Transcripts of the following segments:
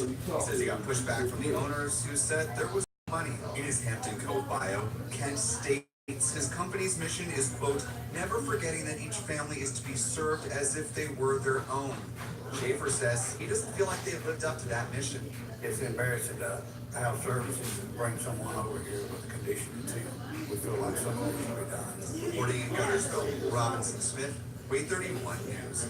He says he got pushback from the owners who said there was money. In his Hampton Cove bio, Kent states his company's mission is, quote, never forgetting that each family is to be served as if they were their own. Schaefer says he doesn't feel like they've lived up to that mission. It's embarrassing to have services and bring someone over here with a condition too. We feel like something should be done. Reporting in Guntersville, Robinson Smith, Way 31 News.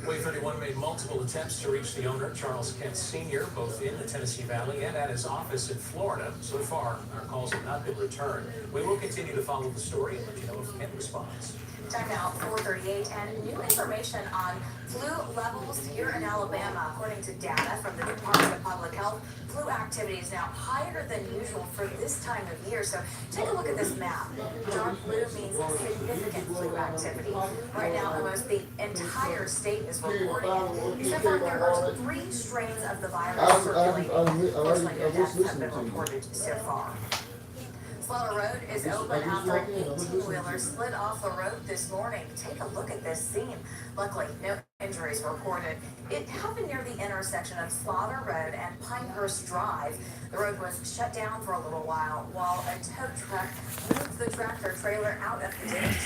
Way 31 made multiple attempts to reach the owner, Charles Kent Sr., both in the Tennessee Valley and at his office in Florida. So far, our calls have not been returned. We will continue to follow the story and let you know if Kent responds. Time now, 4:38, and new information on flu levels here in Alabama. According to data from the Department of Public Health, flu activity is now higher than usual for this time of year. So take a look at this map. Dark blue means significant flu activity. Right now, almost the entire state is reporting it. Except for there are 3 strains of the virus circulating. Fortunately, no deaths have been reported so far. Slaughter Road is open after an 18-wheeler slid off the road this morning. Take a look at this scene. Luckily, no injuries reported. It happened near the intersection of Slaughter Road and Pinehurst Drive. The road was shut down for a little while a tow truck moved the tractor trailer out of the ditch.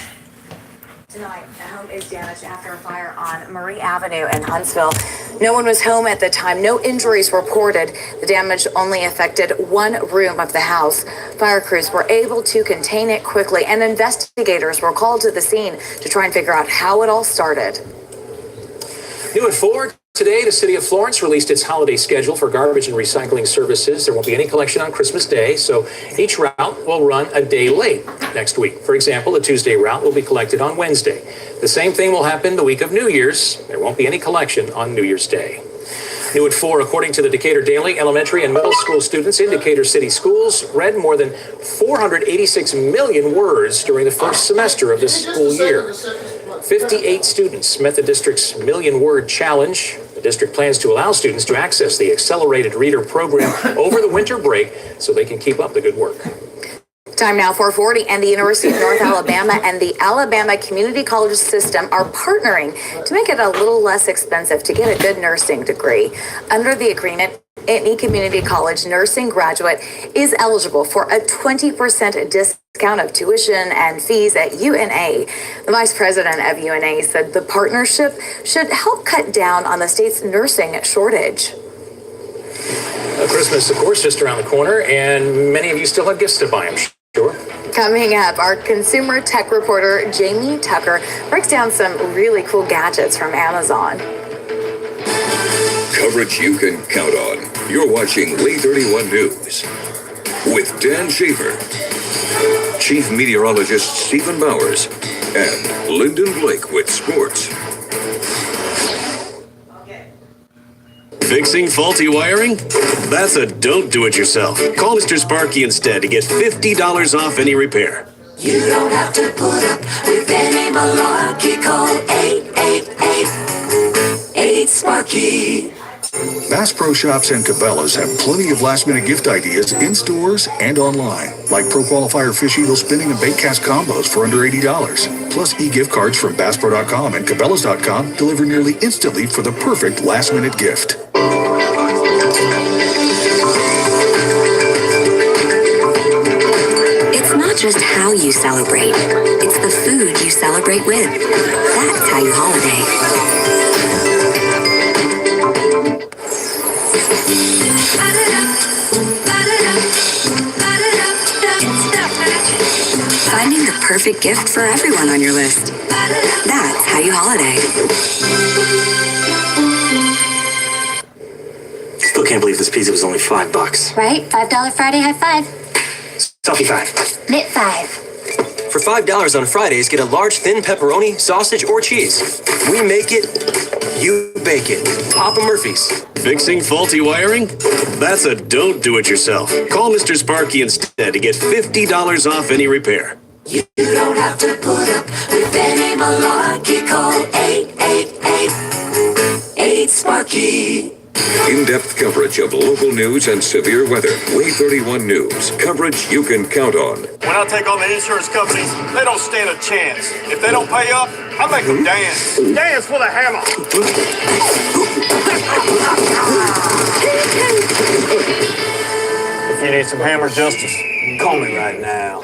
Tonight, a home is damaged after a fire on Marie Avenue in Huntsville. No one was home at the time. No injuries reported. The damage only affected one room of the house. Fire crews were able to contain it quickly, and investigators were called to the scene to try and figure out how it all started. New at 4. Today, the city of Florence released its holiday schedule for garbage and recycling services. There won't be any collection on Christmas Day, so each route will run a day late next week. For example, the Tuesday route will be collected on Wednesday. The same thing will happen the week of New Year's. There won't be any collection on New Year's Day. New at 4, according to the Decatur Daily, elementary and middle school students in Decatur City Schools read more than 486 million words during the first semester of this school year. 58 students met the district's million-word challenge. The district plans to allow students to access the Accelerated Reader program over the winter break so they can keep up the good work. Time now, 4:40, and the University of North Alabama and the Alabama Community College System are partnering to make it a little less expensive to get a good nursing degree. Under the agreement, any community college nursing graduate is eligible for a 20% discount of tuition and fees at UNA. The vice president of UNA said the partnership should help cut down on the state's nursing shortage. Christmas, of course, just around the corner, and many of you still have gifts to buy, I'm sure. Coming up, our consumer tech reporter, Jamie Tucker, breaks down some really cool gadgets from Amazon. Coverage you can count on. You're watching Way 31 News with Dan Schaefer, Chief Meteorologist Stephen Bowers, and Lyndon Blake with sports. Fixing faulty wiring? That's a don't do it yourself. Call Mr. Sparky instead to get $50 off any repair. You don't have to put up with any malarkey. Call 888-8-SPARKY. Bass Pro Shops and Cabela's have plenty of last-minute gift ideas in stores and online, like Pro Qualifier fish eagle spinning and bait cast combos for under $80. Plus e-gift cards from BassPro.com and Cabela's.com deliver nearly instantly for the perfect last-minute gift. It's not just how you celebrate, it's the food you celebrate with. That's how you holiday. Finding the perfect gift for everyone on your list. That's how you holiday. Still can't believe this pizza was only $5. Right? $5 Friday high five. Selfie 5. Knit 5. For $5 on Fridays, get a large thin pepperoni, sausage, or cheese. We make it, you bake it. Papa Murphy's. Fixing faulty wiring? That's a don't do it yourself. Call Mr. Sparky instead to get $50 off any repair. You don't have to put up with any malarkey. Call 888-8-SPARKY. In-depth coverage of local news and severe weather. Way 31 News. Coverage you can count on. When I take on the insurance companies, they don't stand a chance. If they don't pay up, I make them dance. Dance with a hammer. need some hammer justice? Call me right now.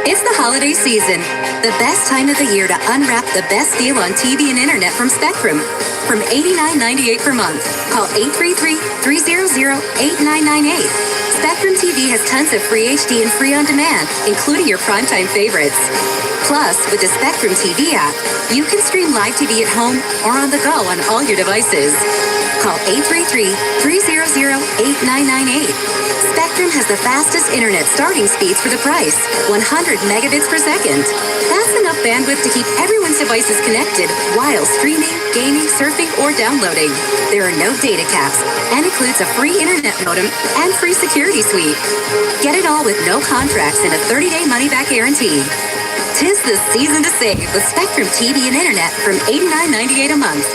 It's the holiday season, the best time of the year to unwrap the best deal on TV and internet from Spectrum. From $89.98 per month. Call 833-300-8998. Spectrum TV has tons of free HD and free on demand, including your primetime favorites. Plus, with the Spectrum TV app, you can stream live TV at home or on the go on all your devices. Call 833-300-8998. Spectrum has the fastest internet starting speeds for the price, 100 megabits per second. That's enough bandwidth to keep everyone's devices connected while streaming, gaming, surfing, or downloading. There are no data caps and includes a free internet modem and free security suite. Get it all with no contracts and a 30-day money-back guarantee. 'Tis the season to save with Spectrum TV and internet from $89.98 a month.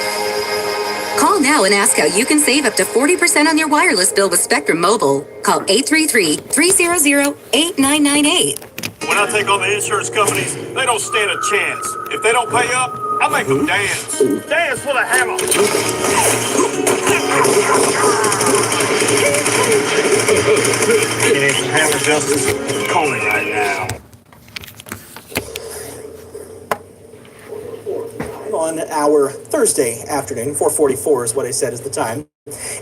Call now and ask how you can save up to 40% on your wireless bill with Spectrum Mobile. Call 833-300-8998. When I take on the insurance companies, they don't stand a chance. If they don't pay up, I make them dance. Dance with a hammer. You need some hammer justice? Call me right now. On our Thursday afternoon, 4:44 is what I said is the time.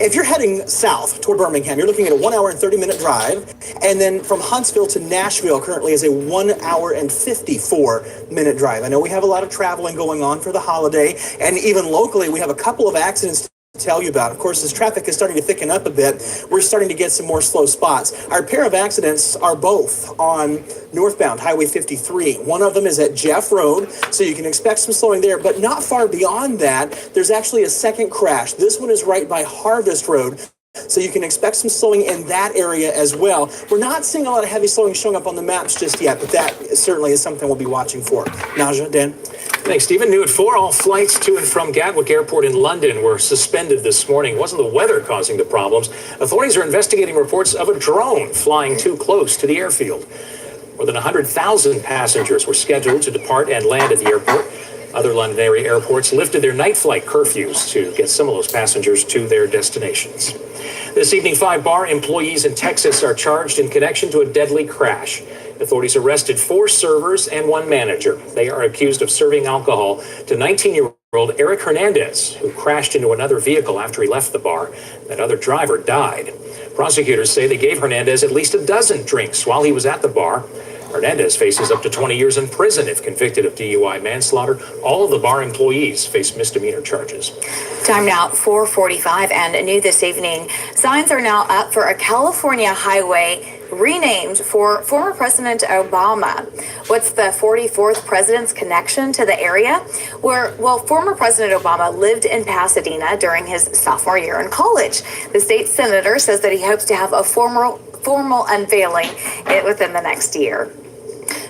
If you're heading south toward Birmingham, you're looking at a 1 hour and 30-minute drive. And then from Huntsville to Nashville currently is a 1 hour and 54-minute drive. I know we have a lot of traveling going on for the holiday. And even locally, we have a couple of accidents to tell you about. Of course, as traffic is starting to thicken up a bit, we're starting to get some more slow spots. Our pair of accidents are both on northbound Highway 53. One of them is at Jeff Road, so you can expect some slowing there, but not far beyond that, there's actually a second crash. This one is right by Harvest Road, so you can expect some slowing in that area as well. We're not seeing a lot of heavy slowing showing up on the maps just yet, but that certainly is something we'll be watching for. Naja, Dan? Thanks, Stephen. New at 4, all flights to and from Gatwick Airport in London were suspended this morning. It wasn't the weather causing the problems. Authorities are investigating reports of a drone flying too close to the airfield. More than 100,000 passengers were scheduled to depart and land at the airport. Other London area airports lifted their night flight curfews to get some of those passengers to their destinations. This evening, 5 bar employees in Texas are charged in connection to a deadly crash. Authorities arrested 4 servers and 1 manager. They are accused of serving alcohol to 19-year-old Eric Hernandez, who crashed into another vehicle after he left the bar. That other driver died. Prosecutors say they gave Hernandez at least a dozen drinks while he was at the bar. Hernandez faces up to 20 years in prison if convicted of DUI manslaughter. All of the bar employees face misdemeanor charges. Time now, 4:45, and new this evening. Signs are now up for a California highway renamed for former President Obama. What's the 44th president's connection to the area? Former President Obama lived in Pasadena during his sophomore year in college. The state senator says that he hopes to have a formal unveiling within the next year.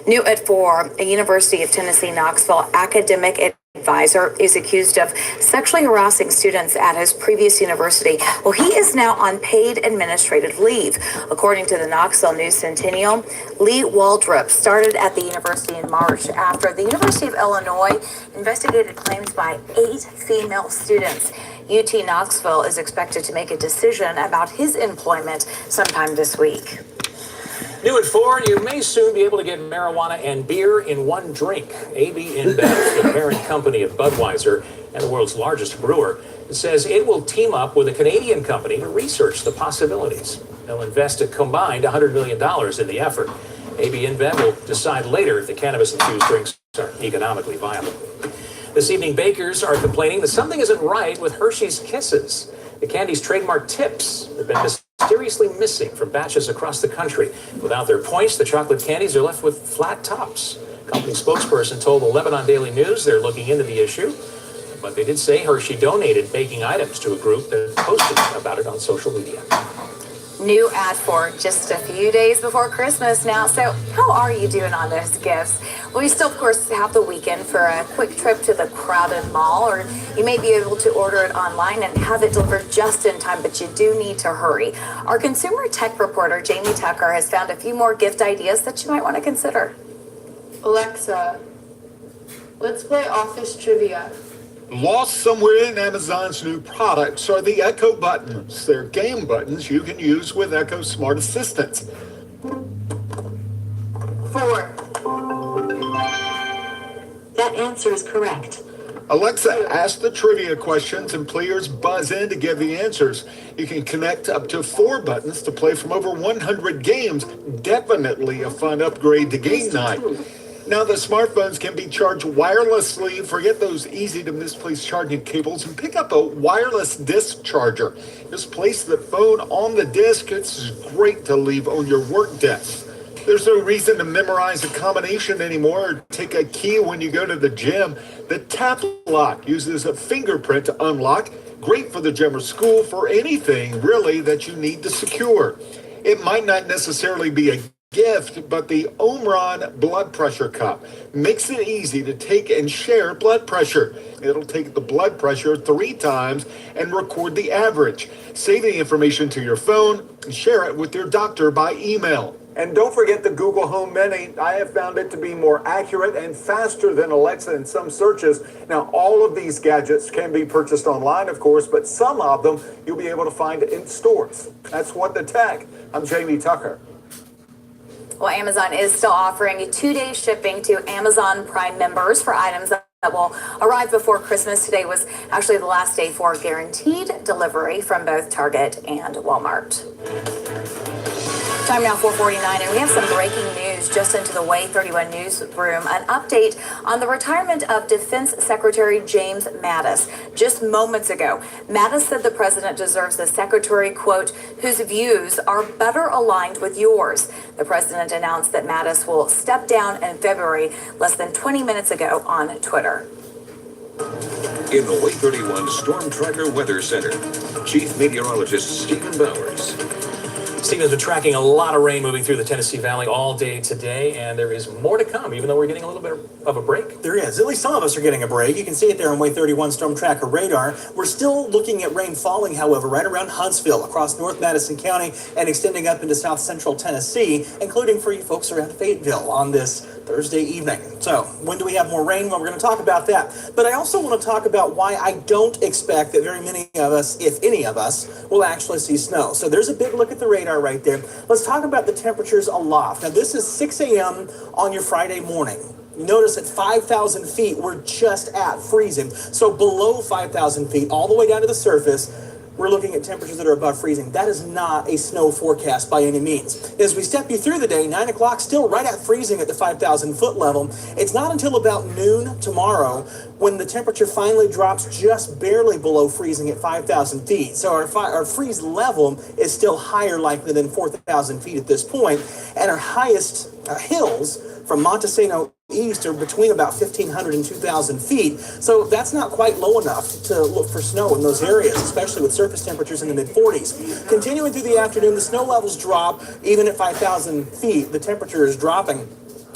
New at 4, a University of Tennessee Knoxville academic advisor is accused of sexually harassing students at his previous university. Well, he is now on paid administrative leave. According to the Knoxville News Centennial, Lee Waldrop started at the university in March after the University of Illinois investigated claims by 8 female students. UT Knoxville is expected to make a decision about his employment sometime this week. New at 4, you may soon be able to get marijuana and beer in one drink. AB InBev, the parent company of Budweiser and the world's largest brewer, says it will team up with a Canadian company to research the possibilities. They'll invest a combined $100 million in the effort. AB InBev will decide later if the cannabis-infused drinks are economically viable. This evening, bakers are complaining that something isn't right with Hershey's Kisses. The candy's trademark tips have been mysteriously missing from batches across the country. Without their points, the chocolate candies are left with flat tops. Company spokesperson told the Lebanon Daily News they're looking into the issue, but they did say Hershey donated baking items to a group that posted about it on social media. New ad for just a few days before Christmas now. So how are you doing on those gifts? Well, you still, of course, have the weekend for a quick trip to the crowded mall, or you may be able to order it online and have it delivered just in time, but you do need to hurry. Our consumer tech reporter, Jamie Tucker, has found a few more gift ideas that you might want to consider. Alexa, let's play Office Trivia. Lost somewhere in Amazon's new products are the Echo buttons. They're game buttons you can use with Echo Smart Assistant. 4. That answer is correct. Alexa, ask the trivia questions and players buzz in to give the answers. You can connect up to 4 buttons to play from over 100 games. Definitely a fun upgrade to game night. Now the smartphones can be charged wirelessly. Forget those easy to misplace charging cables and pick up a wireless disc charger. Just place the phone on the disc. It's great to leave on your work desk. There's no reason to memorize a combination anymore or take a key when you go to the gym. The Tap Lock uses a fingerprint to unlock. Great for the gym or school, for anything really that you need to secure. It might not necessarily be a gift, but the Omron blood pressure cup makes it easy to take and share blood pressure. It'll take the blood pressure 3 times and record the average. Save the information to your phone and share it with your doctor by email. And don't forget the Google Home Mini. I have found it to be more accurate and faster than Alexa in some searches. Now, all of these gadgets can be purchased online, of course, but some of them you'll be able to find in stores. That's What the Tech. I'm Jamie Tucker. Well, Amazon is still offering 2-day shipping to Amazon Prime members for items that will arrive before Christmas. Today was actually the last day for guaranteed delivery from both Target and Walmart. Time now 4:49, and we have some breaking news just into the Way 31 newsroom. An update on the retirement of Defense Secretary James Mattis. Just moments ago, Mattis said the president deserves a secretary, quote, whose views are better aligned with yours. The president announced that Mattis will step down in February, less than 20 minutes ago on Twitter. In the Way 31 Storm Tracker Weather Center, Chief Meteorologist Stephen Bowers. Steve has been tracking a lot of rain moving through the Tennessee Valley all day today, and there is more to come, even though we're getting a little bit of a break. There is. At least some of us are getting a break. You can see it there on Way 31 Storm Tracker radar. We're still looking at rain falling, however, right around Huntsville, across North Madison County, and extending up into south central Tennessee, including for you folks around Fayetteville on this Thursday evening. So, when do we have more rain? Well, we're going to talk about that. But I also want to talk about why I don't expect that very many of us, if any of us, will actually see snow. So there's a big look at the radar right there. Let's talk about the temperatures aloft. Now, this is 6 a.m. on your Friday morning. Notice at 5,000 feet, we're just at freezing. So below 5,000 feet, all the way down to the surface, we're looking at temperatures that are above freezing. That is not a snow forecast by any means. As we step you through the day, 9 o'clock, still right at freezing at the 5,000 foot level. It's not until about noon tomorrow when the temperature finally drops just barely below freezing at 5,000 feet. So our freeze level is still higher likely than 4,000 feet at this point. And our highest hills from Montesano east are between about 1,500 and 2,000 feet. So that's not quite low enough to look for snow in those areas, especially with surface temperatures in the mid-40s. Continuing through the afternoon, the snow levels drop. Even at 5,000 feet, the temperature is dropping.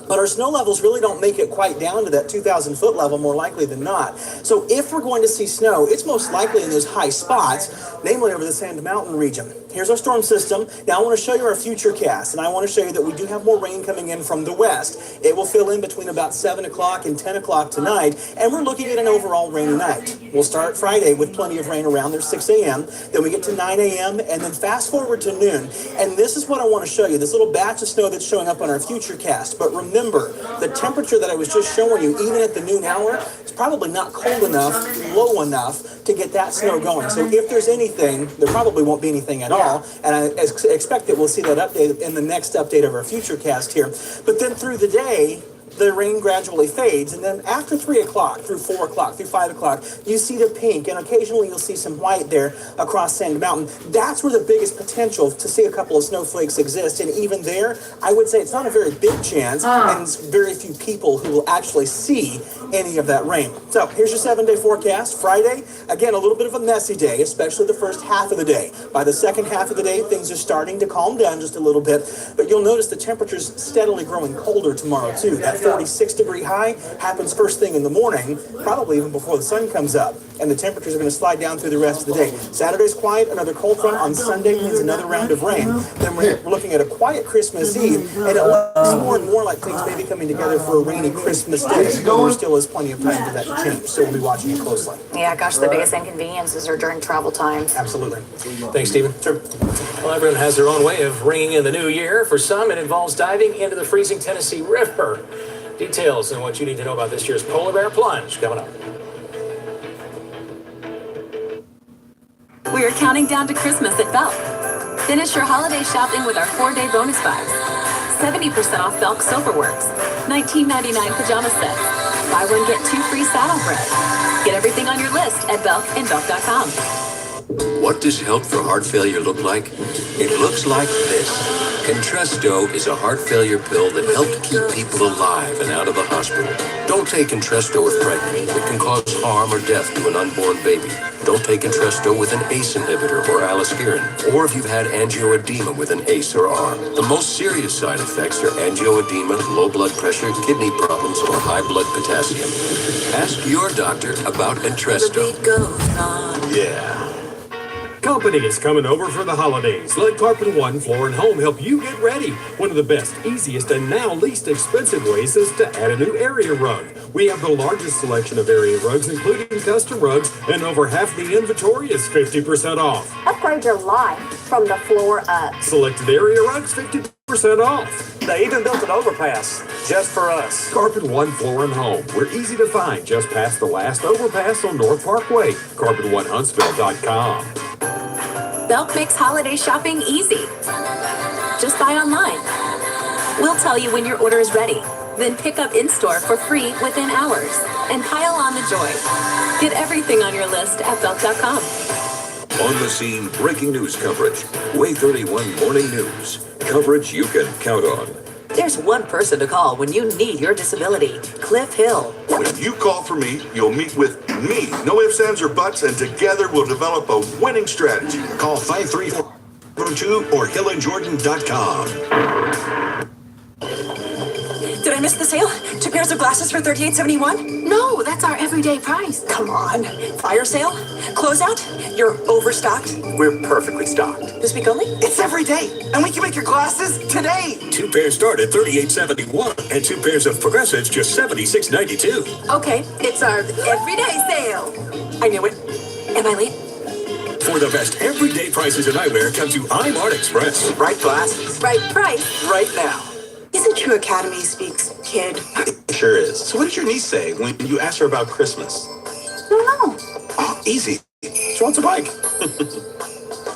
But our snow levels really don't make it quite down to that 2,000 foot level, more likely than not. So if we're going to see snow, it's most likely in those high spots, namely over the Sand Mountain region. Here's our storm system. Now I want to show you our future cast, and I want to show you that we do have more rain coming in from the west. It will fill in between about 7 o'clock and 10 o'clock tonight, and we're looking at an overall rainy night. We'll start Friday with plenty of rain around there, 6 a.m., then we get to 9 a.m., and then fast forward to noon. And this is what I want to show you, this little batch of snow that's showing up on our future cast. But remember, the temperature that I was just showing you, even at the noon hour, is probably not cold enough, low enough to get that snow going. So if there's anything, there probably won't be anything at all. And I expect that we'll see that update in the next update of our future cast here. But then through the day, the rain gradually fades, and then after 3 o'clock, through 4 o'clock, through 5 o'clock, you see the pink, and occasionally you'll see some white there across Sand Mountain. That's where the biggest potential to see a couple of snowflakes exist, and even there, I would say it's not a very big chance, and it's very few people who will actually see any of that rain. So here's your 7-day forecast. Friday, again, a little bit of a messy day, especially the first half of the day. By the second half of the day, things are starting to calm down just a little bit, but you'll notice the temperatures steadily growing colder tomorrow too. That 46-degree high happens first thing in the morning, probably even before the sun comes up. And the temperatures are going to slide down through the rest of the day. Saturday's quiet, another cold front. On Sunday means another round of rain. Then we're looking at a quiet Christmas Eve, and it looks more and more like things may be coming together for a rainy Christmas Day. But there still is plenty of time for that to change, so we'll be watching it closely. Yeah, gosh, the biggest inconveniences are during travel time. Absolutely. Thanks, Stephen. Sure. Well, everyone has their own way of ringing in the new year. For some, it involves diving into the freezing Tennessee River. Details on what you need to know about this year's Polar Bear Plunge coming up. We are counting down to Christmas at Belk. Finish your holiday shopping with our 4-day bonus buys. 70% off Belk Silverworks. $19.99 pajama sets. Buy one, get 2 free saddle bread. Get everything on your list at Belk and Belk.com. What does health for heart failure look like? It looks like this. Entresto is a heart failure pill that helps keep people alive and out of the hospital. Don't take Entresto if pregnant. It can cause harm or death to an unborn baby. Don't take Entresto with an ACE inhibitor or aliskiren, or if you've had angioedema with an ACE or ARB. The most serious side effects are angioedema, low blood pressure, kidney problems, or high blood potassium. Ask your doctor about Entresto. Yeah. Company is coming over for the holidays. Let Carpet One Floor and Home help you get ready. One of the best, easiest, and now least expensive ways is to add a new area rug. We have the largest selection of area rugs, including custom rugs, and over half the inventory is 50% off. Upgrade your life from the floor up. Selected area rugs, 50% off. They even built an overpass just for us. Carpet One Floor and Home. We're easy to find just past the last overpass on North Parkway. CarpetOneHuntsville.com. Belk makes holiday shopping easy. Just buy online. We'll tell you when your order is ready. Then pick up in-store for free within hours. And pile on the joy. Get everything on your list at Belk.com. On the scene, breaking news coverage. Way 31 Morning News. Coverage you can count on. There's one person to call when you need your disability. Cliff Hill. When you call for me, you'll meet with me. No ifs, ands, or buts, and together we'll develop a winning strategy. Call 534-02 or HillandJordan.com. Did I miss the sale? 2 pairs of glasses for $38.71? No, that's our everyday price. Come on. Fire sale? Closeout? You're overstocked? We're perfectly stocked. This week only? It's every day, and we can make your glasses today. 2 pairs start at $38.71, and 2 pairs of progressives just $76.92. Okay, it's our everyday sale. I knew it. Am I late? For the best everyday prices in eyewear, come to iMart Express. Right glasses. Right price. Right now. Isn't True Academy Speaks kid? Sure is. So what did your niece say when you asked her about Christmas? No. Oh, easy. She wants a bike.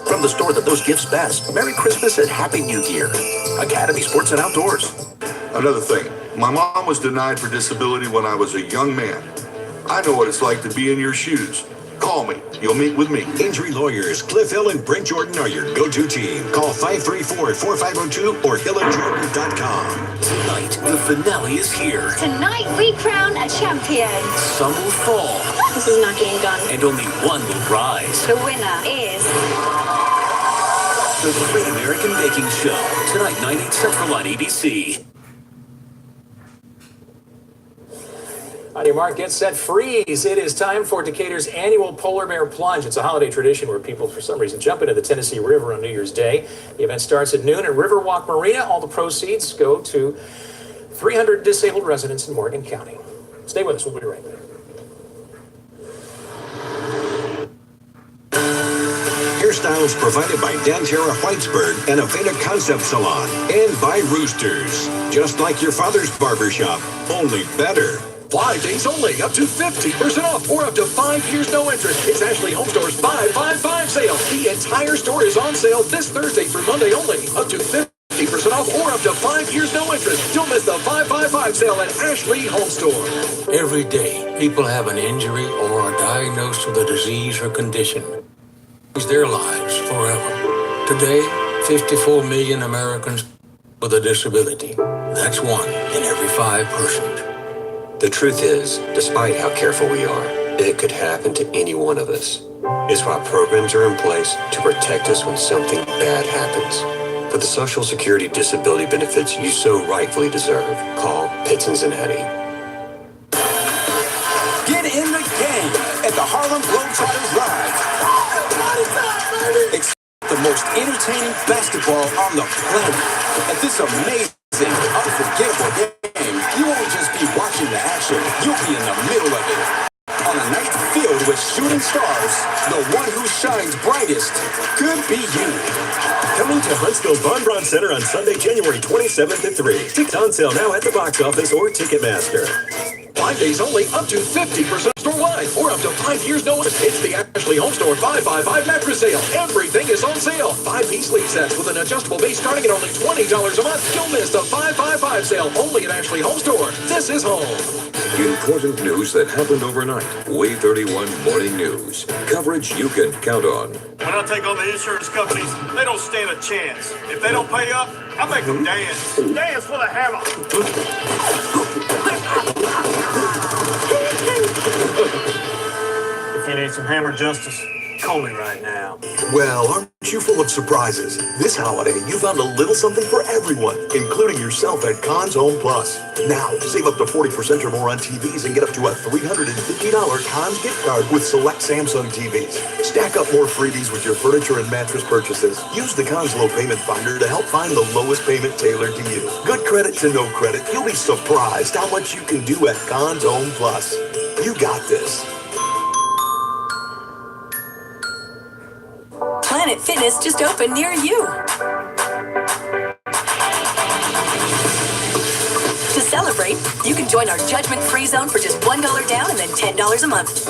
From the store that knows gifts best, Merry Christmas and Happy New Year. Academy Sports and Outdoors. Another thing, my mom was denied for disability when I was a young man. I know what it's like to be in your shoes. Call me. You'll meet with me. Injury lawyers Cliff Hill and Brent Jordan are your go-to team. Call 534-4502 or HillandJordan.com. Tonight, the finale is here. Tonight we crown a champion. Some will fall, This is not getting done. and only one will rise. The winner is The Great American Baking Show. Tonight, 9, 8 Central on ABC. On your mark, get set, freeze. It is time for Decatur's annual Polar Bear Plunge. It's a holiday tradition where people, for some reason, jump into the Tennessee River on New Year's Day. The event starts at noon at Riverwalk Marina. All the proceeds go to 300 disabled residents in Morgan County. Stay with us. We'll be right back. Hairstyles provided by Dantera Whitesburg and Aveda Concept Salon. And by Roosters. Just like your father's barbershop, only better. 5 days only, up to 50% off, or up to 5 years no interest. It's Ashley Home Store's 5-5-5 sale. The entire store is on sale this Thursday through Monday only. Up to 50% off, or up to 5 years no interest. Don't miss the 5-5-5 sale at Ashley Home Store. Every day, people have an injury or are diagnosed with a disease or condition. It's their lives forever. Today, 54 million Americans with a disability. That's 1 in every 5 persons. The truth is, despite how careful we are, it could happen to any one of us. It's why programs are in place to protect us when something bad happens. for the Social Security disability benefits you so rightfully deserve. Call Cincinnati. Get in the game at the Harlem Globetrotters Live. Expect the most entertaining basketball on the planet. At this amazing, unforgettable game, you won't just be watching the action, you'll be in the middle of it. On a night filled with shooting stars, the one who shines brightest could be you. Coming to Huntsville Bonbon Center on Sunday, January 27th at 3. Tickets on sale now at the box office or Ticketmaster. 5 days only, up to 50% store-wide, or up to 5 years notice. It's the Ashley Home Store 555 mattress sale. Everything is on sale. 5-piece sleep sets with an adjustable base starting at only $20 a month. Don't miss the 555 sale only at Ashley Home Store. This is home. Important news that happened overnight. Wave 31 Morning News. Coverage you can count on. When I take on the insurance companies, they don't stand a chance. If they don't pay up, I make them dance. Dance for the hammer. If you need some hammer justice, call me right now. Well, aren't you full of surprises? This holiday, you found a little something for everyone, including yourself at Conn's Home Plus. Now, save up to 40% or more on TVs and get up to a $350 Conn's gift card with select Samsung TVs. Stack up more freebies with your furniture and mattress purchases. Use the Conn's Low Payment Finder to help find the lowest payment tailored to you. Good credit to no credit. You'll be surprised how much you can do at Conn's Home Plus. You got this. Planet Fitness just opened near you. To celebrate, you can join our judgment-free zone for just $1 down and then $10 a month.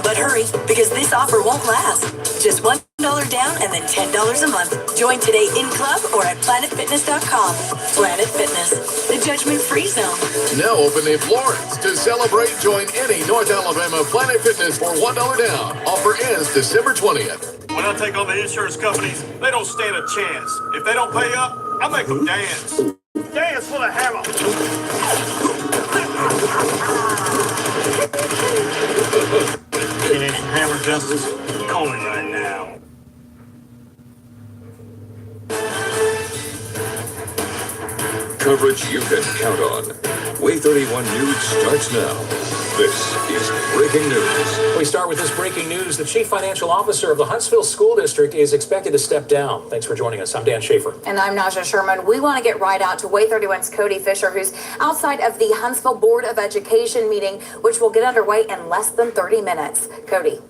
But hurry, because this offer won't last. Just $1 down and then $10 a month. Join today in club or at planetfitness.com. Planet Fitness, the judgment-free zone. Now open in Florence. To celebrate, join any North Alabama Planet Fitness for $1 down. Offer ends December 20th. When I take on the insurance companies, they don't stand a chance. If they don't pay up, I make them dance. Dance for the hammer. If you need some hammer justice, call me right now. Coverage you can count on. Wave 31 News starts now. This is breaking news. We start with this breaking news. The chief financial officer of the Huntsville School District is expected to step down. Thanks for joining us. I'm Dan Schaefer. And I'm Naja Sherman. We want to get right out to Wave 31's Cody Fisher, who's outside of the Huntsville Board of Education meeting, which will get underway in less than 30 minutes. Cody.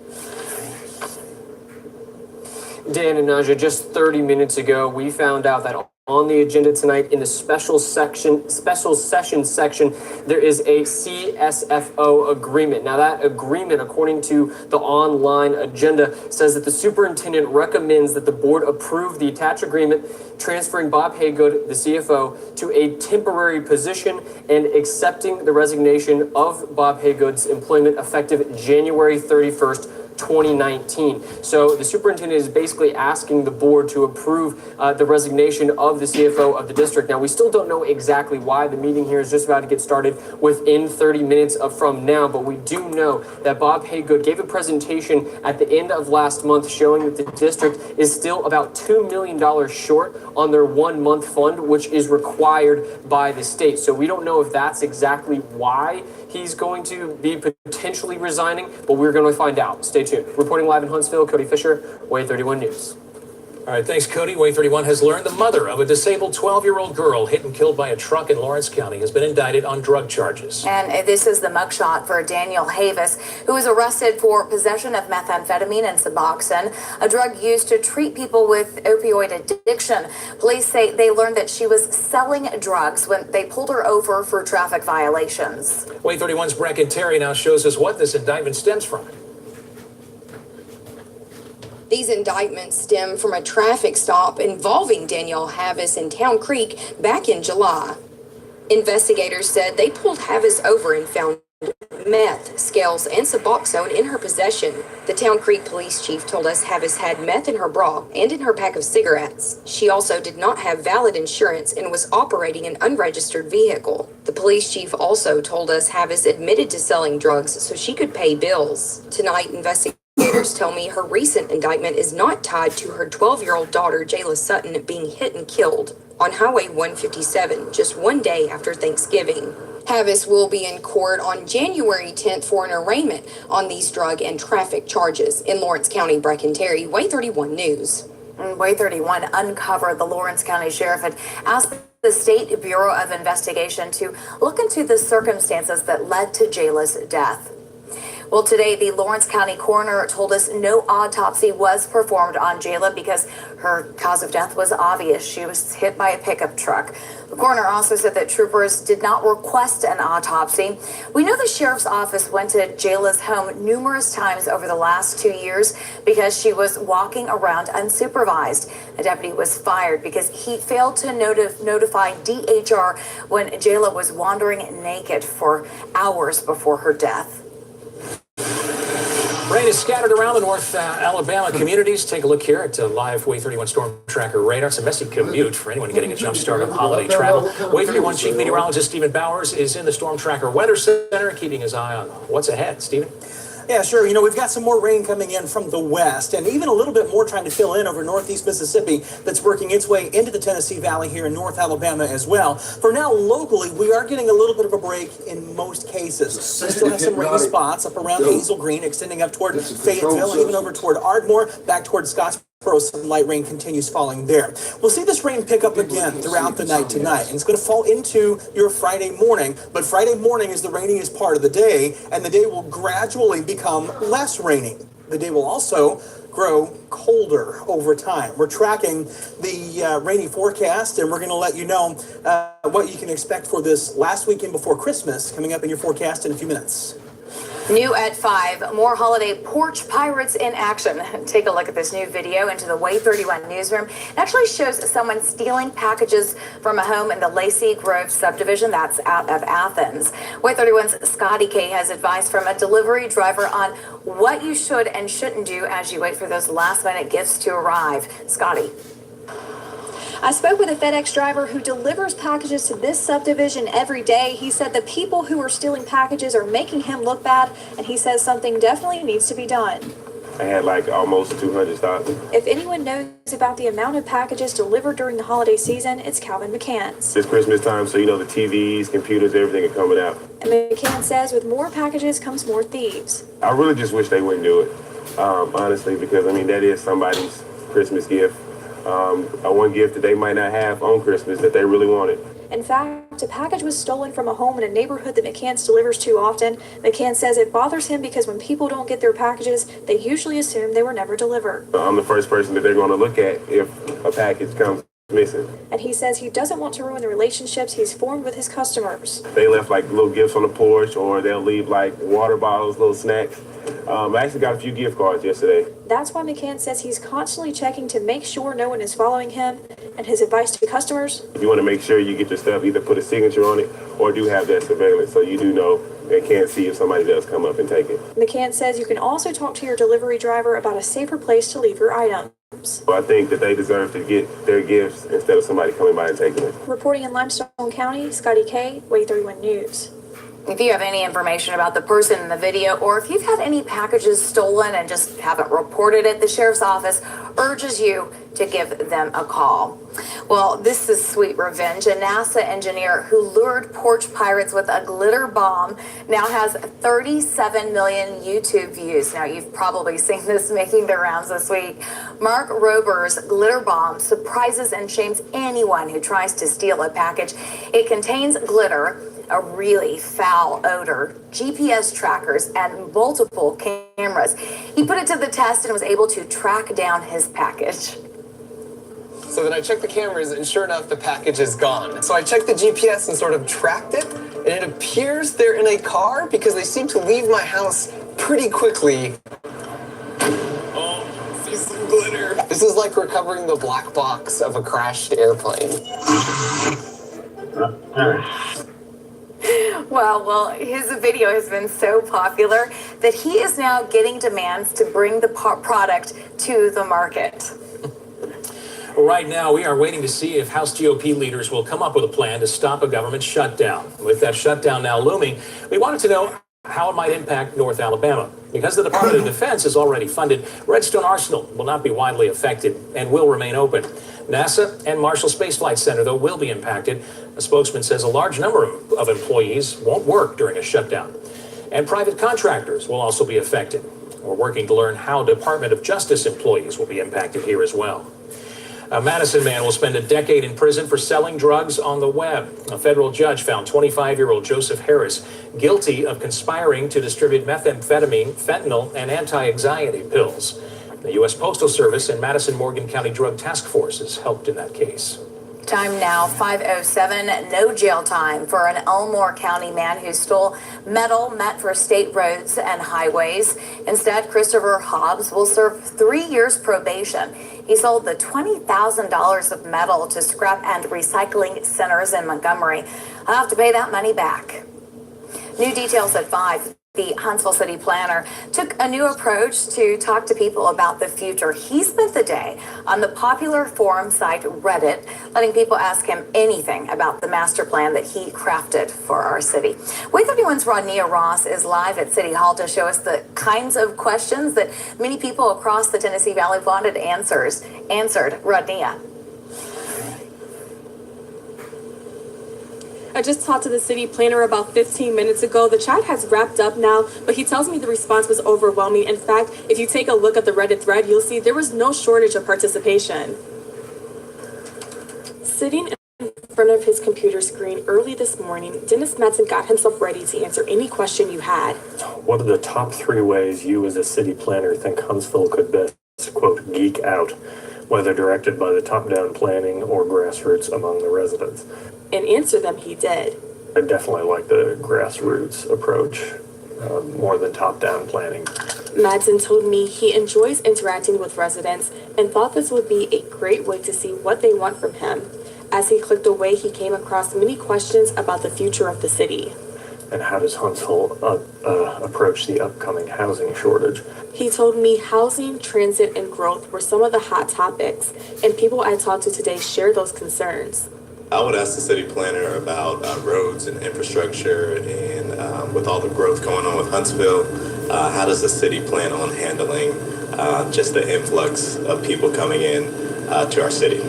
Dan and Naja, just 30 minutes ago, we found out that on the agenda tonight in the special session section, there is a CSFO agreement. Now that agreement, according to the online agenda, says that the superintendent recommends that the board approve the attached agreement transferring Bob Haygood, the CFO, to a temporary position and accepting the resignation of Bob Haygood's employment effective January 31st, 2019. So the superintendent is basically asking the board to approve the resignation of the CFO of the district. Now, we still don't know exactly why. The meeting here is just about to get started within 30 minutes from now, but we do know that Bob Haygood gave a presentation at the end of last month showing that the district is still about $2 million short on their 1 month fund, which is required by the state. So we don't know if that's exactly why he's going to be potentially resigning, but we're going to find out. Stay tuned. Reporting live in Huntsville, Cody Fisher, Wave 31 News. All right, thanks, Cody. Wave 31 has learned the mother of a disabled 12-year-old girl hit and killed by a truck in Lawrence County has been indicted on drug charges. And this is the mugshot for Daniel Havis, who was arrested for possession of methamphetamine and Suboxone, a drug used to treat people with opioid addiction. Police say they learned that she was selling drugs when they pulled her over for traffic violations. Wave 31's Brecken Terry now shows us what this indictment stems from. These indictments stem from a traffic stop involving Danielle Havis in Town Creek back in July. Investigators said they pulled Havis over and found meth, scales, and Suboxone in her possession. The Town Creek police chief told us Havis had meth in her bra and in her pack of cigarettes. She also did not have valid insurance and was operating an unregistered vehicle. The police chief also told us Havis admitted to selling drugs so she could pay bills. Tonight, investigators Investigators tell me her recent indictment is not tied to her 12-year-old daughter, Jayla Sutton, being hit and killed on Highway 157 just one day after Thanksgiving. Havis will be in court on January 10th for an arraignment on these drug and traffic charges. In Lawrence County, Brecken Terry, Way 31 News. Way 31 uncovered. The Lawrence County Sheriff had asked the State Bureau of Investigation to look into the circumstances that led to Jayla's death. Well, today, the Lawrence County coroner told us no autopsy was performed on Jayla because her cause of death was obvious. She was hit by a pickup truck. The coroner also said that troopers did not request an autopsy. We know the sheriff's office went to Jayla's home numerous times over the last 2 years because she was walking around unsupervised. A deputy was fired because he failed to notify DHR when Jayla was wandering naked for hours before her death. Rain is scattered around the North Alabama communities. Take a look here at live Way 31 storm tracker radar. It's a messy commute for anyone getting a jump start on holiday travel. Way 31 Chief Meteorologist Stephen Bowers is in the Storm Tracker Weather Center, keeping his eye on what's ahead. Stephen? Yeah, sure. We've got some more rain coming in from the west and even a little bit more trying to fill in over northeast Mississippi that's working its way into the Tennessee Valley here in North Alabama as well. For now, locally, we are getting a little bit of a break in most cases. We still have some rainy spots up around Hazel Green, extending up toward Fayetteville, even over toward Ardmore, back toward Scottsboro. Some light rain continues falling there. We'll see this rain pick up again throughout the night tonight, and it's going to fall into your Friday morning. But Friday morning is the rainiest part of the day, and the day will gradually become less rainy. The day will also grow colder over time. We're tracking the rainy forecast, and we're going to let you know what you can expect for this last weekend before Christmas coming up in your forecast in a few minutes. New at 5, more holiday porch pirates in action. Take a look at this new video into the Way 31 newsroom. It actually shows someone stealing packages from a home in the Lacey Grove subdivision that's out of Athens. Way 31's Scotty K has advice from a delivery driver on what you should and shouldn't do as you wait for those last-minute gifts to arrive. Scotty. I spoke with a FedEx driver who delivers packages to this subdivision every day. He said the people who are stealing packages are making him look bad, and he says something definitely needs to be done. I had like almost 200 stops. If anyone knows about the amount of packages delivered during the holiday season, it's Calvin McCants. It's Christmas time, so the TVs, computers, everything are coming out. And McCann says with more packages comes more thieves. I really just wish they wouldn't do it, honestly, because that is somebody's Christmas gift. One gift that they might not have on Christmas that they really wanted. In fact, a package was stolen from a home in a neighborhood that McCants delivers to often. McCann says it bothers him because when people don't get their packages, they usually assume they were never delivered. I'm the first person that they're going to look at if a package comes missing. And he says he doesn't want to ruin the relationships he's formed with his customers. They left like little gifts on the porch, or they'll leave like water bottles, little snacks. I actually got a few gift cards yesterday. That's why McCann says he's constantly checking to make sure no one is following him. And his advice to customers: you want to make sure you get your stuff, either put a signature on it or do have that surveillance so you do know and can't see if somebody does come up and take it. McCann says you can also talk to your delivery driver about a safer place to leave your items. So I think that they deserve to get their gifts instead of somebody coming by and taking it. Reporting in Limestone County, Scotty K, Way 31 News. If you have any information about the person in the video, or if you've had any packages stolen and just haven't reported it, the sheriff's office urges you to give them a call. Well, this is sweet revenge. A NASA engineer who lured porch pirates with a glitter bomb now has 37 million YouTube views. Now, you've probably seen this making the rounds this week. Mark Rober's glitter bomb surprises and shames anyone who tries to steal a package. It contains glitter, a really foul odor, GPS trackers, and multiple cameras. He put it to the test and was able to track down his package. So then I checked the cameras, and sure enough, the package is gone. So I checked the GPS and sort of tracked it, and it appears they're in a car because they seem to leave my house pretty quickly. Oh, see some glitter. This is like recovering the black box of a crashed airplane. Well, his video has been so popular that he is now getting demands to bring the product to the market. Right now, we are waiting to see if House GOP leaders will come up with a plan to stop a government shutdown. With that shutdown now looming, we wanted to know how it might impact North Alabama. Because the Department of Defense is already funded, Redstone Arsenal will not be widely affected and will remain open. NASA and Marshall Space Flight Center, though, will be impacted. A spokesman says a large number of employees won't work during a shutdown. And private contractors will also be affected. We're working to learn how Department of Justice employees will be impacted here as well. A Madison man will spend a decade in prison for selling drugs on the web. A federal judge found 25-year-old Joseph Harris guilty of conspiring to distribute methamphetamine, fentanyl, and anti-anxiety pills. The U.S. Postal Service and Madison Morgan County Drug Task Forces helped in that case. Time now, 5:07, no jail time for an Elmore County man who stole metal meant for state roads and highways. Instead, Christopher Hobbs will serve 3 years probation. He sold the $20,000 of metal to scrap and recycling centers in Montgomery. I'll have to pay that money back. New details at 5. The Huntsville city planner took a new approach to talk to people about the future. He spent the day on the popular forum site Reddit, letting people ask him anything about the master plan that he crafted for our city. Wave 31's Rodnea Ross is live at City Hall to show us the kinds of questions that many people across the Tennessee Valley wanted answered. Rodnea. I just talked to the city planner about 15 minutes ago. The chat has wrapped up now, but he tells me the response was overwhelming. In fact, if you take a look at the Reddit thread, you'll see there was no shortage of participation. Sitting in front of his computer screen early this morning, Dennis Madsen got himself ready to answer any question you had. What are the top 3 ways you as a city planner think Huntsville could best, quote, geek out, whether directed by the top-down planning or grassroots among the residents? And answer them he did. I definitely like the grassroots approach, more than top-down planning. Madsen told me he enjoys interacting with residents and thought this would be a great way to see what they want from him. As he clicked away, he came across many questions about the future of the city. And how does Huntsville approach the upcoming housing shortage? He told me housing, transit, and growth were some of the hot topics, and people I talked to today share those concerns. I would ask the city planner about roads and infrastructure, and with all the growth going on with Huntsville, how does the city plan on handling just the influx of people coming in to our city?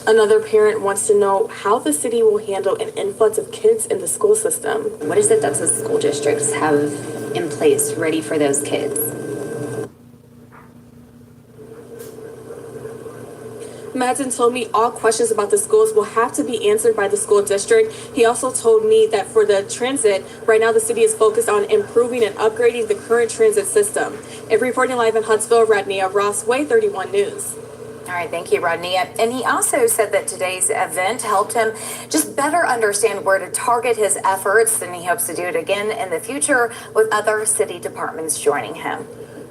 Another parent wants to know how the city will handle an influx of kids in the school system. What is it that the school districts have in place ready for those kids? Madsen told me all questions about the schools will have to be answered by the school district. He also told me that for the transit, right now the city is focused on improving and upgrading the current transit system. And reporting live in Huntsville, Rodnea Ross, Wave 31 News. All right, thank you, Rodnea. And he also said that today's event helped him just better understand where to target his efforts, and he hopes to do it again in the future with other city departments joining him.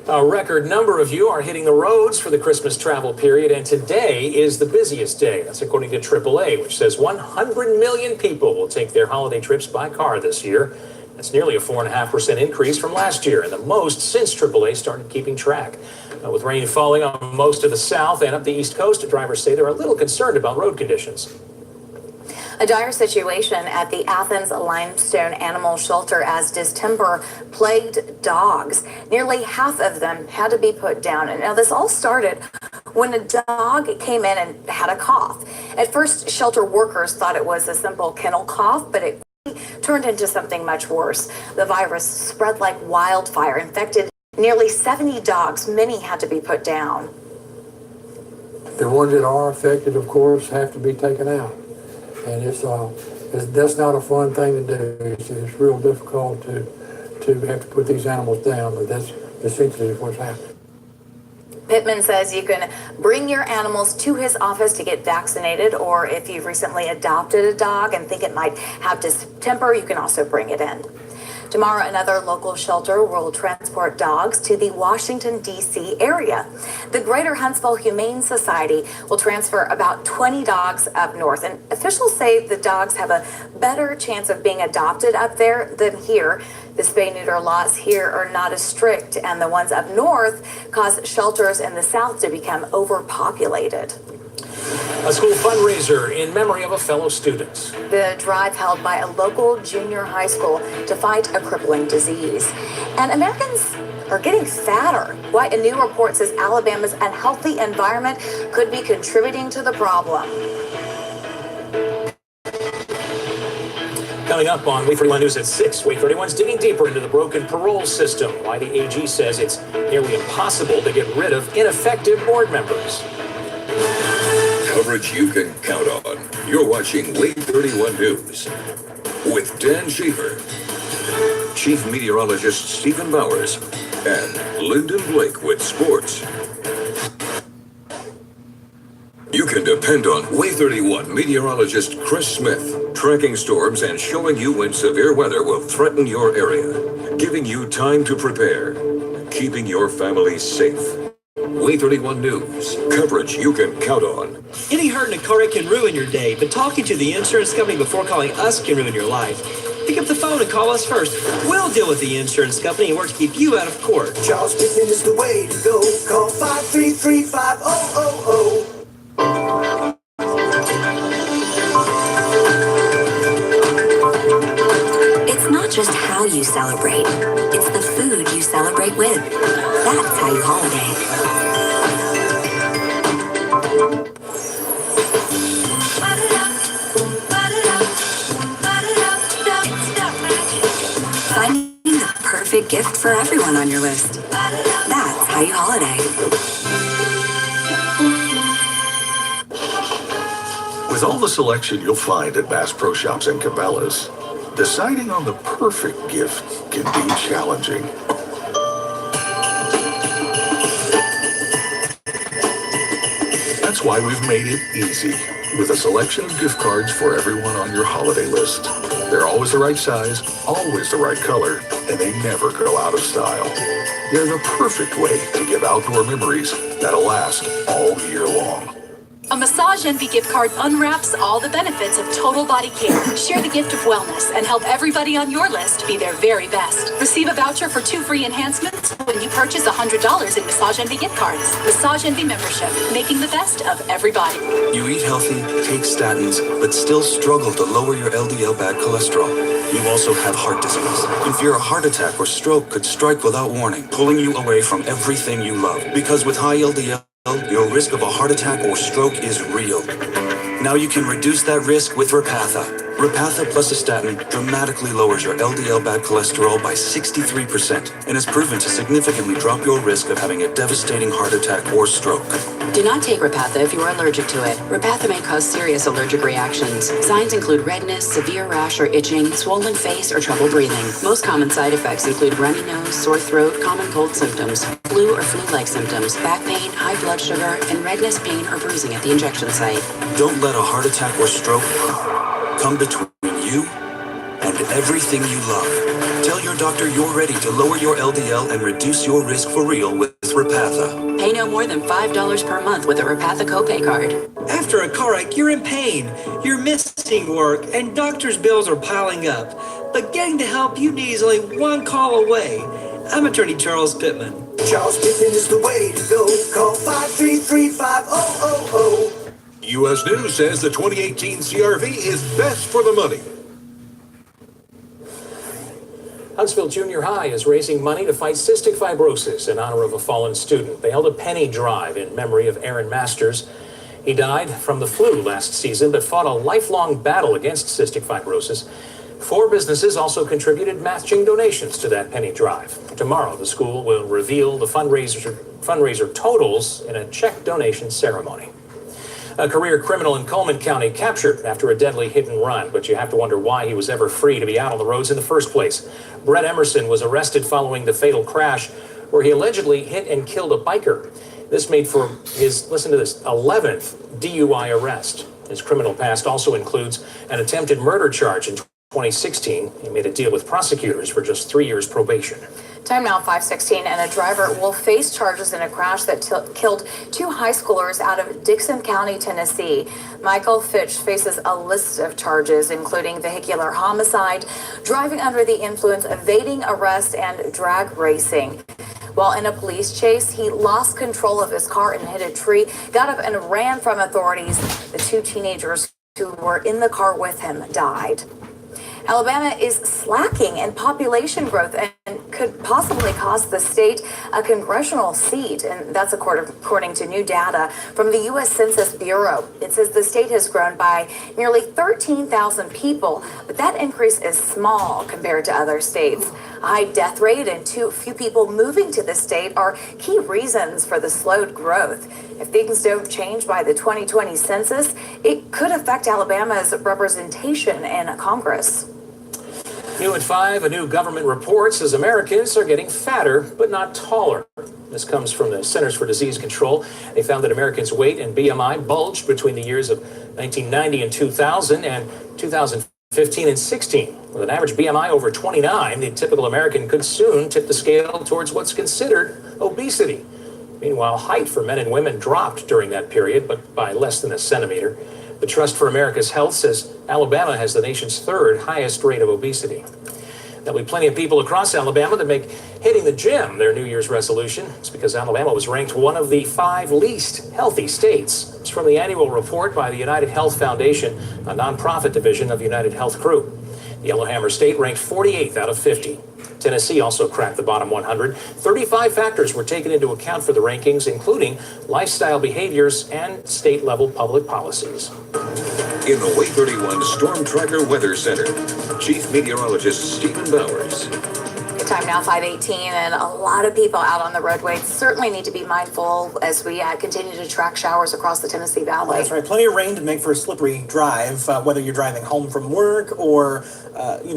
A record number of you are hitting the roads for the Christmas travel period, and today is the busiest day. That's according to AAA, which says 100 million people will take their holiday trips by car this year. That's nearly a 4.5% increase from last year, and the most since AAA started keeping track. With rain falling on most of the south and up the East Coast, drivers say they're a little concerned about road conditions. A dire situation at the Athens Limestone Animal Shelter as distemper plagued dogs. Nearly half of them had to be put down. And now this all started when a dog came in and had a cough. At first, shelter workers thought it was a simple kennel cough, but it turned into something much worse. The virus spread like wildfire, infected nearly 70 dogs. Many had to be put down. The ones that are affected, of course, have to be taken out. And that's not a fun thing to do. It's real difficult to have to put these animals down, but that's essentially what's happening. Pittman says you can bring your animals to his office to get vaccinated, or if you've recently adopted a dog and think it might have distemper, you can also bring it in. Tomorrow, another local shelter will transport dogs to the Washington, D.C. area. The Greater Huntsville Humane Society will transfer about 20 dogs up north, and officials say the dogs have a better chance of being adopted up there than here. The spay-neuter laws here are not as strict, and the ones up north cause shelters in the south to become overpopulated. A school fundraiser in memory of a fellow student. The drive held by a local junior high school to fight a crippling disease. And Americans are getting fatter. A new report says Alabama's unhealthy environment could be contributing to the problem. Coming up on Wait 31 News at 6, Wait 31's digging deeper into the broken parole system, why the AG says it's nearly impossible to get rid of ineffective board members. Coverage you can count on. You're watching Wait 31 News with Dan Schaefer, Chief Meteorologist Stephen Bowers, and Lyndon Blake with sports. You can depend on Wait 31 meteorologist Chris Smith, tracking storms and showing you when severe weather will threaten your area, giving you time to prepare, keeping your family safe. Wait 31 News, coverage you can count on. Getting hurt in a car wreck can ruin your day, but talking to the insurance company before calling us can ruin your life. Pick up the phone and call us first. We'll deal with the insurance company and work to keep you out of court. Charles Pittman is the way to go. Call 533-5000. It's not just how you celebrate, it's the food you celebrate with. That's how you holiday. Finding the perfect gift for everyone on your list. That's how you holiday. With all the selection you'll find at Bass Pro Shops and Cabela's, deciding on the perfect gift can be challenging. That's why we've made it easy with a selection of gift cards for everyone on your holiday list. They're always the right size, always the right color, and they never go out of style. They're the perfect way to give outdoor memories that'll last all year long. A Massage Envy gift card unwraps all the benefits of total body care. Share the gift of wellness and help everybody on your list be their very best. Receive a voucher for 2 free enhancements when you purchase $100 in Massage Envy gift cards. Massage Envy membership, making the best of everybody. You eat healthy, take statins, but still struggle to lower your LDL bad cholesterol. You also have heart disease. You fear a heart attack or stroke could strike without warning, pulling you away from everything you love. Because with high LDL, your risk of a heart attack or stroke is real. Now you can reduce that risk with Repatha. Repatha plus a statin dramatically lowers your LDL bad cholesterol by 63% and is proven to significantly drop your risk of having a devastating heart attack or stroke. Do not take Repatha if you are allergic to it. Repatha may cause serious allergic reactions. Signs include redness, severe rash or itching, swollen face, or trouble breathing. Most common side effects include runny nose, sore throat, common cold symptoms, flu or flu-like symptoms, back pain, high blood sugar, and redness, pain, or bruising at the injection site. Don't let a heart attack or stroke come between you and everything you love. Tell your doctor you're ready to lower your LDL and reduce your risk for real with Repatha. Pay no more than $5 per month with a Repatha copay card. After a car wreck, you're in pain, you're missing work, and doctor's bills are piling up. But getting the help you need is only one call away. I'm attorney Charles Pittman. Charles Pittman is the way to go. Call 533-5000. U.S. News says the 2018 CRV is best for the money. Huntsville Junior High is raising money to fight cystic fibrosis in honor of a fallen student. They held a penny drive in memory of Aaron Masters. He died from the flu last season, but fought a lifelong battle against cystic fibrosis. 4 businesses also contributed matching donations to that penny drive. Tomorrow, the school will reveal the fundraiser totals in a check donation ceremony. A career criminal in Coleman County captured after a deadly hit and run, but you have to wonder why he was ever free to be out on the roads in the first place. Brett Emerson was arrested following the fatal crash where he allegedly hit and killed a biker. This made for his, listen to this, 11th DUI arrest. His criminal past also includes an attempted murder charge in 2016. He made a deal with prosecutors for just 3 years probation. Time now 5:16, and a driver will face charges in a crash that killed 2 high schoolers out of Dickson County, Tennessee. Michael Fitch faces a list of charges, including vehicular homicide, driving under the influence, evading arrest, and drag racing. While in a police chase, he lost control of his car and hit a tree, got up and ran from authorities. The 2 teenagers who were in the car with him died. Alabama is slacking in population growth, and could possibly cost the state a congressional seat, and that's according to new data from the U.S. Census Bureau. It says the state has grown by nearly 13,000 people, but that increase is small compared to other states. A high death rate and too few people moving to the state are key reasons for the slowed growth. If things don't change by the 2020 census, it could affect Alabama's representation in Congress. New at 5, a new government report says Americans are getting fatter, but not taller. This comes from the Centers for Disease Control. They found that Americans' weight and BMI bulged between the years of 1990 and 2000 and 2015 and 16. With an average BMI over 29, the typical American could soon tip the scale towards what's considered obesity. Meanwhile, height for men and women dropped during that period, but by less than a centimeter. The Trust for America's Health says Alabama has the nation's third highest rate of obesity. There'll be plenty of people across Alabama that make hitting the gym their New Year's resolution. It's because Alabama was ranked one of the 5 least healthy states. It's from the annual report by the United Health Foundation, a nonprofit division of United Health Group. The Yellowhammer State ranked 48th out of 50. Tennessee also cracked the bottom 100. 35 factors were taken into account for the rankings, including lifestyle behaviors and state-level public policies. In the Way 31 Storm Tracker Weather Center, Chief Meteorologist Stephen Bowers. Good time now, 5:18, and a lot of people out on the roadways certainly need to be mindful as we continue to track showers across the Tennessee Valley. That's right. Plenty of rain to make for a slippery drive, whether you're driving home from work or,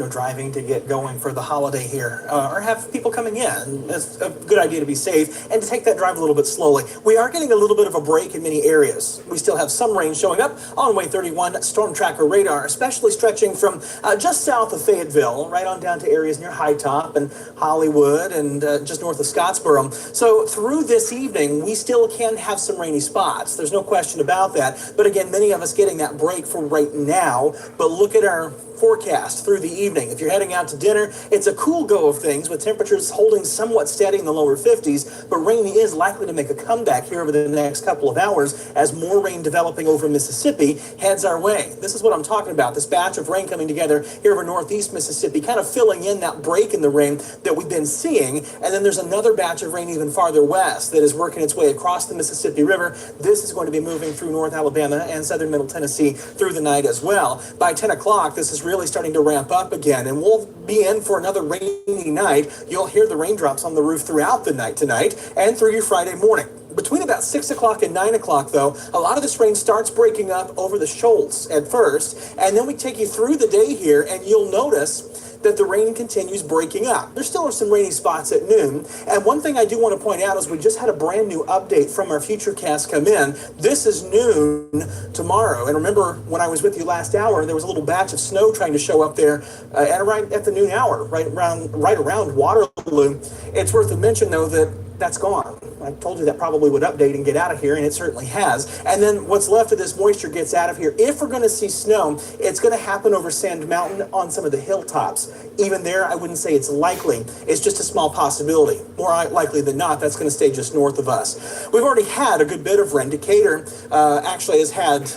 driving to get going for the holiday here, or have people coming in. It's a good idea to be safe and to take that drive a little bit slowly. We are getting a little bit of a break in many areas. We still have some rain showing up on Way 31 Storm Tracker radar, especially stretching from just south of Fayetteville, right on down to areas near High Top and Hollywood and just north of Scottsboro. So through this evening, we still can have some rainy spots. There's no question about that. But again, many of us getting that break for right now. But look at our forecast through the evening. If you're heading out to dinner, it's a cool go of things with temperatures holding somewhat steady in the lower 50s, but rain is likely to make a comeback here over the next couple of hours as more rain developing over Mississippi heads our way. This is what I'm talking about, this batch of rain coming together here over northeast Mississippi, kind of filling in that break in the rain that we've been seeing. And then there's another batch of rain even farther west that is working its way across the Mississippi River. This is going to be moving through North Alabama and southern Middle Tennessee through the night as well. By 10 o'clock, this is really starting to ramp up again, and we'll be in for another rainy night. You'll hear the raindrops on the roof throughout the night tonight and through your Friday morning. Between about 6 o'clock and 9 o'clock, though, a lot of this rain starts breaking up over the shoals at first, and then we take you through the day here, and you'll notice that the rain continues breaking up. There still are some rainy spots at noon. And one thing I do want to point out is we just had a brand new update from our Futurecast come in. This is noon tomorrow. And remember, when I was with you last hour, there was a little batch of snow trying to show up there right at the noon hour, right around Waterloo. It's worth a mention, though, that that's gone. I told you that probably would update and get out of here, and it certainly has. And then what's left of this moisture gets out of here. If we're going to see snow, it's going to happen over Sand Mountain on some of the hilltops. Even there, I wouldn't say it's likely. It's just a small possibility. More likely than not, that's going to stay just north of us. We've already had a good bit of rain. Decatur actually has had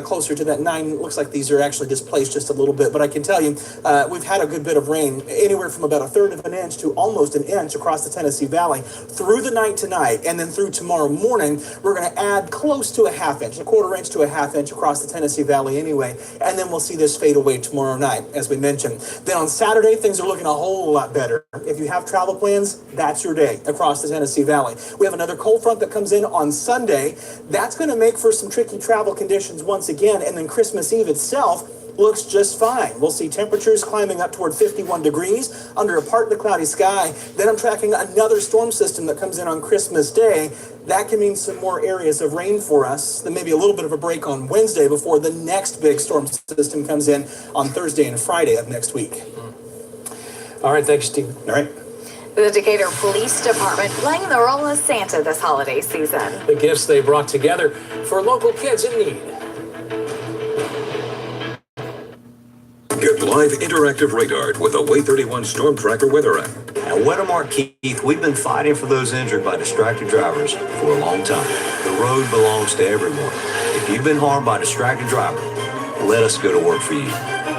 closer to that 9. Looks like these are actually displaced just a little bit, but I can tell you we've had a good bit of rain, anywhere from about 1/3 of an inch to almost an inch across the Tennessee Valley through the night tonight, and then through tomorrow morning we're going to add close to a 1/2 inch, 1/4 inch to a 1/2 inch across the Tennessee Valley anyway, and then we'll see this fade away tomorrow night, as we mentioned. Then on Saturday, things are looking a whole lot better. If you have travel plans, that's your day across the Tennessee Valley. We have another cold front that comes in on Sunday. That's going to make for some tricky travel conditions once again, and then Christmas Eve itself looks just fine. We'll see temperatures climbing up toward 51 degrees under a partly cloudy sky. Then I'm tracking another storm system that comes in on Christmas Day. That can mean some more areas of rain for us. Then maybe a little bit of a break on Wednesday before the next big storm system comes in on Thursday and Friday of next week. All right, thanks, Steve. All right. The Decatur Police Department playing the role of Santa this holiday season. The gifts they brought together for local kids in need. Get live interactive radar with the Way 31 Storm Tracker weather app. At Weathermark Keith, we've been fighting for those injured by distracted drivers for a long time. The road belongs to everyone. If you've been harmed by a distracted driver, let us go to work for you.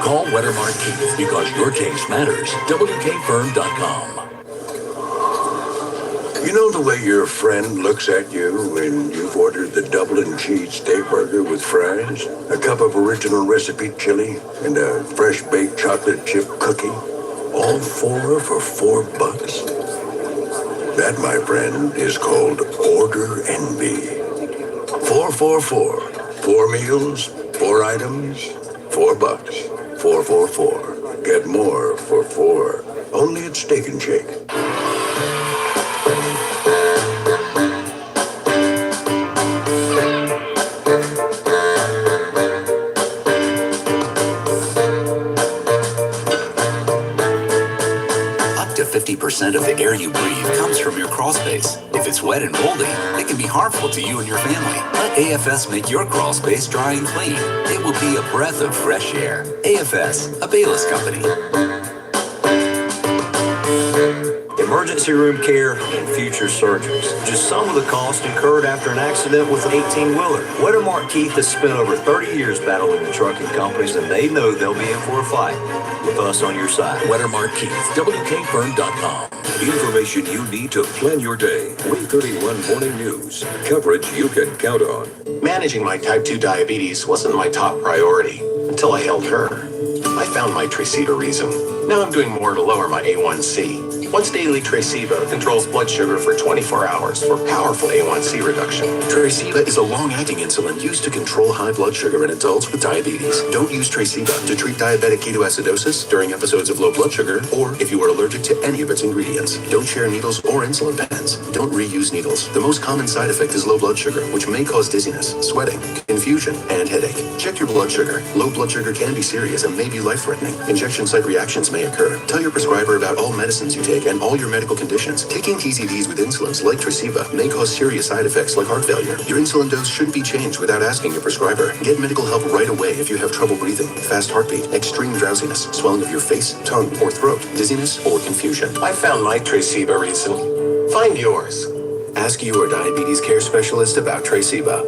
Call Weathermark Keith because your case matters. WKFirm.com. You know the way your friend looks at you when you've ordered the Dublin cheese steak burger with fries, a cup of original recipe chili, and a fresh baked chocolate chip cookie? All four for $4? That, my friend, is called order envy. 444. 4 meals, 4 items, $4. 444. Get more for 4. Only at Steak and Shake. Up to 50% of the air you breathe comes from your crawl space. If it's wet and moldy, it can be harmful to you and your family. Let AFS make your crawl space dry and clean. It will be a breath of fresh air. AFS, a Bayless company. Emergency room care and future surgeries. Just some of the costs incurred after an accident with an 18-wheeler. Wettermark Keith has spent over 30 years battling the trucking companies, and they know they'll be in for a fight with us on your side. Wettermark Keith, WKFern.com. Information you need to plan your day. Wave 31 Morning News. Coverage you can count on. Managing my type 2 diabetes wasn't my top priority until I held her. I found my Traceba reason. Now I'm doing more to lower my A1C. Once daily Traceba controls blood sugar for 24 hours for powerful A1C reduction. Traceba is a long-acting insulin used to control high blood sugar in adults with diabetes. Don't use Traceba to treat diabetic ketoacidosis during episodes of low blood sugar or if you are allergic to any of its ingredients. Don't share needles or insulin pens. Don't reuse needles. The most common side effect is low blood sugar, which may cause dizziness, sweating, confusion, and headache. Check your blood sugar. Low blood sugar can be serious and may be life-threatening. Injection site reactions may occur. Tell your prescriber about all medicines you take and all your medical conditions. Taking TZDs with insulins like Traceba may cause serious side effects like heart failure. Your insulin dose shouldn't be changed without asking your prescriber. Get medical help right away if you have trouble breathing, fast heartbeat, extreme drowsiness, swelling of your face, tongue, or throat, dizziness, or confusion. I found my Traceba reason. Find yours. Ask your diabetes care specialist about Traceba.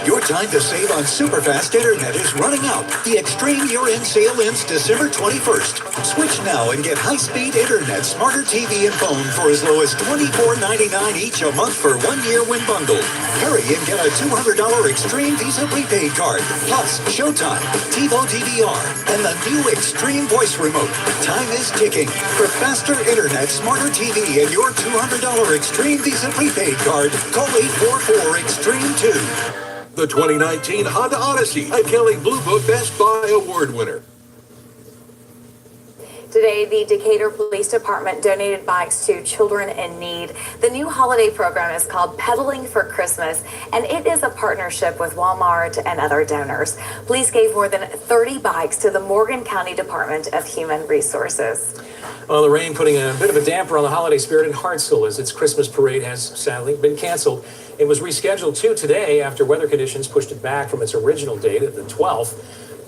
Your time to save on superfast internet is running out. The Extreme year-end sale ends December 21st. Switch now and get high-speed internet, smarter TV, and phone for as low as $24.99 each a month for 1 year when bundled. Hurry and get a $200 Extreme Visa prepaid card, plus Showtime, TiVo DVR, and the new Extreme Voice Remote. Time is ticking. For faster internet, smarter TV, and your $200 Extreme Visa prepaid card, call 844-EXTREME2. The 2019 Honda Odyssey, a Kelley Blue Book Best Buy Award winner. Today, the Decatur Police Department donated bikes to children in need. The new holiday program is called Pedaling for Christmas, and it is a partnership with Walmart and other donors. Police gave more than 30 bikes to the Morgan County Department of Human Resources. Well, the rain putting a bit of a damper on the holiday spirit in Hartsville as its Christmas parade has sadly been canceled. It was rescheduled to today after weather conditions pushed it back from its original date of the 12th.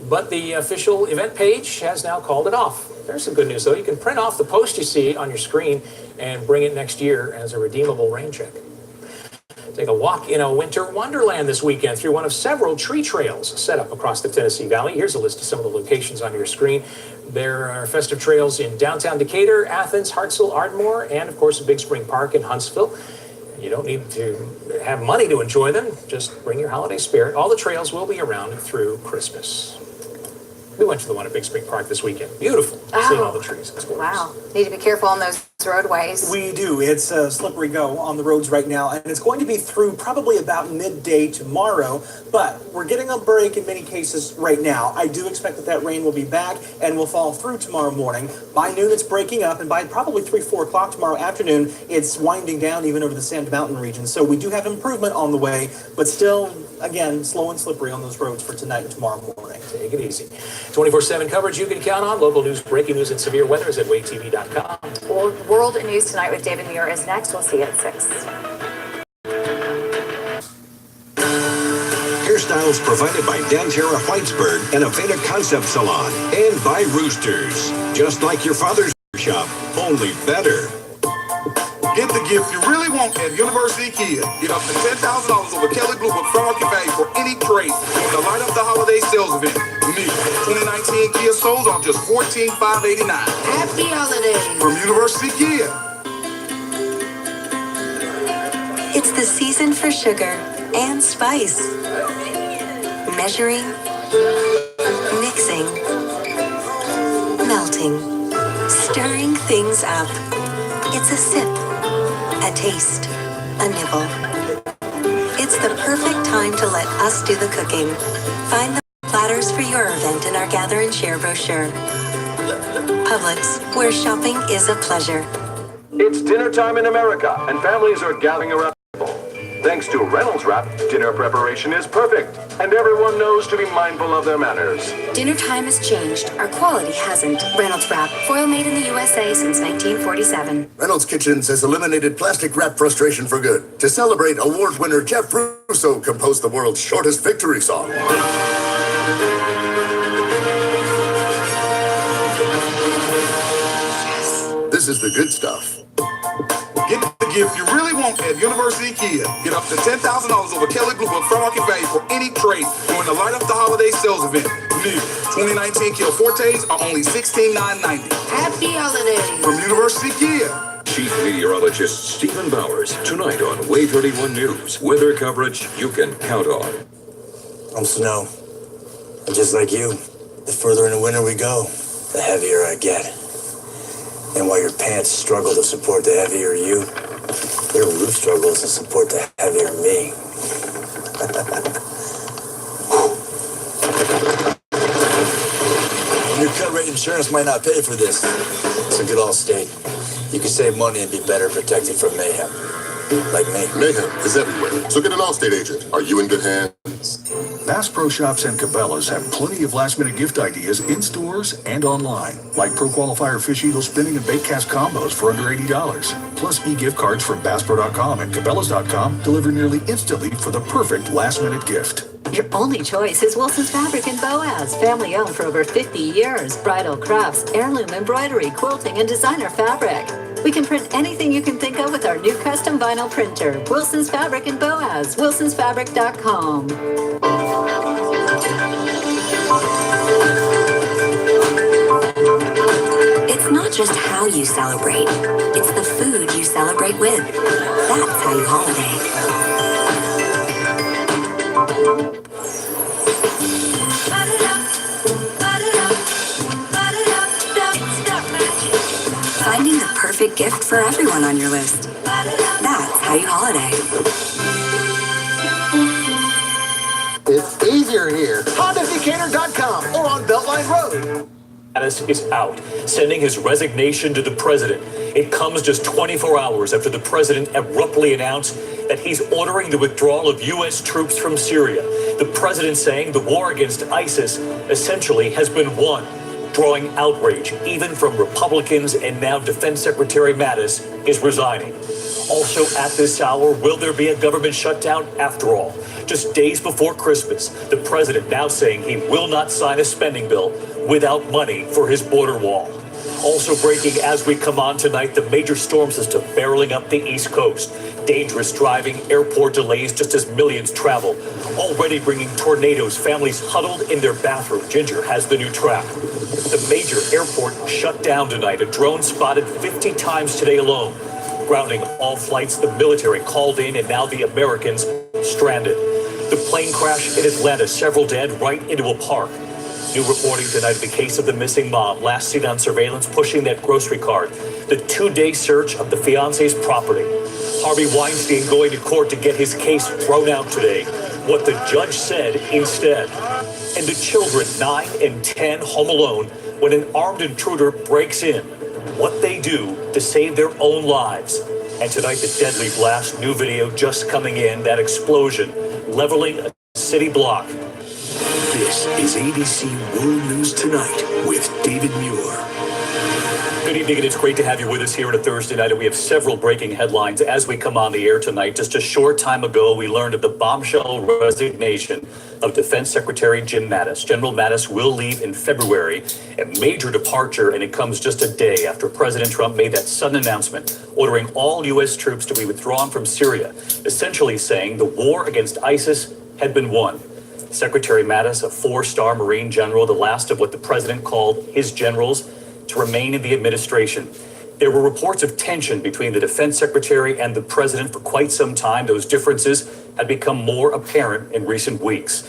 But the official event page has now called it off. There's some good news, though. You can print off the post you see on your screen and bring it next year as a redeemable rain check. Take a walk in a winter wonderland this weekend through one of several tree trails set up across the Tennessee Valley. Here's a list of some of the locations on your screen. There are festive trails in downtown Decatur, Athens, Hartsville, Ardmore, and, of course, a Big Spring Park in Huntsville. You don't need to have money to enjoy them. Just bring your holiday spirit. All the trails will be around through Christmas. We went to the one at Big Spring Park this weekend. Beautiful. Seeing all the trees. It's gorgeous. Wow. Need to be careful on those roadways. We do. It's a slippery go on the roads right now, and it's going to be through probably about midday tomorrow, but we're getting a break in many cases right now. I do expect that rain will be back and will fall through tomorrow morning. By noon, it's breaking up, and by probably 3, 4 o'clock tomorrow afternoon, it's winding down even over the Sand Mountain region. So we do have improvement on the way, but still, again, slow and slippery on those roads for tonight and tomorrow morning. Take it easy. 24/7 coverage you can count on. Local news, breaking news, and severe weather is at WadeTV.com. World News Tonight with David Muir is next. We'll see you at 6. Hairstyles provided by Dantera Whitesburg and Aveda Concept Salon. And by Roosters. Just like your father's shop, only better. Get the gift you really want at University Kia. Get up to $10,000 over Kelley Blue Book Fair Market value for any trade during the Light Up the Holiday sales event. New 2019 Kia Souls on just $14,589. Happy holidays From University Kia. It's the season for sugar and spice. Measuring, mixing, melting, stirring things up. It's a sip, a taste, a nibble. It's the perfect time to let us do the cooking. Find the platters for your event in our Gather and Share brochure. Publix, where shopping is a pleasure. It's dinner time in America, and families are gathering around. Thanks to Reynolds Wrap, dinner preparation is perfect, and everyone knows to be mindful of their manners. Dinner time has changed. Our quality hasn't. Reynolds Wrap, foil made in the USA since 1947. Reynolds Kitchens has eliminated plastic wrap frustration for good. To celebrate, award winner Jeff Russo composed the world's shortest victory song. This is the good stuff. Get the gift you really want at University Kia. Get up to $10,000 over Kelly Blue Book front market value for any trade during the Light Up the Holiday sales event. New 2019 Kia Fortes are only $16,990. Happy holidays. From University Kia. Chief Meteorologist Stephen Bowers, tonight on Way 31 News. Weather coverage you can count on. I'm Snow. And just like you, the further in the winter we go, the heavier I get. And while your pants struggle to support the heavier you, your roof struggles to support the heavier me. Your cut rate insurance might not pay for this. So get Allstate. You can save money and be better protected from mayhem. Like me. Mayhem is everywhere, so get an Allstate agent. Are you in good hands? Bass Pro Shops and Cabela's have plenty of last-minute gift ideas in stores and online, like Pro Qualifier Fish Eagle Spinning and Bait Cast combos for under $80. Plus e-gift cards from BassPro.com and Cabela's.com deliver nearly instantly for the perfect last-minute gift. Your only choice is Wilson's Fabric and Boaz, family owned for over 50 years. Bridal crafts, heirloom embroidery, quilting, and designer fabric. We can print anything you can think of with our new custom vinyl printer. Wilson's Fabric and Boaz, wilsonsfabric.com. It's not just how you celebrate, it's the food you celebrate with. That's how you holiday. Finding the perfect gift for everyone on your list. That's how you holiday. It's easier here. HondaDecatur.com or on Beltline Road. Mattis is out, sending his resignation to the president. It comes just 24 hours after the president abruptly announced that he's ordering the withdrawal of U.S. troops from Syria. The president saying the war against ISIS essentially has been won, drawing outrage even from Republicans, and now Defense Secretary Mattis is resigning. Also at this hour, will there be a government shutdown after all? Just days before Christmas, the president now saying he will not sign a spending bill without money for his border wall. Also breaking as we come on tonight, the major storm system barreling up the East Coast. Dangerous driving, airport delays just as millions travel. Already bringing tornadoes, families huddled in their bathroom. Ginger has the new track. The major airport shut down tonight. A drone spotted 50 times today alone. Grounding all flights, the military called in, and now the Americans stranded. The plane crash in Atlanta, several dead right into a park. New reporting tonight of the case of the missing mom, last seen on surveillance pushing that grocery cart. The 2-day search of the fiance's property. Harvey Weinstein going to court to get his case thrown out today. What the judge said instead. And the children, 9 and 10, home alone when an armed intruder breaks in. What they do to save their own lives. And tonight, the deadly blast, new video just coming in, that explosion leveling a city block. This is ABC World News Tonight with David Muir. Good evening, and it's great to have you with us here on a Thursday night. And we have several breaking headlines as we come on the air tonight. Just a short time ago, we learned of the bombshell resignation of Defense Secretary Jim Mattis. General Mattis will leave in February, a major departure, and it comes just a day after President Trump made that sudden announcement ordering all U.S. troops to be withdrawn from Syria, essentially saying the war against ISIS had been won. Secretary Mattis, a 4-star Marine general, the last of what the president called his generals to remain in the administration. There were reports of tension between the defense secretary and the president for quite some time. Those differences had become more apparent in recent weeks.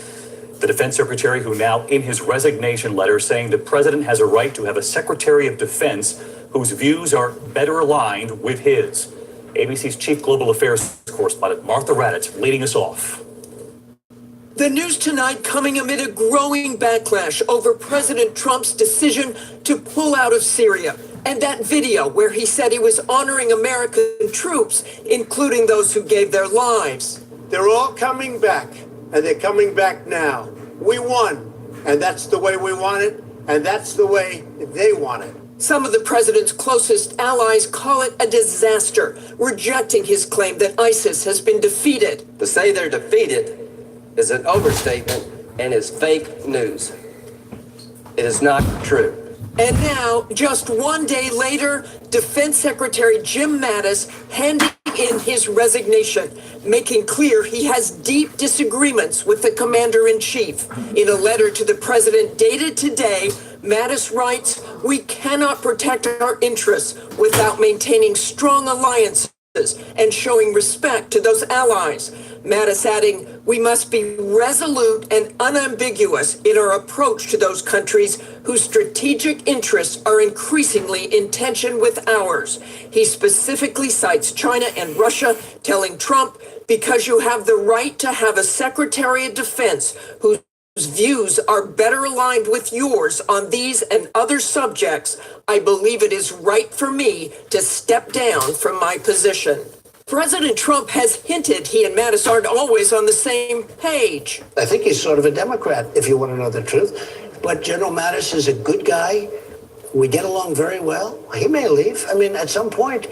The defense secretary, who now in his resignation letter saying the president has a right to have a secretary of defense whose views are better aligned with his. ABC's chief global affairs correspondent Martha Raddatz leading us off. The news tonight coming amid a growing backlash over President Trump's decision to pull out of Syria. And that video where he said he was honoring American troops, including those who gave their lives. They're all coming back, and they're coming back now. We won, and that's the way we want it, and that's the way they want it. Some of the president's closest allies call it a disaster, rejecting his claim that ISIS has been defeated. To say they're defeated is an overstatement and is fake news. It is not true. And now, just one day later, Defense Secretary Jim Mattis handing in his resignation, making clear he has deep disagreements with the commander-in-chief. In a letter to the president dated today, Mattis writes, "We cannot protect our interests without maintaining strong alliances and showing respect to those allies." Mattis adding, "We must be resolute and unambiguous in our approach to those countries whose strategic interests are increasingly in tension with ours." He specifically cites China and Russia, telling Trump, "Because you have the right to have a Secretary of Defense whose views are better aligned with yours on these and other subjects, I believe it is right for me to step down from my position." President Trump has hinted he and Mattis aren't always on the same page. I think he's sort of a Democrat, if you want to know the truth. But General Mattis is a good guy. We get along very well. He may leave. I mean, at some point,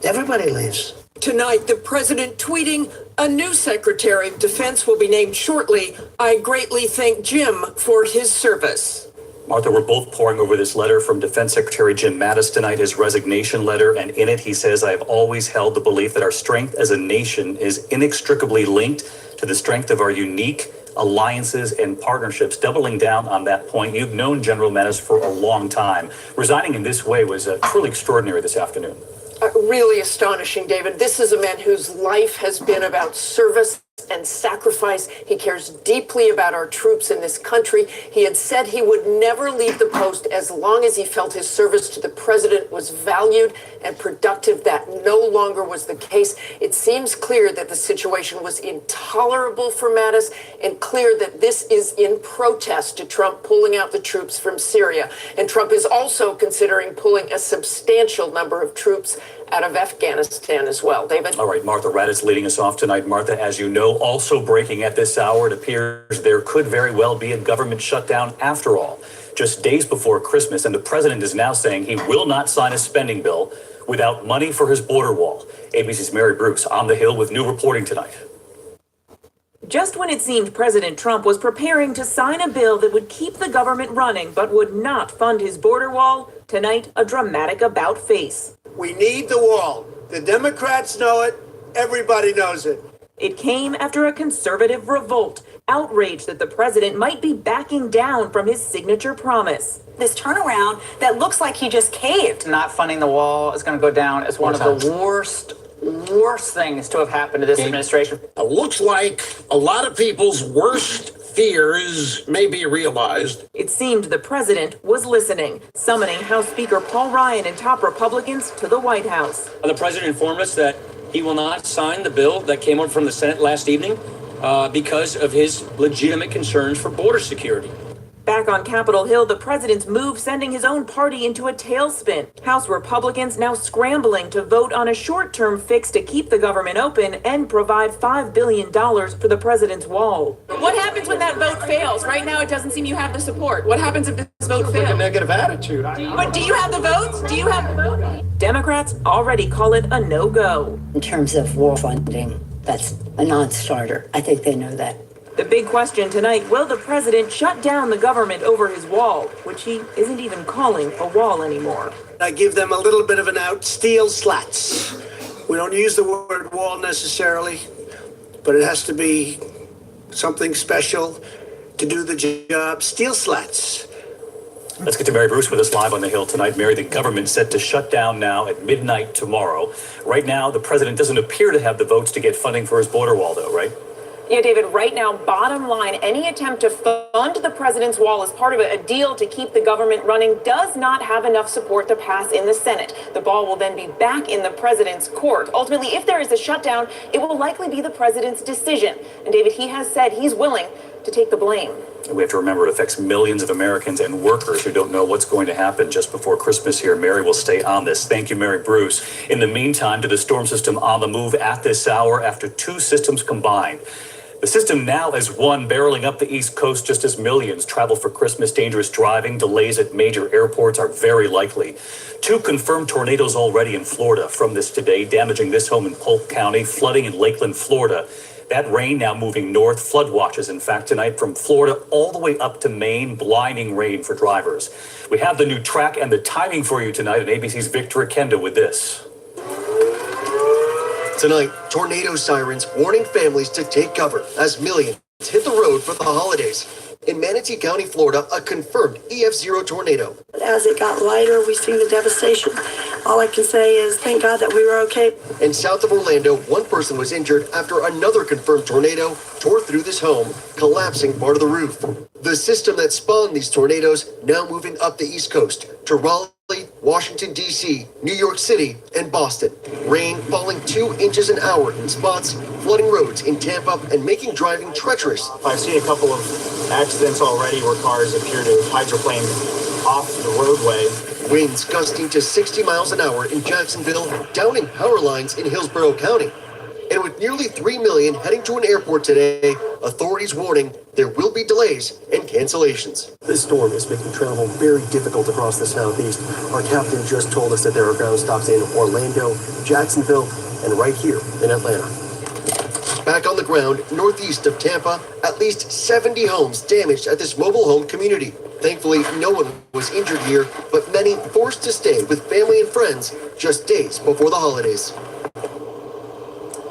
everybody leaves. Tonight, the president tweeting, "A new Secretary of Defense will be named shortly. I greatly thank Jim for his service." Martha, we're both poring over this letter from Defense Secretary Jim Mattis tonight, his resignation letter, and in it he says, "I have always held the belief that our strength as a nation is inextricably linked to the strength of our unique alliances and partnerships." Doubling down on that point, you've known General Mattis for a long time. Resigning in this way was truly extraordinary this afternoon. Really astonishing, David. This is a man whose life has been about service and sacrifice. He cares deeply about our troops in this country. He had said he would never leave the post as long as he felt his service to the president was valued and productive. That no longer was the case. It seems clear that the situation was intolerable for Mattis, and clear that this is in protest to Trump pulling out the troops from Syria. And Trump is also considering pulling a substantial number of troops out of Afghanistan as well. David? All right, Martha Raddatz leading us off tonight. Martha, as you know, also breaking at this hour, it appears there could very well be a government shutdown after all, just days before Christmas. And the president is now saying he will not sign a spending bill without money for his border wall. ABC's Mary Bruce on the Hill with new reporting tonight. Just when it seemed President Trump was preparing to sign a bill that would keep the government running but would not fund his border wall, tonight a dramatic about-face. We need the wall. The Democrats know it. Everybody knows it. It came after a conservative revolt, outraged that the president might be backing down from his signature promise. This turnaround that looks like he just caved. Not funding the wall is going to go down as one of the worst things to have happened to this administration. It looks like a lot of people's worst fears may be realized. It seemed the president was listening, summoning House Speaker Paul Ryan and top Republicans to the White House. The president informed us that he will not sign the bill that came up from the Senate last evening because of his legitimate concerns for border security. Back on Capitol Hill, the president's move sending his own party into a tailspin. House Republicans now scrambling to vote on a short-term fix to keep the government open and provide $5 billion for the president's wall. What happens when that vote fails? Right now, it doesn't seem you have the support. What happens if this vote fails? A negative attitude. But do you have the votes? Do you have the votes? Democrats already call it a no-go. In terms of war funding, that's a non-starter. I think they know that. The big question tonight, will the president shut down the government over his wall, which he isn't even calling a wall anymore? I give them a little bit of an out. Steel slats. We don't use the word wall necessarily, but it has to be something special to do the job. Steel slats. Let's get to Mary Bruce with us live on the Hill tonight. Mary, the government set to shut down now at midnight tomorrow. Right now, the president doesn't appear to have the votes to get funding for his border wall, though, right? Yeah, David, right now, bottom line, any attempt to fund the president's wall as part of a deal to keep the government running does not have enough support to pass in the Senate. The ball will then be back in the president's court. Ultimately, if there is a shutdown, it will likely be the president's decision. And David, he has said he's willing to take the blame. We have to remember it affects millions of Americans and workers who don't know what's going to happen just before Christmas here. Mary will stay on this. Thank you, Mary Bruce. In the meantime, to the storm system on the move at this hour after two systems combined. The system now is one barreling up the East Coast just as millions travel for Christmas. Dangerous driving, delays at major airports are very likely. Two confirmed tornadoes already in Florida from this today, damaging this home in Polk County, flooding in Lakeland, Florida. That rain now moving north, flood watches, in fact, tonight from Florida all the way up to Maine, blinding rain for drivers. We have the new track and the timing for you tonight, and ABC's Victor Akenda with this. Tonight, tornado sirens warning families to take cover as millions hit the road for the holidays. In Manatee County, Florida, a confirmed EF0 tornado. As it got lighter, we've seen the devastation. All I can say is thank God that we were okay. And south of Orlando, one person was injured after another confirmed tornado tore through this home, collapsing part of the roof. The system that spawned these tornadoes now moving up the East Coast to Raleigh, Washington, D.C., New York City, and Boston. Rain falling 2 inches an hour in spots, flooding roads in Tampa and making driving treacherous. I've seen a couple of accidents already where cars appear to hydroplane off the roadway. Winds gusting to 60 miles an hour in Jacksonville, downing power lines in Hillsborough County. And with nearly 3 million heading to an airport today, authorities warning there will be delays and cancellations. This storm is making travel very difficult across the southeast. Our captain just told us that there are ground stops in Orlando, Jacksonville, and right here in Atlanta. Back on the ground, northeast of Tampa, at least 70 homes damaged at this mobile home community. Thankfully, no one was injured here, but many forced to stay with family and friends just days before the holidays.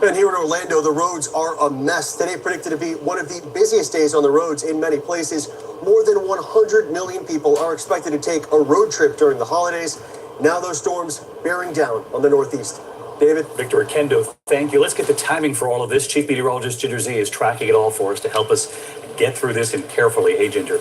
And here in Orlando, the roads are a mess. Today predicted to be one of the busiest days on the roads in many places. More than 100 million people are expected to take a road trip during the holidays. Now those storms bearing down on the northeast. David? Victor Akendo, thank you. Let's get the timing for all of this. Chief Meteorologist Ginger Z is tracking it all for us to help us get through this and carefully. Hey, Ginger.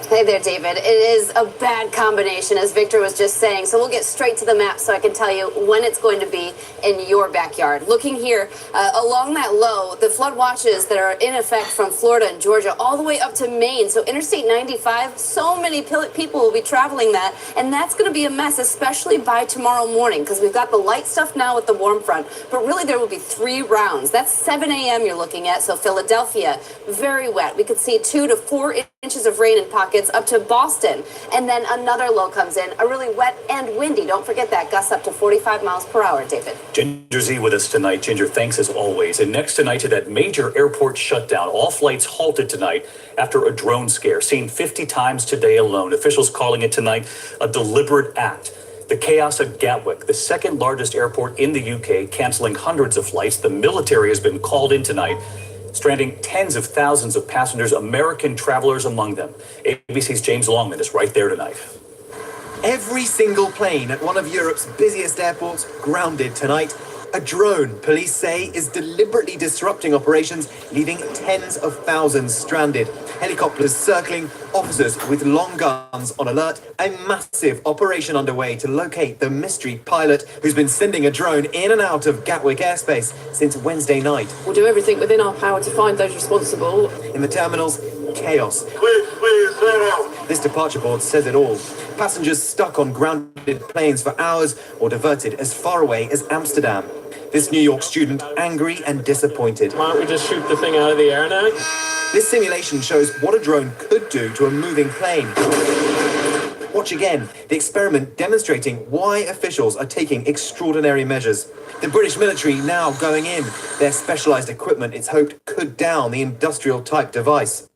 Hey there, David. It is a bad combination, as Victor was just saying. So we'll get straight to the map so I can tell you when it's going to be in your backyard. Looking here, along that low, the flood watches that are in effect from Florida and Georgia all the way up to Maine. So Interstate 95, so many people will be traveling that. And that's going to be a mess, especially by tomorrow morning, because we've got the light stuff now with the warm front. But really, there will be 3 rounds. That's 7 a.m. you're looking at. So Philadelphia, very wet. We could see 2 to 4 inches of rain in pockets up to Boston. And then another low comes in, a really wet and windy. Don't forget that, gusts up to 45 miles per hour, David. Ginger Z with us tonight. Ginger, thanks as always. And next tonight to that major airport shutdown. All flights halted tonight after a drone scare, seen 50 times today alone. Officials calling it tonight a deliberate act. The chaos at Gatwick, the second largest airport in the UK, canceling hundreds of flights. The military has been called in tonight, stranding tens of thousands of passengers, American travelers among them. ABC's James Longman is right there tonight. Every single plane at one of Europe's busiest airports grounded tonight. A drone, police say, is deliberately disrupting operations, leaving tens of thousands stranded. Helicopters circling, officers with long guns on alert. A massive operation underway to locate the mystery pilot who's been sending a drone in and out of Gatwick airspace since Wednesday night. We'll do everything within our power to find those responsible. In the terminals, chaos. This departure board says it all. Passengers stuck on grounded planes for hours or diverted as far away as Amsterdam. This New York student angry and disappointed. Why don't we just shoot the thing out of the air now? This simulation shows what a drone could do to a moving plane. Watch again, the experiment demonstrating why officials are taking extraordinary measures. The British military now going in. Their specialized equipment, it's hoped, could down the industrial-type device.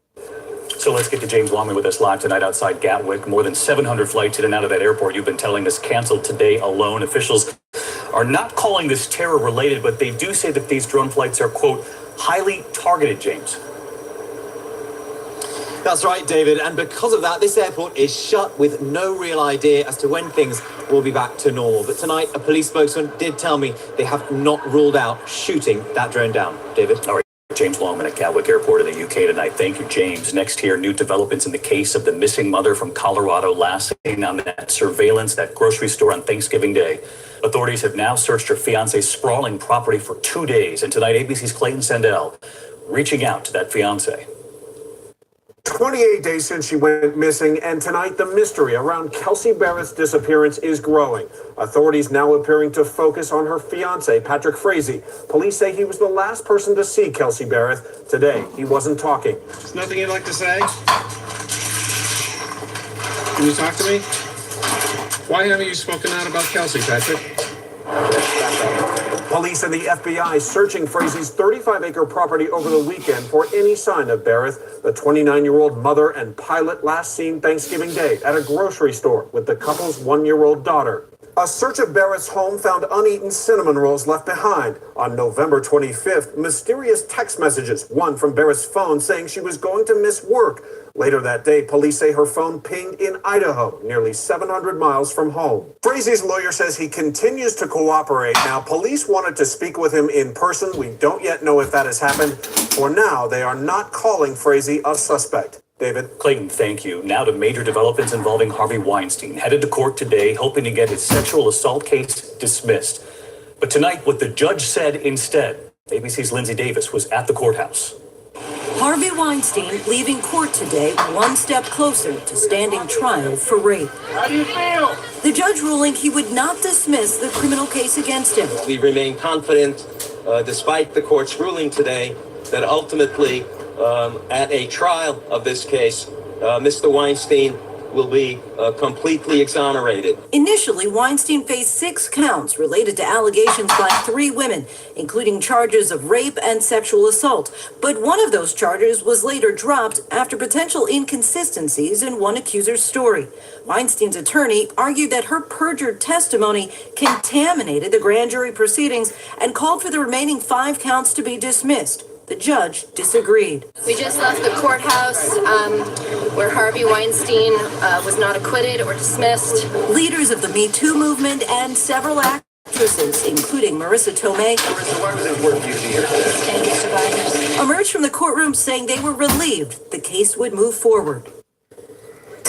So let's get to James Longman with us live tonight outside Gatwick. More than 700 flights in and out of that airport, you've been telling us, canceled today alone. Officials are not calling this terror-related, but they do say that these drone flights are, quote, highly targeted, James. That's right, David. And because of that, this airport is shut with no real idea as to when things will be back to normal. But tonight, a police spokesman did tell me they have not ruled out shooting that drone down. David? All right. James Longman at Gatwick Airport in the UK tonight. Thank you, James. Next here, new developments in the case of the missing mother from Colorado last seen on that surveillance, that grocery store on Thanksgiving Day. Authorities have now searched her fiance's sprawling property for 2 days. And tonight, ABC's Clayton Sandell reaching out to that fiance. 28 days since she went missing, and tonight the mystery around Kelsey Barrett's disappearance is growing. Authorities now appearing to focus on her fiancé, Patrick Frazee. Police say he was the last person to see Kelsey Barrett. Today, he wasn't talking. There's nothing you'd like to say? Can you talk to me? Why haven't you spoken out about Kelsey, Patrick? Police and the FBI searching Frazee's 35-acre property over the weekend for any sign of Barrett, the 29-year-old mother and pilot last seen Thanksgiving Day at a grocery store with the couple's 1-year-old daughter. A search of Barrett's home found uneaten cinnamon rolls left behind. On November 25th, mysterious text messages, one from Barrett's phone saying she was going to miss work. Later that day, police say her phone pinged in Idaho, nearly 700 miles from home. Frazee's lawyer says he continues to cooperate. Now, police wanted to speak with him in person. We don't yet know if that has happened. For now, they are not calling Frazee a suspect. David? Clayton, thank you. Now to major developments involving Harvey Weinstein. Headed to court today, hoping to get his sexual assault case dismissed. But tonight, what the judge said instead. ABC's Lindsay Davis was at the courthouse. Harvey Weinstein leaving court today one step closer to standing trial for rape. How do you feel? The judge ruling he would not dismiss the criminal case against him. We remain confident, despite the court's ruling today, that ultimately, at a trial of this case, Mr. Weinstein will be completely exonerated. Initially, Weinstein faced 6 counts related to allegations by 3 women, including charges of rape and sexual assault. But one of those charges was later dropped after potential inconsistencies in one accuser's story. Weinstein's attorney argued that her perjured testimony contaminated the grand jury proceedings and called for the remaining 5 counts to be dismissed. The judge disagreed. We just left the courthouse where Harvey Weinstein was not acquitted or dismissed. Leaders of the Me Too movement and several actresses, including Marissa Tomei, Why was it important for you to be here today? emerged from the courtroom saying they were relieved the case would move forward.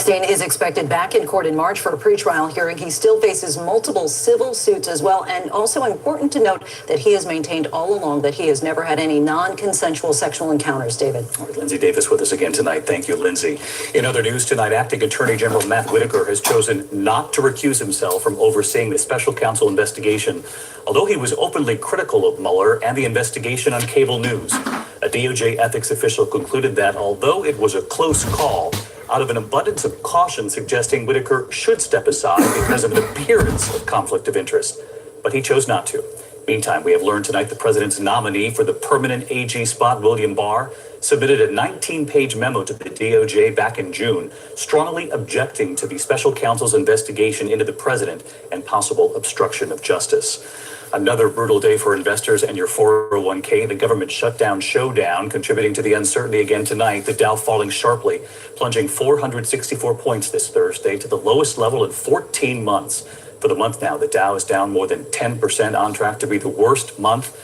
Weinstein is expected back in court in March for a pretrial hearing. He still faces multiple civil suits as well. And also important to note that he has maintained all along that he has never had any non-consensual sexual encounters, David. All right, Lindsay Davis with us again tonight. Thank you, Lindsay. In other news tonight, Acting Attorney General Matt Whitaker has chosen not to recuse himself from overseeing the special counsel investigation, although he was openly critical of Mueller and the investigation on cable news. A DOJ ethics official concluded that although it was a close call, out of an abundance of caution suggesting Whitaker should step aside because of an appearance of conflict of interest. But he chose not to. Meantime, we have learned tonight the president's nominee for the permanent AG spot, William Barr, submitted a 19-page memo to the DOJ back in June, strongly objecting to the special counsel's investigation into the president and possible obstruction of justice. Another brutal day for investors and your 401k. The government shutdown showdown contributing to the uncertainty again tonight. The Dow falling sharply, plunging 464 points this Thursday to the lowest level in 14 months. For the month now, the Dow is down more than 10%, on track to be the worst month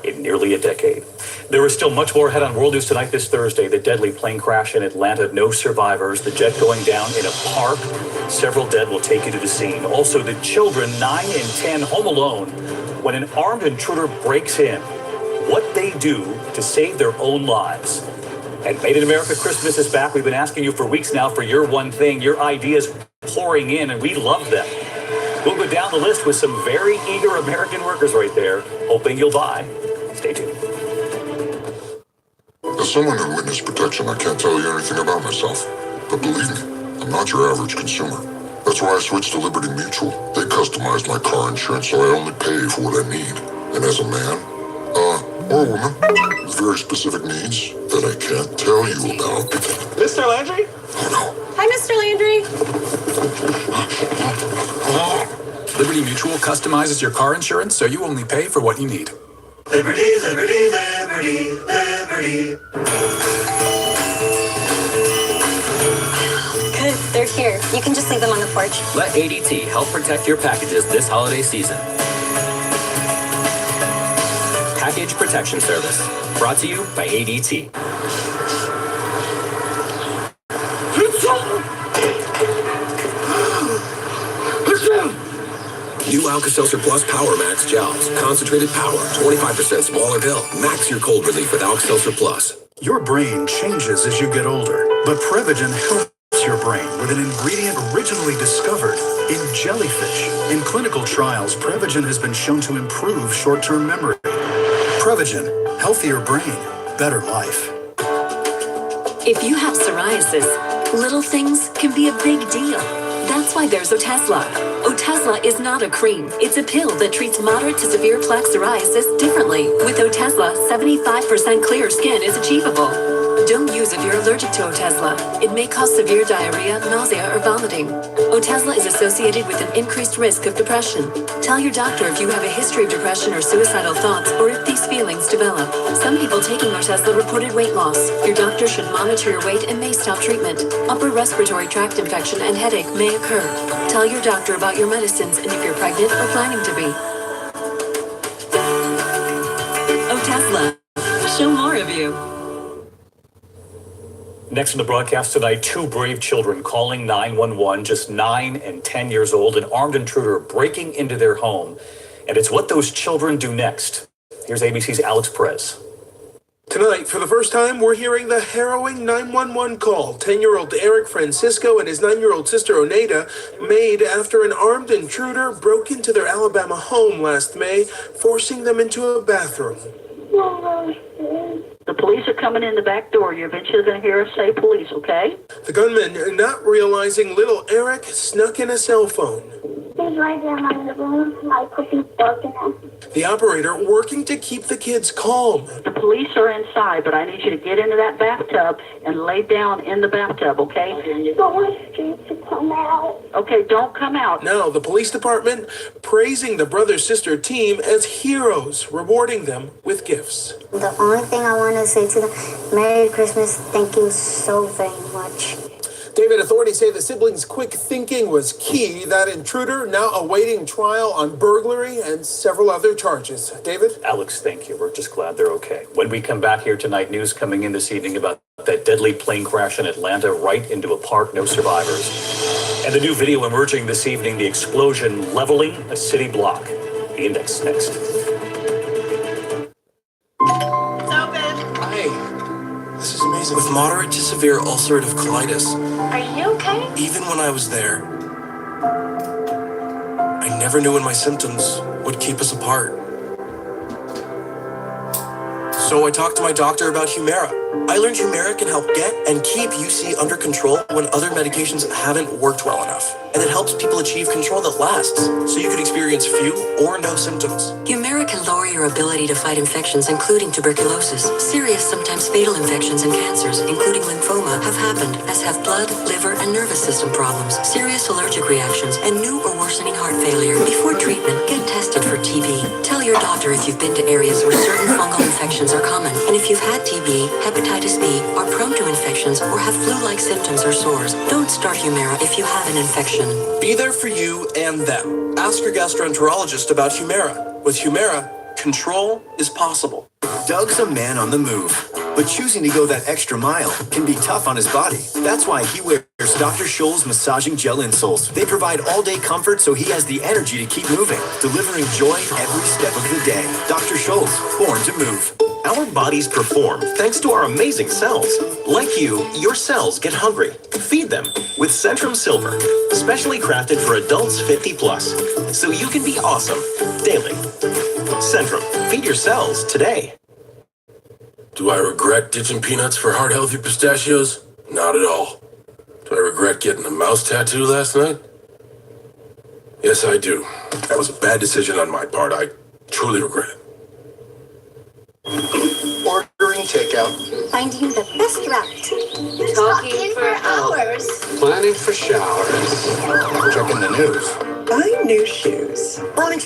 in nearly a decade. There is still much more ahead on World News Tonight this Thursday. The deadly plane crash in Atlanta, no survivors. The jet going down in a park. Several dead. Will take you to the scene. Also, the children 9 and 10 home alone when an armed intruder breaks in. What they do to save their own lives. And Made in America Christmas is back. We've been asking you for weeks now for your one thing. Your ideas pouring in, and we love them. We'll go down the list with some very eager American workers right there, hoping you'll buy. Stay tuned. As someone in witness protection, I can't tell you anything about myself. But believe me, I'm not your average consumer. That's why I switched to Liberty Mutual. They customized my car insurance so I only pay for what I need. And as a man, or a woman, with very specific needs that I can't tell you about. Mr. Landry? Hi, Mr. Landry. Liberty Mutual customizes your car insurance so you only pay for what you need. Liberty, liberty, liberty, liberty. Here, you can just leave them on the porch. Let ADT help protect your packages this holiday season. Package Protection Service, brought to you by ADT. New Alka-Seltzer Plus Power Max Gels. Concentrated power, 25% smaller pill. Max your cold relief with Alka-Seltzer Plus. Your brain changes as you get older, but Prevagen helps your brain with an ingredient originally discovered in jellyfish. In clinical trials, Prevagen has been shown to improve short-term memory. Prevagen, healthier brain, better life. If you have psoriasis, little things can be a big deal. That's why there's Otezla. Otezla is not a cream. It's a pill that treats moderate to severe plaque psoriasis differently. With Otezla, 75% clear skin is achievable. Don't use if you're allergic to Otezla. It may cause severe diarrhea, nausea, or vomiting. Otezla is associated with an increased risk of depression. Tell your doctor if you have a history of depression or suicidal thoughts, or if these feelings develop. Some people taking Otezla reported weight loss. Your doctor should monitor your weight and may stop treatment. Upper respiratory tract infection and headache may occur. Tell your doctor about your medicines and if you're pregnant or planning to be. Otezla. Show more of you. Next in the broadcast tonight, two brave children calling 911, just 9 and 10 years old, an armed intruder breaking into their home. And it's what those children do next. Here's ABC's Alex Perez. Tonight, for the first time, we're hearing the harrowing 911 call 10-year-old Eric Francisco and his 9-year-old sister Oneida made after an armed intruder broke into their Alabama home last May, forcing them into a bathroom. The police are coming in the back door. You're eventually going to hear us say police, okay? The gunman, not realizing little Eric, snuck in a cell phone. He's right there in the room. I could be dark enough. The operator working to keep the kids calm. The police are inside, but I need you to get into that bathtub and lay down in the bathtub, okay? But we're scared to come out. Okay, don't come out. Now, the police department praising the brother-sister team as heroes, rewarding them with gifts. The only thing I want to say to them, Merry Christmas. Thank you so very much. David, authorities say the siblings' quick thinking was key. That intruder now awaiting trial on burglary and several other charges. David? Alex, thank you. We're just glad they're okay. When we come back here tonight, news coming in this evening about that deadly plane crash in Atlanta right into a park, no survivors. And the new video emerging this evening, the explosion leveling a city block. The Index next. This is amazing. With moderate to severe ulcerative colitis. Are you okay? Even when I was there, I never knew when my symptoms would keep us apart. So I talked to my doctor about Humira. I learned Humira can help get and keep UC under control when other medications haven't worked well enough. And it helps people achieve control that lasts, so you could experience few or no symptoms. Humira can lower your ability to fight infections, including tuberculosis. Serious, sometimes fatal infections and cancers, including lymphoma, have happened, as have blood, liver, and nervous system problems, serious allergic reactions, and new or worsening heart failure. Before treatment, get tested for TB. Tell your doctor if you've been to areas where certain fungal infections are common. And if you've had TB, hepatitis B, are prone to infections, or have flu-like symptoms or sores, don't start Humira if you have an infection. Be there for you and them. Ask your gastroenterologist about Humira. With Humira, control is possible. Doug's a man on the move, but choosing to go that extra mile can be tough on his body. That's why he wears Dr. Scholl's massaging gel insoles. They provide all-day comfort so he has the energy to keep moving, delivering joy every step of the day. Dr. Scholl's, born to move. Our bodies perform thanks to our amazing cells. Like you, your cells get hungry. Feed them with Centrum Silver, specially crafted for adults 50 plus, so you can be awesome daily. Centrum, feed your cells today. Do I regret ditching peanuts for heart-healthy pistachios? Not at all. Do I regret getting a mouse tattoo last night? Yes, I do. That was a bad decision on my part. I truly regret it. Ordering takeout. Finding the best route. Talking for hours. Planning for showers. Checking the news. Buying new shoes. Morning.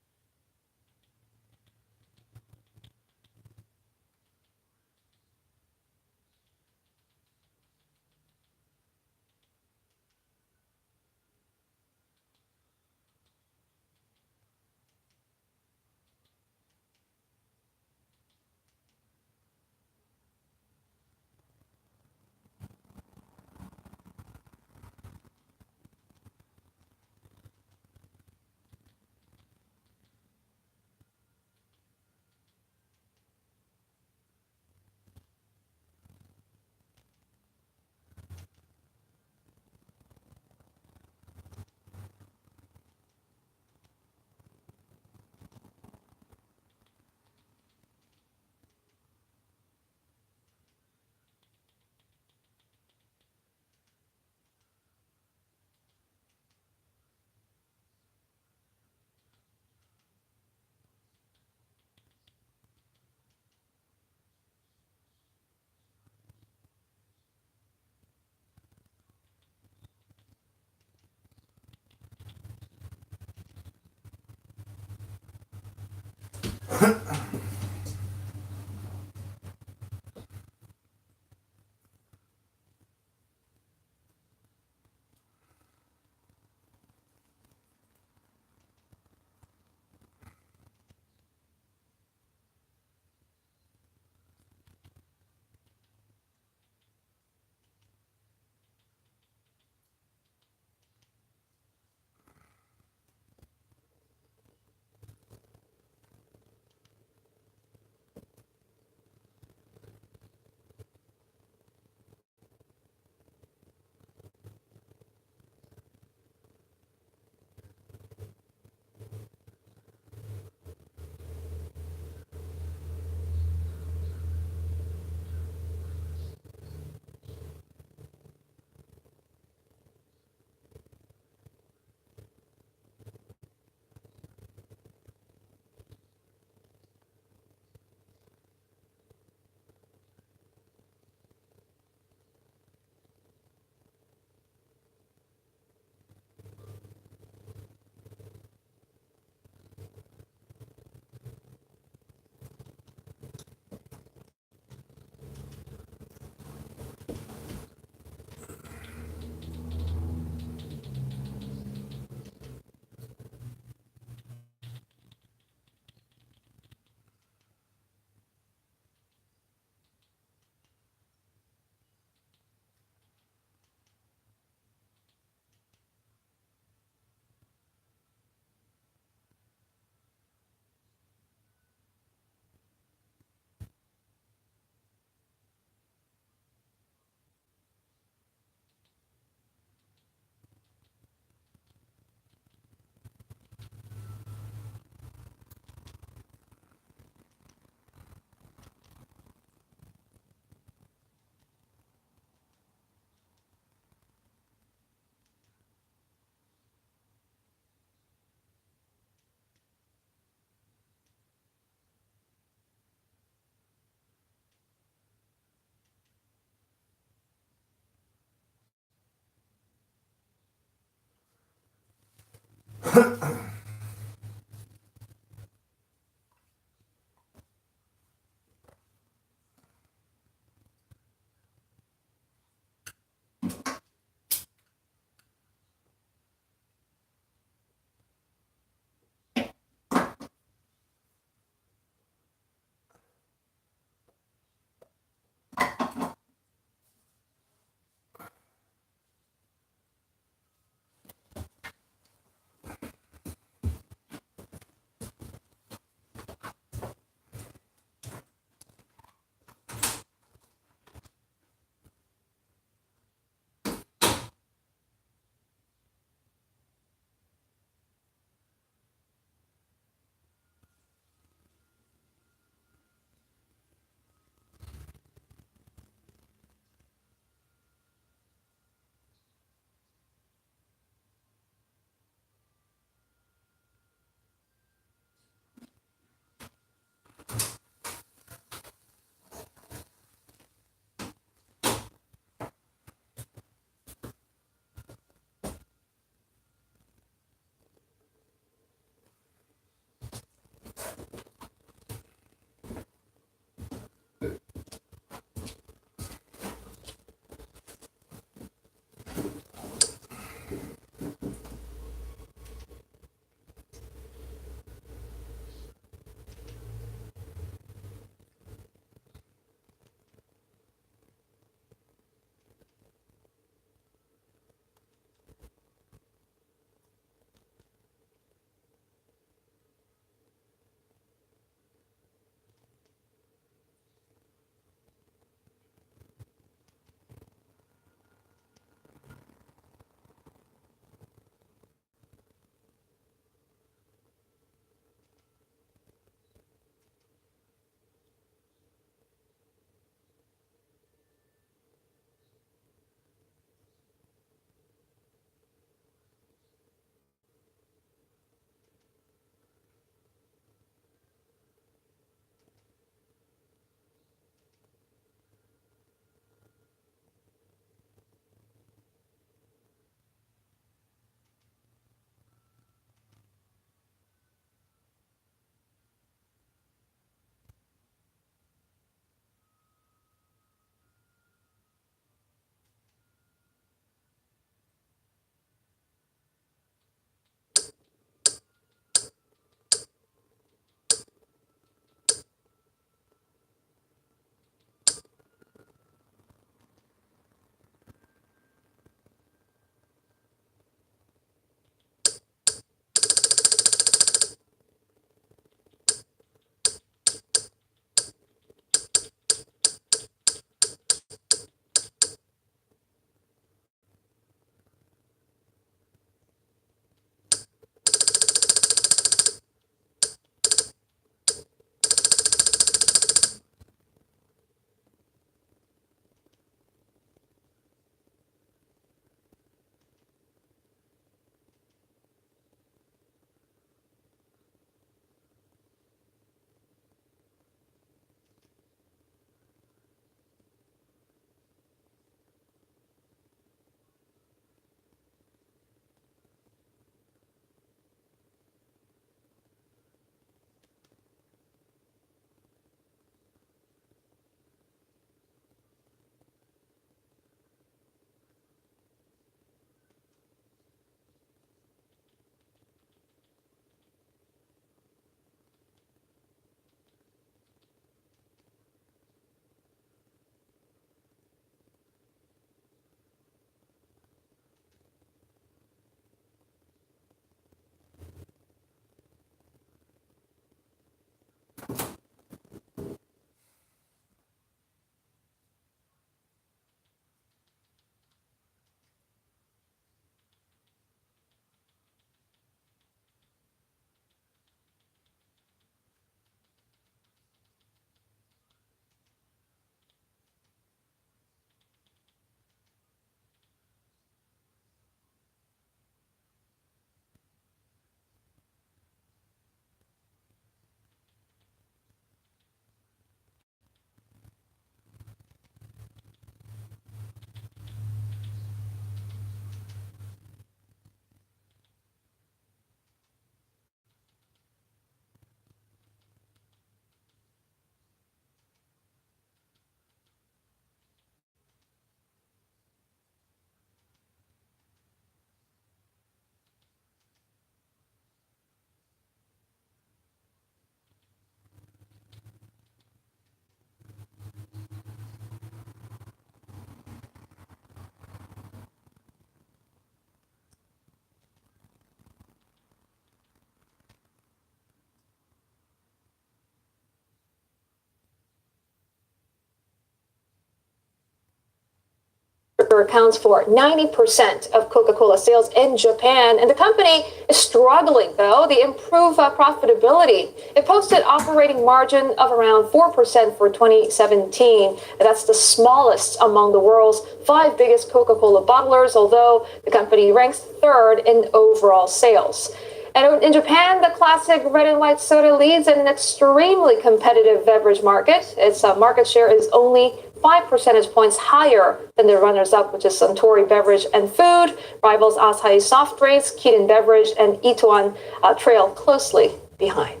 accounts for 90% of Coca-Cola sales in Japan, and the company is struggling, though, to improve profitability. It posted operating margin of around 4% for 2017. That's the smallest among the world's 5 biggest Coca-Cola bottlers, although the company ranks third in overall sales. And in Japan, the classic red and white soda leads in an extremely competitive beverage market. Its market share is only 5 percentage points higher than the runners-up, which is Suntory Beverage and Food. Rivals Asahi Soft Drinks, Kirin Beverage, and Itoan trail closely behind.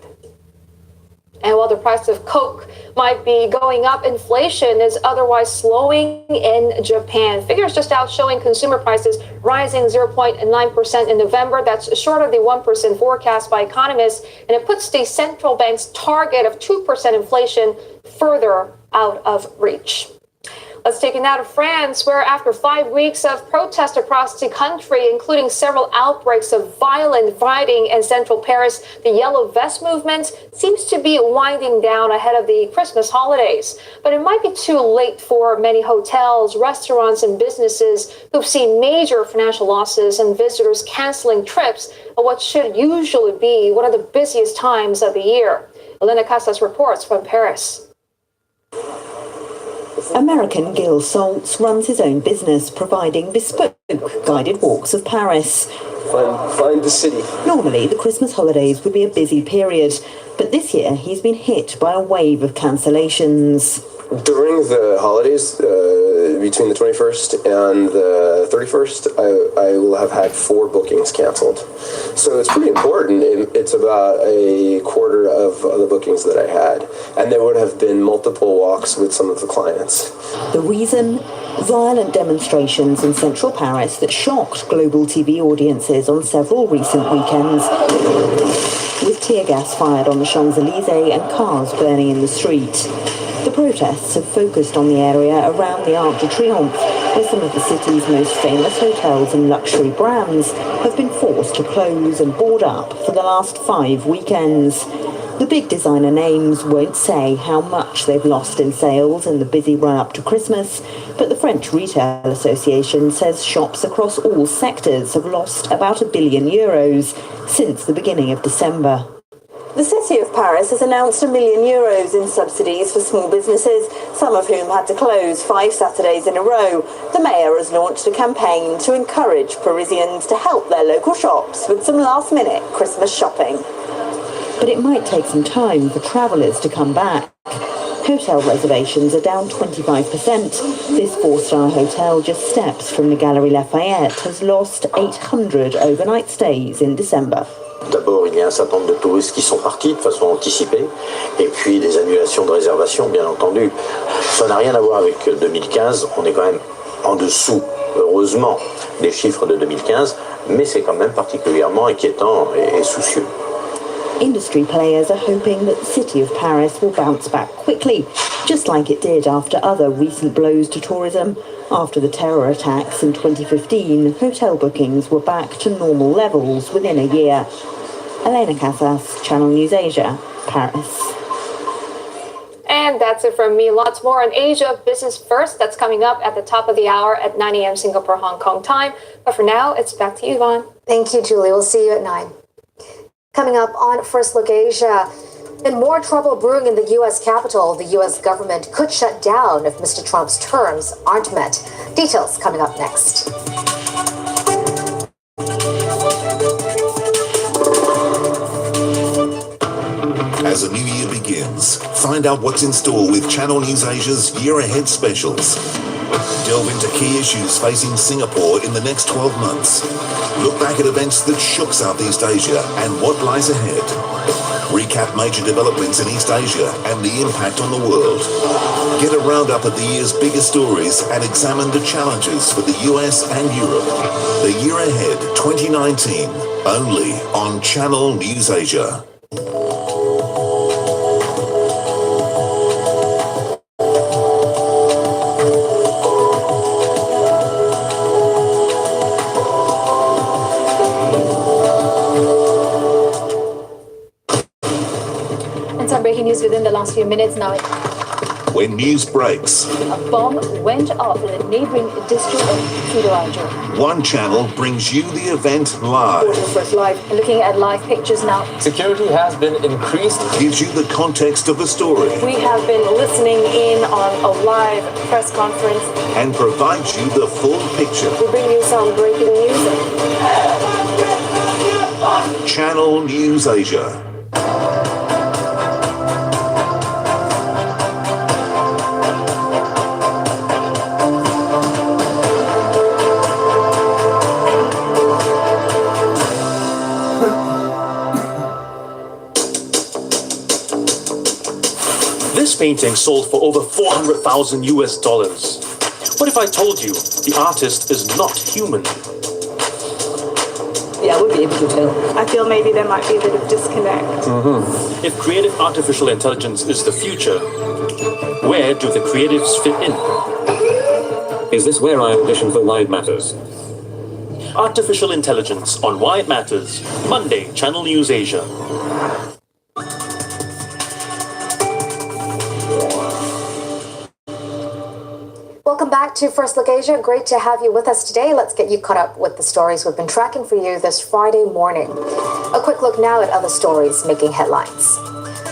And while the price of Coke might be going up, inflation is otherwise slowing in Japan. Figures just out showing consumer prices rising 0.9% in November. That's short of the 1% forecast by economists, and it puts the central bank's target of 2% inflation further out of reach. Let's take it now to France, where after 5 weeks of protest across the country, including several outbreaks of violent rioting in central Paris, the Yellow Vest movement seems to be winding down ahead of the Christmas holidays. But it might be too late for many hotels, restaurants, and businesses who've seen major financial losses and visitors canceling trips at what should usually be one of the busiest times of the year. Elena Casas reports from Paris. American Gil Saltz runs his own business, providing bespoke guided walks of Paris. Find the city. Normally, the Christmas holidays would be a busy period, but this year he's been hit by a wave of cancellations. During the holidays, between the 21st and the 31st, I will have had 4 bookings canceled. So it's pretty important. It's about a quarter of the bookings that I had. And there would have been multiple walks with some of the clients. The reason? Violent demonstrations in central Paris that shocked global TV audiences on several recent weekends, with tear gas fired on the Champs-Élysées and cars burning in the street. The protests have focused on the area around the Arc de Triomphe, where some of the city's most famous hotels and luxury brands have been forced to close and board up for the last 5 weekends. The big designer names won't say how much they've lost in sales in the busy run-up to Christmas, but the French Retail Association says shops across all sectors have lost about €1 billion since the beginning of December. The City of Paris has announced €1 million in subsidies for small businesses, some of whom had to close 5 Saturdays in a row. The mayor has launched a campaign to encourage Parisians to help their local shops with some last-minute Christmas shopping. But it might take some time for travellers to come back. Hotel reservations are down 25%. This 4-star hotel just steps from the Galeries Lafayette has lost 800 overnight stays in December. D'abord, il y a un certain nombre de touristes qui sont partis de façon anticipée, et puis des annulations de réservations, bien entendu. Ça n'a rien à voir avec 2015, on est quand même en dessous, heureusement, des chiffres de 2015, mais c'est quand même particulièrement inquiétant et soucieux. Industry players are hoping that the City of Paris will bounce back quickly, just like it did after other recent blows to tourism. After the terror attacks in 2015, hotel bookings were back to normal levels within a year. Elena Casas, Channel News Asia, Paris. And that's it from me. Lots more on Asia Business First. That's coming up at the top of the hour at 9 a.m. Singapore, Hong Kong time. But for now, it's back to you, Yvonne. Thank you, Julie. We'll see you at 9. Coming up on First Look Asia, and more trouble brewing in the U.S. Capitol. The U.S. government could shut down if Mr. Trump's terms aren't met. Details coming up next. As a new year begins, find out what's in store with Channel News Asia's Year Ahead specials. Delve into key issues facing Singapore in the next 12 months. Look back at events that shook Southeast Asia and what lies ahead. Recap major developments in East Asia and the impact on the world. Get a roundup of the year's biggest stories and examine the challenges for the US and Europe. The Year Ahead 2019, only on Channel News Asia. Breaking news within the last few minutes now. when news breaks. A bomb went off in a neighboring district of Sidoarjo. One channel brings you the event live. First Live, looking at live pictures now. Security has been increased. Gives you the context of the story. We have been listening in on a live press conference. And provides you the full picture. We bring you some breaking news. Channel News Asia. This painting sold for over $400,000 US. What if I told you the artist is not human? Yeah, I would be able to tell. I feel maybe there might be a bit of disconnect. If creative artificial intelligence is the future, where do the creatives fit in? Is this where I audition for Why It Matters? Artificial Intelligence on Why It Matters, Monday, Channel News Asia. Welcome back to First Look Asia. Great to have you with us today. Let's get you caught up with the stories we've been tracking for you this Friday morning. A quick look now at other stories making headlines.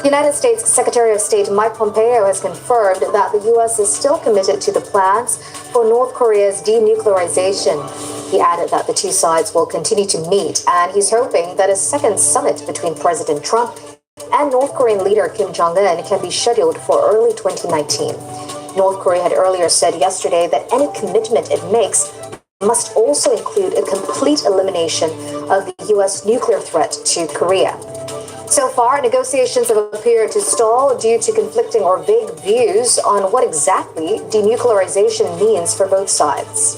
United States Secretary of State Mike Pompeo has confirmed that the U.S. is still committed to the plans for North Korea's denuclearization. He added that the two sides will continue to meet, and he's hoping that a second summit between President Trump and North Korean leader Kim Jong-un can be scheduled for early 2019. North Korea had earlier said yesterday that any commitment it makes must also include a complete elimination of the U.S. nuclear threat to Korea. So far, negotiations have appeared to stall due to conflicting or vague views on what exactly denuclearization means for both sides.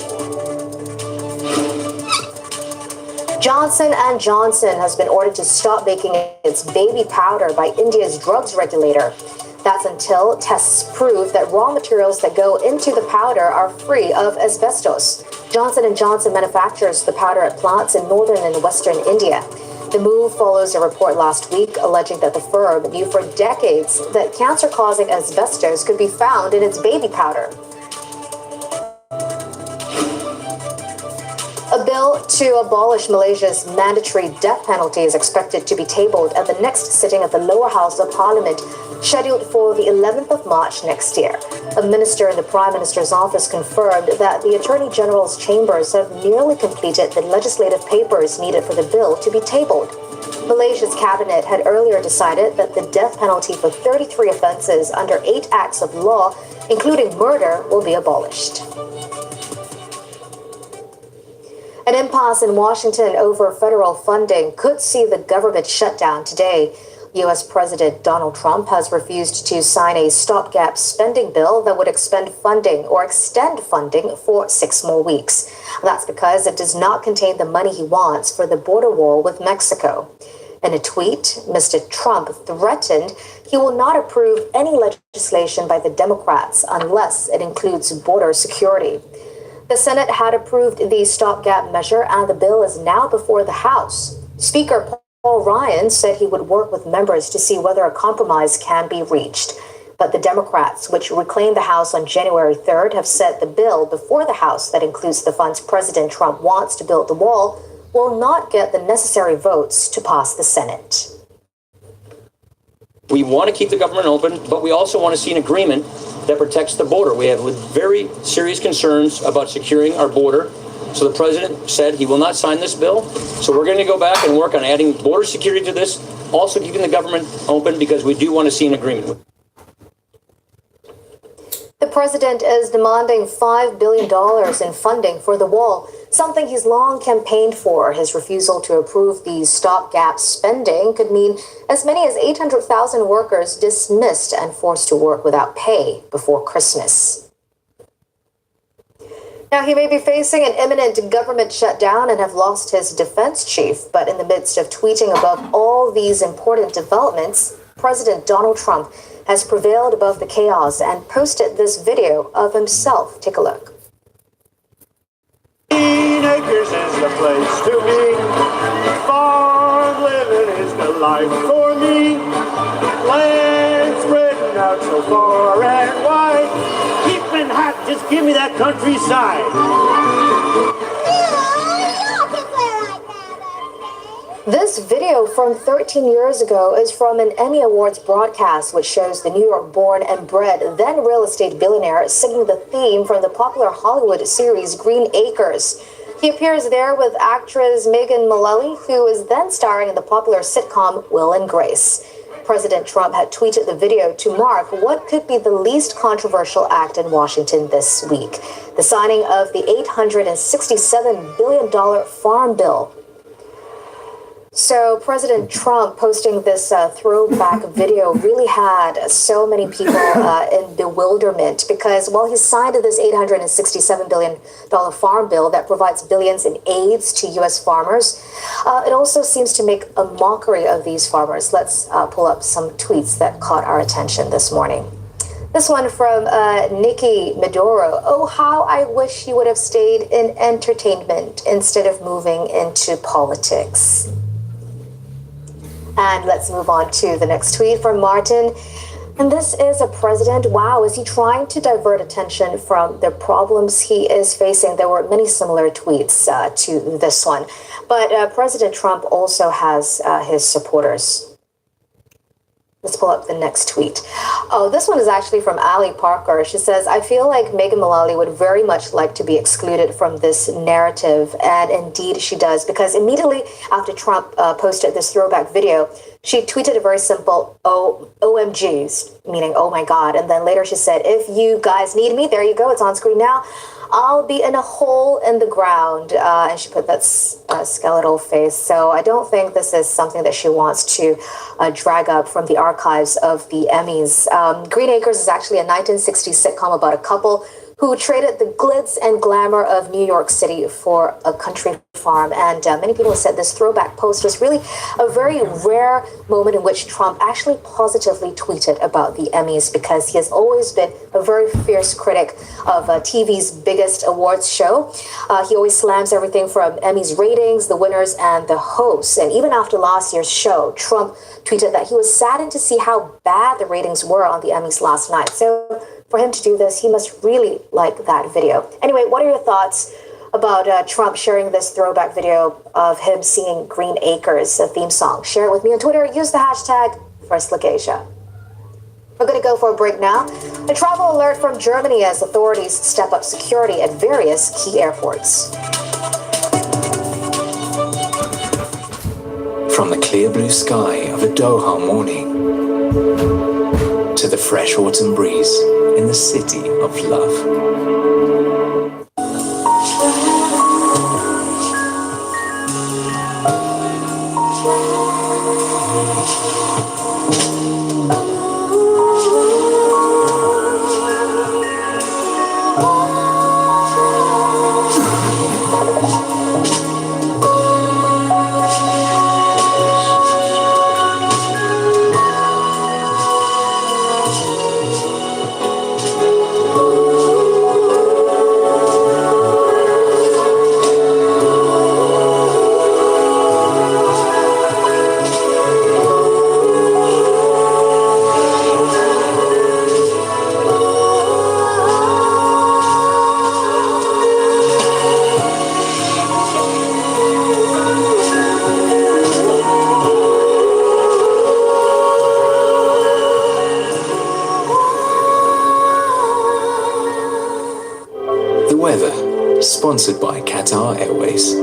Johnson & Johnson has been ordered to stop making its baby powder by India's drugs regulator. That's until tests prove that raw materials that go into the powder are free of asbestos. Johnson & Johnson manufactures the powder at plants in northern and western India. The move follows a report last week alleging that the firm knew for decades that cancer-causing asbestos could be found in its baby powder. A bill to abolish Malaysia's mandatory death penalty is expected to be tabled at the next sitting of the lower house of parliament, scheduled for the 11th of March next year. A minister in the Prime Minister's office confirmed that the Attorney General's chambers have nearly completed the legislative papers needed for the bill to be tabled. Malaysia's cabinet had earlier decided that the death penalty for 33 offenses under 8 acts of law, including murder, will be abolished. An impasse in Washington over federal funding could see the government shut down today. U.S. President Donald Trump has refused to sign a stopgap spending bill that would extend funding for 6 more weeks. That's because it does not contain the money he wants for the border wall with Mexico. In a tweet, Mr. Trump threatened he will not approve any legislation by the Democrats unless it includes border security. The Senate had approved the stopgap measure, and the bill is now before the House. Speaker Paul Ryan said he would work with members to see whether a compromise can be reached. But the Democrats, which reclaimed the House on January 3rd, have said the bill before the House that includes the funds President Trump wants to build the wall will not get the necessary votes to pass the Senate. We want to keep the government open, but we also want to see an agreement that protects the border. We have very serious concerns about securing our border. So the president said he will not sign this bill. So we're going to go back and work on adding border security to this, also keeping the government open, because we do want to see an agreement with. The president is demanding $5 billion in funding for the wall, something he's long campaigned for. His refusal to approve the stopgap spending could mean as many as 800,000 workers dismissed and forced to work without pay before Christmas. Now, he may be facing an imminent government shutdown and have lost his defense chief, but in the midst of tweeting above all these important developments, President Donald Trump has prevailed above the chaos and posted this video of himself. Take a look. Acres is the place to be. Farm living is the life for me. Land spreading out so far and wide. Give me that countryside. This video from 13 years ago is from an Emmy Awards broadcast, which shows the New York-born and bred then real estate billionaire singing the theme from the popular Hollywood series Green Acres. He appears there with actress Megan Mullally, who is then starring in the popular sitcom Will and Grace. President Trump had tweeted the video to mark what could be the least controversial act in Washington this week, the signing of the $867 billion farm bill. So President Trump posting this throwback video really had so many people in bewilderment because while he signed this $867 billion farm bill that provides billions in aids to U.S. farmers, it also seems to make a mockery of these farmers. Let's pull up some tweets that caught our attention this morning. This one from Nikki Medoro. Oh, how I wish you would have stayed in entertainment instead of moving into politics. And let's move on to the next tweet from Martin. And this is a president. Wow, is he trying to divert attention from the problems he is facing? There were many similar tweets to this one. But President Trump also has his supporters. Let's pull up the next tweet. Oh, this one is actually from Ali Parker. She says, I feel like Megan Mullally would very much like to be excluded from this narrative. And indeed she does, because immediately after Trump posted this throwback video, she tweeted a very simple OMGs, meaning oh my God. And then later she said, if you guys need me, there you go. It's on screen now. I'll be in a hole in the ground. And she put that skeletal face. So I don't think this is something that she wants to drag up from the archives of the Emmys. Green Acres is actually a 1960s sitcom about a couple who traded the glitz and glamour of New York City for a country farm. And many people have said this throwback post was really a very rare moment in which Trump actually positively tweeted about the Emmys, because he has always been a very fierce critic of TV's biggest awards show. He always slams everything from Emmys ratings, the winners, and the hosts. And even after last year's show, Trump tweeted that he was saddened to see how bad the ratings were on the Emmys last night. So for him to do this, he must really like that video. Anyway, what are your thoughts about Trump sharing this throwback video of him singing Green Acres, a theme song? Share it with me on Twitter. Use the hashtag #FirstLookAsia. We're going to go for a break now. A travel alert from Germany as authorities step up security at various key airports. From the clear blue sky of a Doha morning to the fresh autumn breeze in the city of love. The weather, sponsored by Qatar Airways.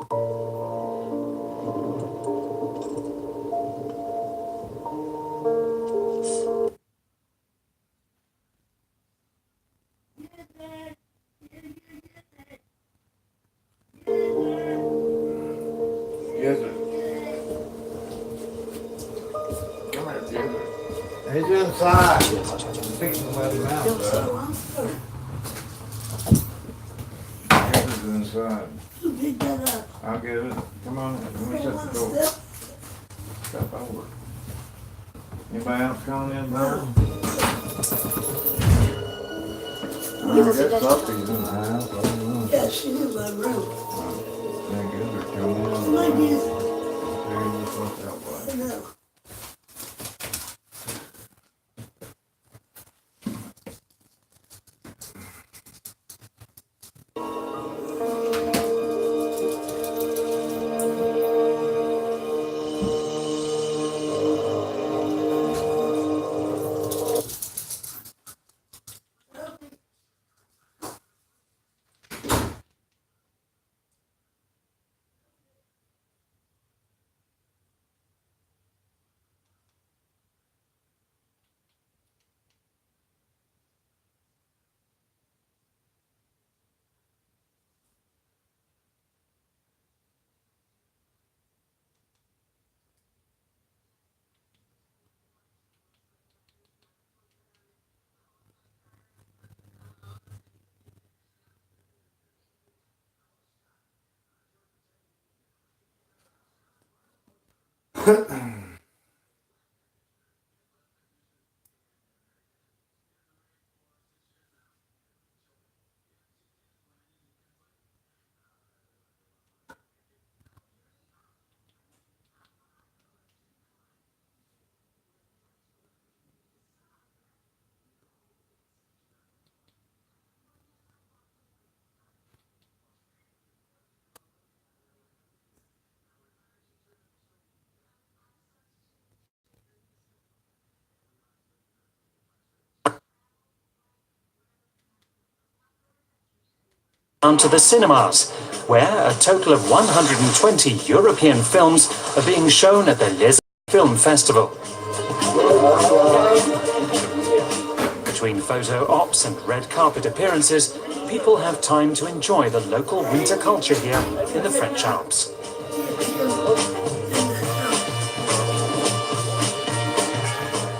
Yes, sir. Come here, dear. He's inside. Fixing to let him out, sir. He's inside. I'll get it. Come on, let me shut the door. Step over. Anybody else calling in, brother? I guess Sophie's in the house. I don't know. Yeah, she's in my room. Thank you for coming in. Like this. Very much what's that way. I know. On to the cinemas, where a total of 120 European films are being shown at the Les Film Festival. Between photo ops and red carpet appearances, people have time to enjoy the local winter culture here in the French Alps.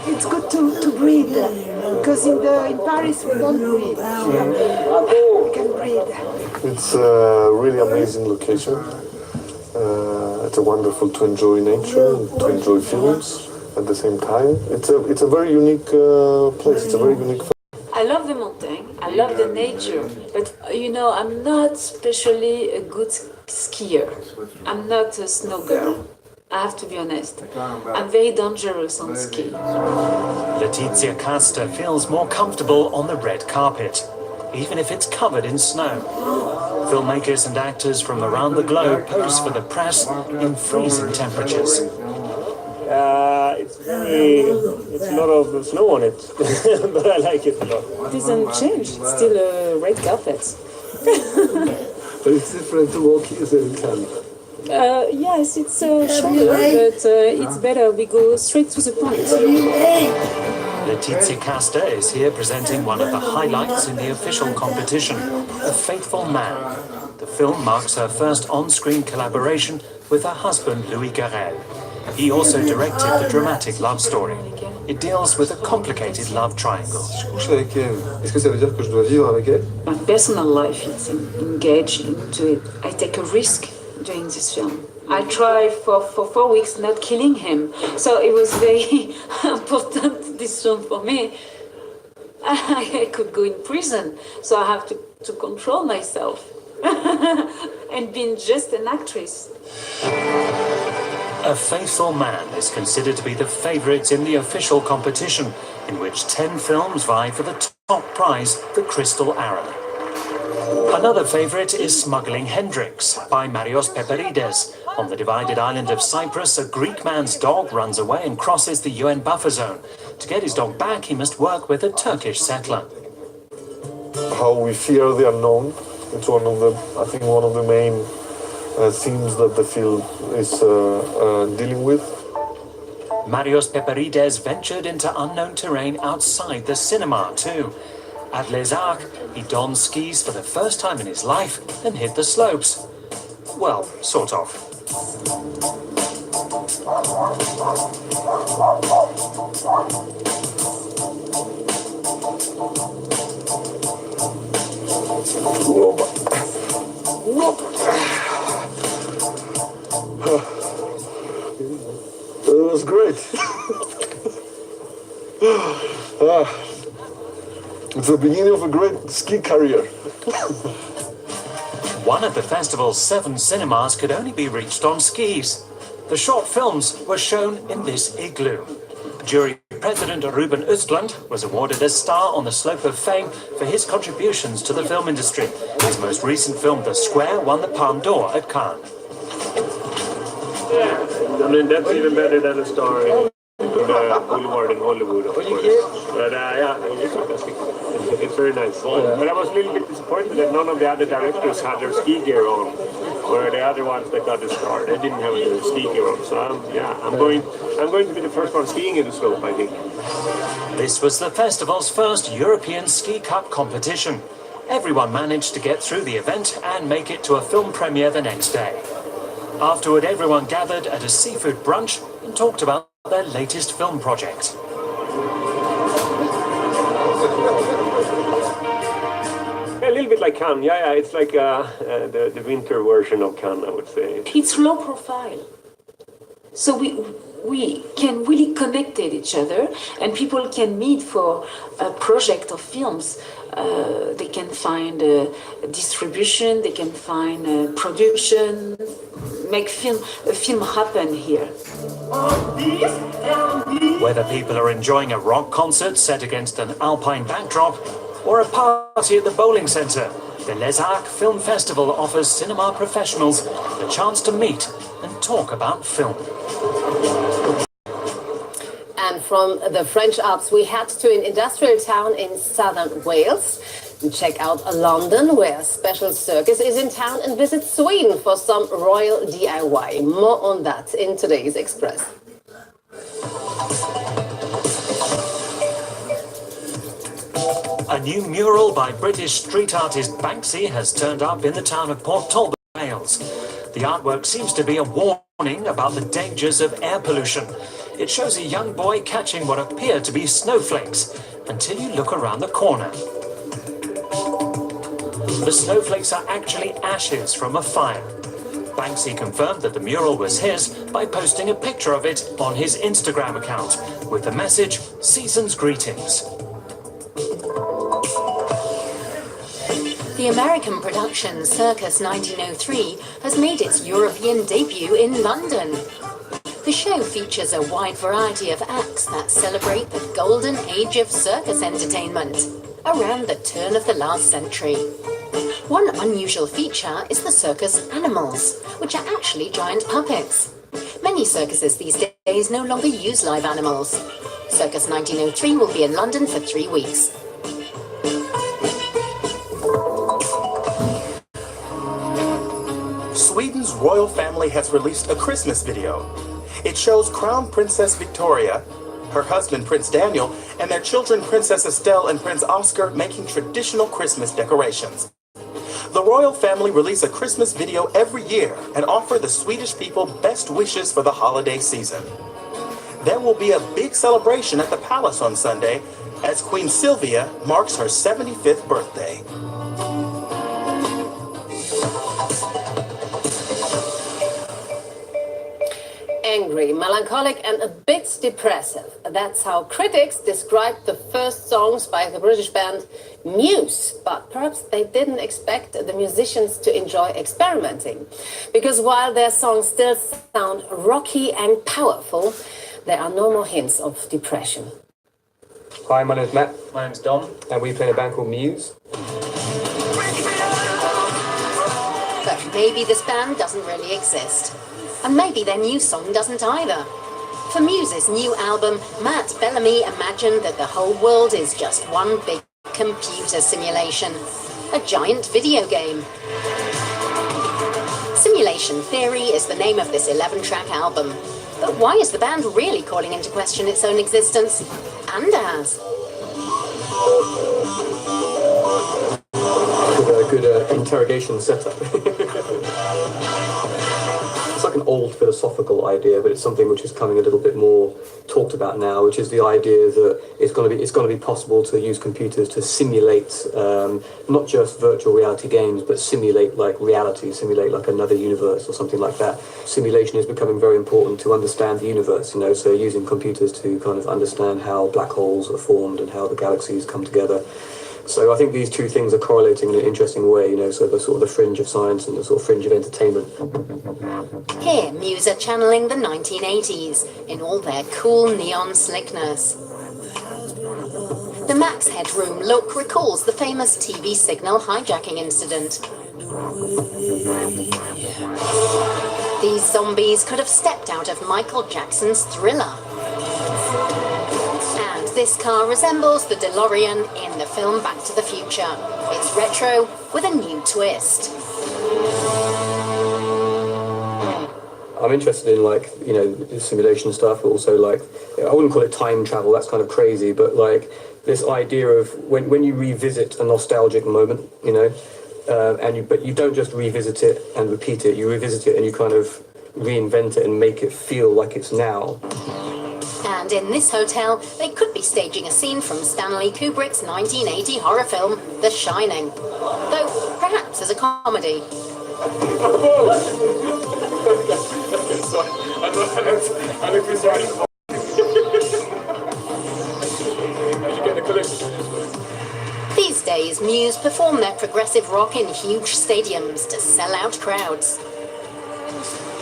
It's good to breathe, because in Paris we don't breathe. We can breathe. It's a really amazing location. It's wonderful to enjoy nature, to enjoy films at the same time. It's a very unique place. It's a very unique. I love the mountain, I love the nature, but you know, I'm not especially a good skier. I'm not a snow girl. I have to be honest. I'm very dangerous on ski. Letizia Casta feels more comfortable on the red carpet, even if it's covered in snow. Filmmakers and actors from around the globe pose for the press in freezing temperatures. It's a lot of snow on it, but I like it a lot. It doesn't change, it's still a red carpet. But it's different to walk here than in Canada. Yes, it's shorter, but it's better. We go straight to the point. Letizia Casta is here presenting one of the highlights in the official competition, A Faithful Man. The film marks her first on-screen collaboration with her husband, Louis Garrel. He also directed the dramatic love story. It deals with a complicated love triangle. Je couche avec elle. Est-ce que ça veut dire que je dois vivre avec elle? My personal life is engaged into it. I take a risk doing this film. I tried for 4 weeks not killing him. So it was very important, this film for me. I could go in prison, so I have to control myself and being just an actress. A Faithful Man is considered to be the favourite in the official competition, in which 10 films vie for the top prize, the Crystal Arrow. Another favourite is Smuggling Hendrix by Marios Peperides. On the divided island of Cyprus, a Greek man's dog runs away and crosses the UN buffer zone. To get his dog back, he must work with a Turkish settler. How we fear the unknown. It's one of the main themes that the film is dealing with. Marios Peperides ventured into unknown terrain outside the cinema too. At Les Arcs, he donned skis for the first time in his life and hit the slopes. Well, sort of. It was great. It's the beginning of a great ski career. One of the festival's 7 cinemas could only be reached on skis. The short films were shown in this igloo. Jury President Ruben Östlund was awarded a star on the Slope of Fame for his contributions to the film industry. His most recent film, The Square, won the Palme d'Or at Cannes. I mean, that's even better than a star in the Boulevard in Hollywood, of course. But yeah, it's fantastic. It's very nice. But I was a little bit disappointed that none of the other directors had their ski gear on, where the other ones that got the star, they didn't have their ski gear on. So I'm going to be the first one skiing in the slope, I think. This was the festival's first European Ski Cup competition. Everyone managed to get through the event and make it to a film premiere the next day. Afterward, everyone gathered at a seafood brunch and talked about their latest film project. A little bit like Cannes, yeah, it's like the winter version of Cannes, I would say. It's low profile. So we can really connect with each other, and people can meet for a project of films. They can find distribution, they can find production, make a film happen here. Whether people are enjoying a rock concert set against an alpine backdrop or a party at the bowling centre, the Les Arcs Film Festival offers cinema professionals the chance to meet and talk about film. And from the French Alps, we head to an industrial town in southern Wales. And check out London, where a special circus is in town, and visit Sweden for some royal DIY. More on that in today's Express. A new mural by British street artist Banksy has turned up in the town of Port Talbot, Wales. The artwork seems to be a warning about the dangers of air pollution. It shows a young boy catching what appear to be snowflakes until you look around the corner. The snowflakes are actually ashes from a fire. Banksy confirmed that the mural was his by posting a picture of it on his Instagram account with the message, "Season's greetings." The American production Circus 1903 has made its European debut in London. The show features a wide variety of acts that celebrate the golden age of circus entertainment around the turn of the last century. One unusual feature is the circus animals, which are actually giant puppets. Many circuses these days no longer use live animals. Circus 1903 will be in London for 3 weeks. Sweden's royal family has released a Christmas video. It shows Crown Princess Victoria, her husband Prince Daniel, and their children Princess Estelle and Prince Oscar making traditional Christmas decorations. The royal family release a Christmas video every year and offer the Swedish people best wishes for the holiday season. There will be a big celebration at the palace on Sunday as Queen Sylvia marks her 75th birthday. Angry, melancholic, and a bit depressive. That's how critics described the first songs by the British band Muse. But perhaps they didn't expect the musicians to enjoy experimenting. Because while their songs still sound rocky and powerful, there are no more hints of depression. Hi, my name's Matt. My name's Dom. And we play in a band called Muse. But maybe this band doesn't really exist. And maybe their new song doesn't either. For Muse's new album, Matt Bellamy imagined that the whole world is just one big computer simulation. A giant video game. Simulation Theory is the name of this 11-track album. But why is the band really calling into question its own existence? Anders. Good interrogation setup. It's like an old philosophical idea, but it's something which is coming a little bit more talked about now, which is the idea that it's going to be possible to use computers to simulate not just virtual reality games, but simulate like reality, simulate like another universe or something like that. Simulation is becoming very important to understand the universe, you know, so using computers to kind of understand how black holes are formed and how the galaxies come together. So I think these two things are correlating in an interesting way, you know, so the sort of the fringe of science and the sort of fringe of entertainment. Here, Muse are channeling the 1980s in all their cool neon slickness. The Max Headroom look recalls the famous TV signal hijacking incident. These zombies could have stepped out of Michael Jackson's Thriller. And this car resembles the DeLorean in the film Back to the Future. It's retro with a new twist. I'm interested in, like, you know, simulation stuff, but also, like, I wouldn't call it time travel, that's kind of crazy, but like this idea of when you revisit a nostalgic moment, you know, but you don't just revisit it and repeat it, you revisit it and you kind of reinvent it and make it feel like it's now. And in this hotel, they could be staging a scene from Stanley Kubrick's 1980 horror film, The Shining. Though, perhaps as a comedy. These days, Muse perform their progressive rock in huge stadiums to sell out crowds.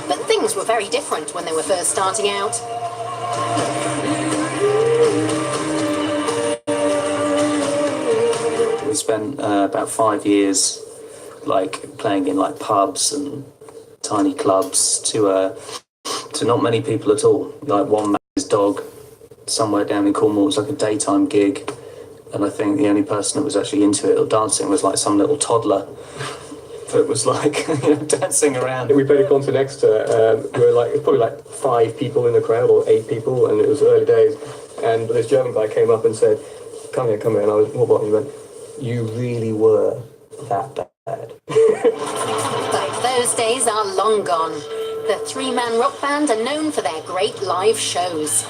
But things were very different when they were first starting out. We spent about 5 years like playing in like pubs and tiny clubs to not many people at all. Like one man's dog somewhere down in Cornwall. It was like a daytime gig, and I think the only person that was actually into it or dancing was like some little toddler that was like, you know, dancing around. We played a concert next to we were like, it was probably like 5 people in the crowd or 8 people, and it was early days, and this German guy came up and said, come here, and I was, what? And he went, you really were that bad. But those days are long gone. The 3-man rock band are known for their great live shows.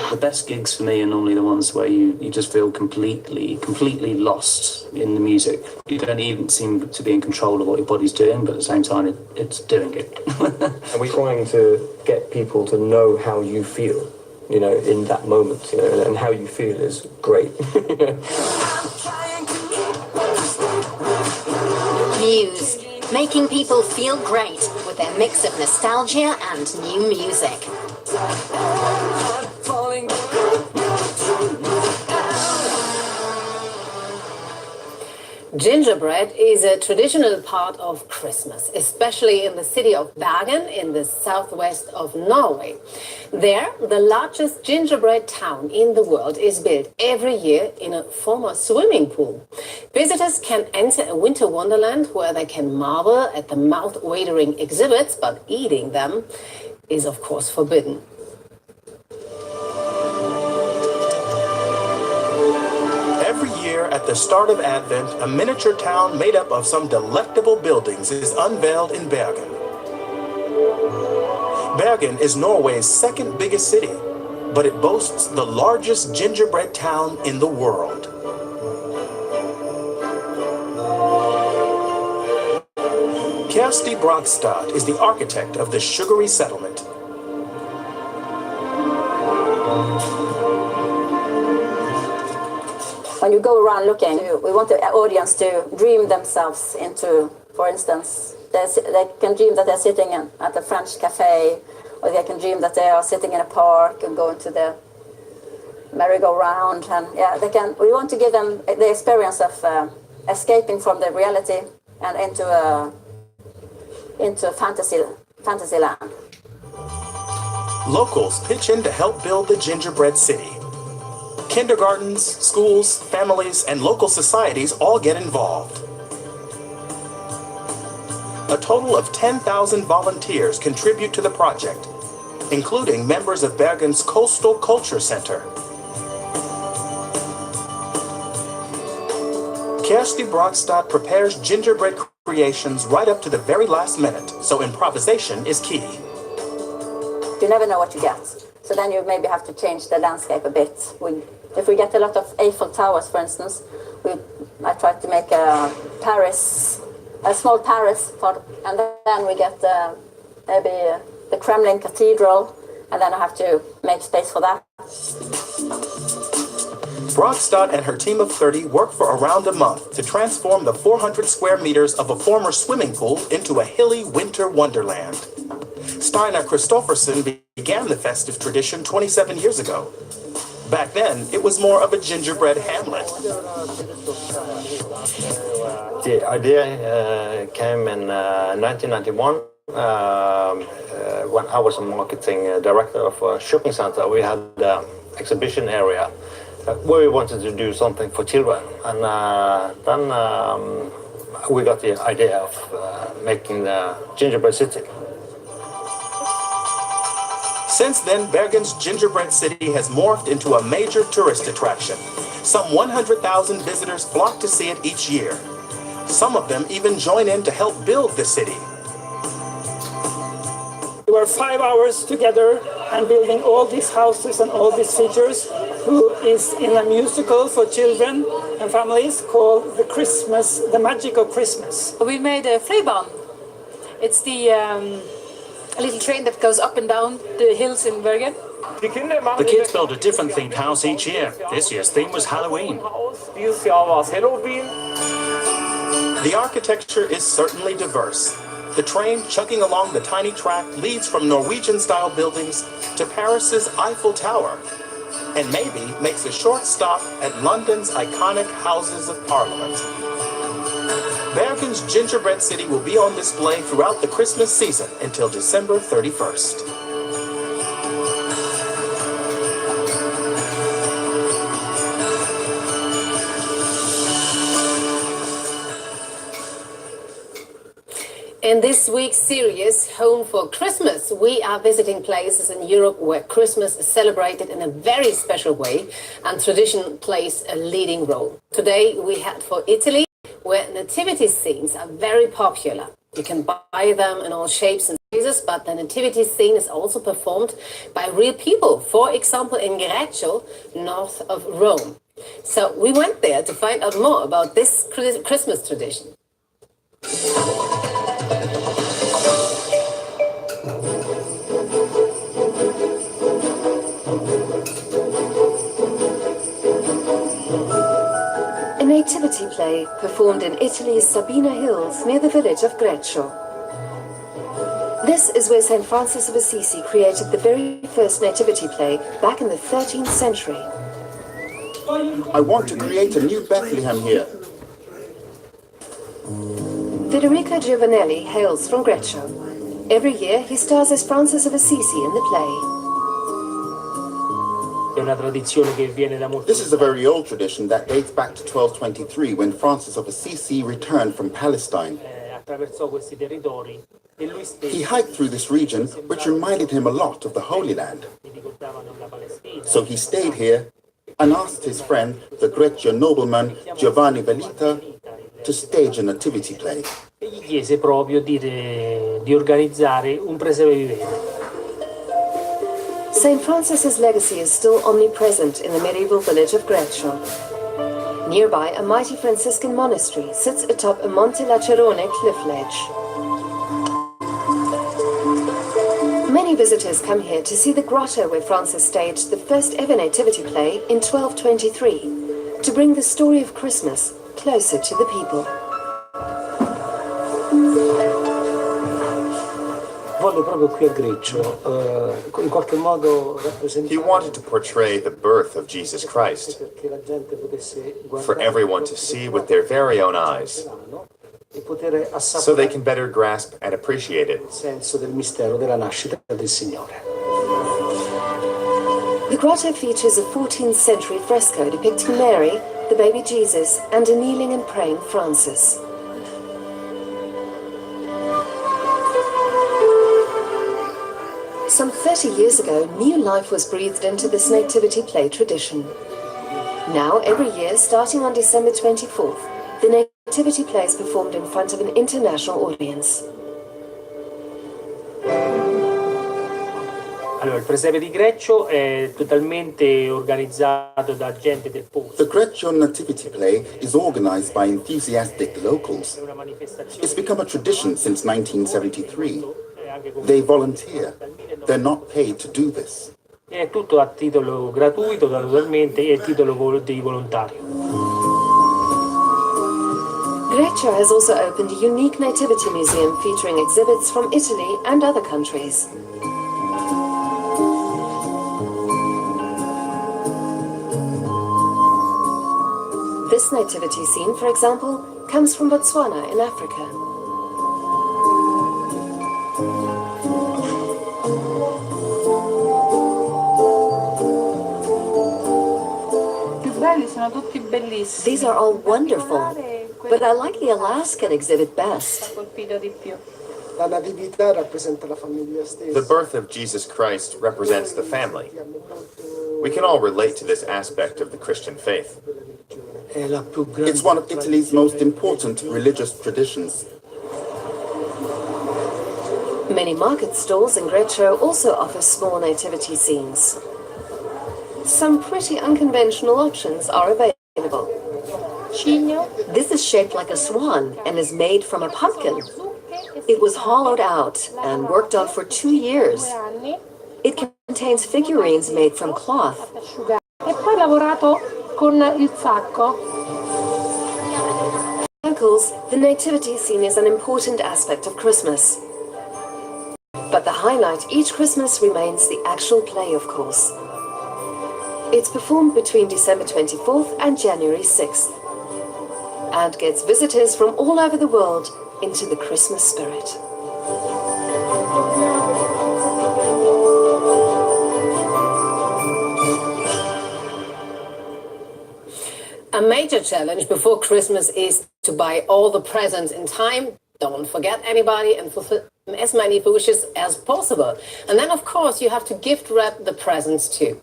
The best gigs for me are normally the ones where you just feel completely lost in the music. You don't even seem to be in control of what your body's doing, but at the same time it's doing it. And we're trying to get people to know how you feel, you know, in that moment, you know, and how you feel is great. Muse, making people feel great with their mix of nostalgia and new music. Gingerbread is a traditional part of Christmas, especially in the city of Bergen in the southwest of Norway. There, the largest gingerbread town in the world is built every year in a former swimming pool. Visitors can enter a winter wonderland where they can marvel at the mouth-watering exhibits, but eating them is of course forbidden. Every year at the start of Advent, a miniature town made up of some delectable buildings is unveiled in Bergen. Bergen is Norway's second biggest city, but it boasts the largest gingerbread town in the world. Kjersti Bragstad is the architect of the sugary settlement. When you go around looking, we want the audience to dream themselves into, for instance, they can dream that they're sitting at a French cafe, or they can dream that they are sitting in a park and going to the merry-go-round. And yeah, we want to give them the experience of escaping from the reality and into fantasy land. Locals pitch in to help build the gingerbread city. Kindergartens, schools, families, and local societies all get involved. A total of 10,000 volunteers contribute to the project, including members of Bergen's Coastal Culture Center. Kersti Brogstad prepares gingerbread creations right up to the very last minute, so improvisation is key. You never know what you get, so then you maybe have to change the landscape a bit. If we get a lot of Eiffel Towers, for instance, I tried to make a small Paris, and then we get maybe the Kremlin Cathedral, and then I have to make space for that. Brogstad and her team of 30 work for around a month to transform the 400 square meters of a former swimming pool into a hilly winter wonderland. Steinar Kristoffersen began the festive tradition 27 years ago. Back then, it was more of a gingerbread hamlet. The idea came in 1991 when I was a marketing director of a shopping center. We had an exhibition area where we wanted to do something for children. And then we got the idea of making the gingerbread city. Since then, Bergen's Gingerbread City has morphed into a major tourist attraction. Some 100,000 visitors flock to see it each year. Some of them even join in to help build the city. We were 5 hours together and building all these houses and all these features, who is in a musical for children and families called The Magic of Christmas. We made a Flyban. It's the a little train that goes up and down the hills in Bergen. The kids build a different themed house each year. This year's theme was Halloween. The architecture is certainly diverse. The train chugging along the tiny track leads from Norwegian-style buildings to Paris's Eiffel Tower, and maybe makes a short stop at London's iconic Houses of Parliament. Bergen's Gingerbread City will be on display throughout the Christmas season until December 31st. In this week's series, Home for Christmas, we are visiting places in Europe where Christmas is celebrated in a very special way and tradition plays a leading role. Today we head for Italy, where nativity scenes are very popular. You can buy them in all shapes and sizes, but the nativity scene is also performed by real people, for example in Greccio, north of Rome. So we went there to find out more about this Christmas tradition. A nativity play performed in Italy's Sabina Hills near the village of Greccio. This is where St. Francis of Assisi created the very first nativity play back in the 13th century. I want to create a new Bethlehem here. Federico Giovanelli hails from Greccio. Every year he stars as Francis of Assisi in the play. This is a very old tradition that dates back to 1223 when Francis of Assisi returned from Palestine. He hiked through this region, which reminded him a lot of the Holy Land. So he stayed here and asked his friend, the Greccio nobleman Giovanni Vellita, to stage a nativity play. Gli chiese proprio di organizzare un presepe vivente. St. Francis's legacy is still omnipresent in the medieval village of Greccio. Nearby, a mighty Franciscan monastery sits atop a Monte Lacerone cliff ledge. Many visitors come here to see the grotto where Francis staged the first ever nativity play in 1223, to bring the story of Christmas closer to the people. He wanted to portray the birth of Jesus Christ for everyone to see with their very own eyes, so they can better grasp and appreciate it. The grotto features a 14th century fresco depicting Mary, the baby Jesus, and a kneeling and praying Francis. Some 30 years ago, new life was breathed into this nativity play tradition. Now, every year, starting on December 24th, the nativity play is performed in front of an international audience. Allora, il presepe di Greccio è totalmente organizzato da gente del posto. The Greccio Nativity Play is organized by enthusiastic locals. It's become a tradition since 1973. They volunteer. They're not paid to do this. È tutto a titolo gratuito, totalmente, e a titolo di volontario. Greccio has also opened a unique nativity museum featuring exhibits from Italy and other countries. This nativity scene, for example, comes from Botswana in Africa. These are all wonderful, but I like the Alaskan exhibit best. The birth of Jesus Christ represents the family. We can all relate to this aspect of the Christian faith. It's one of Italy's most important religious traditions. Many market stalls in Greccio also offer small nativity scenes. Some pretty unconventional options are available. This is shaped like a swan and is made from a pumpkin. It was hollowed out and worked on for 2 years. It contains figurines made from cloth. Uncles, the nativity scene is an important aspect of Christmas. But the highlight each Christmas remains the actual play, of course. It's performed between December 24th and January 6th, and gets visitors from all over the world into the Christmas spirit. A major challenge before Christmas is to buy all the presents in time, don't forget anybody, and fulfill as many wishes as possible. And then, of course, you have to gift wrap the presents too.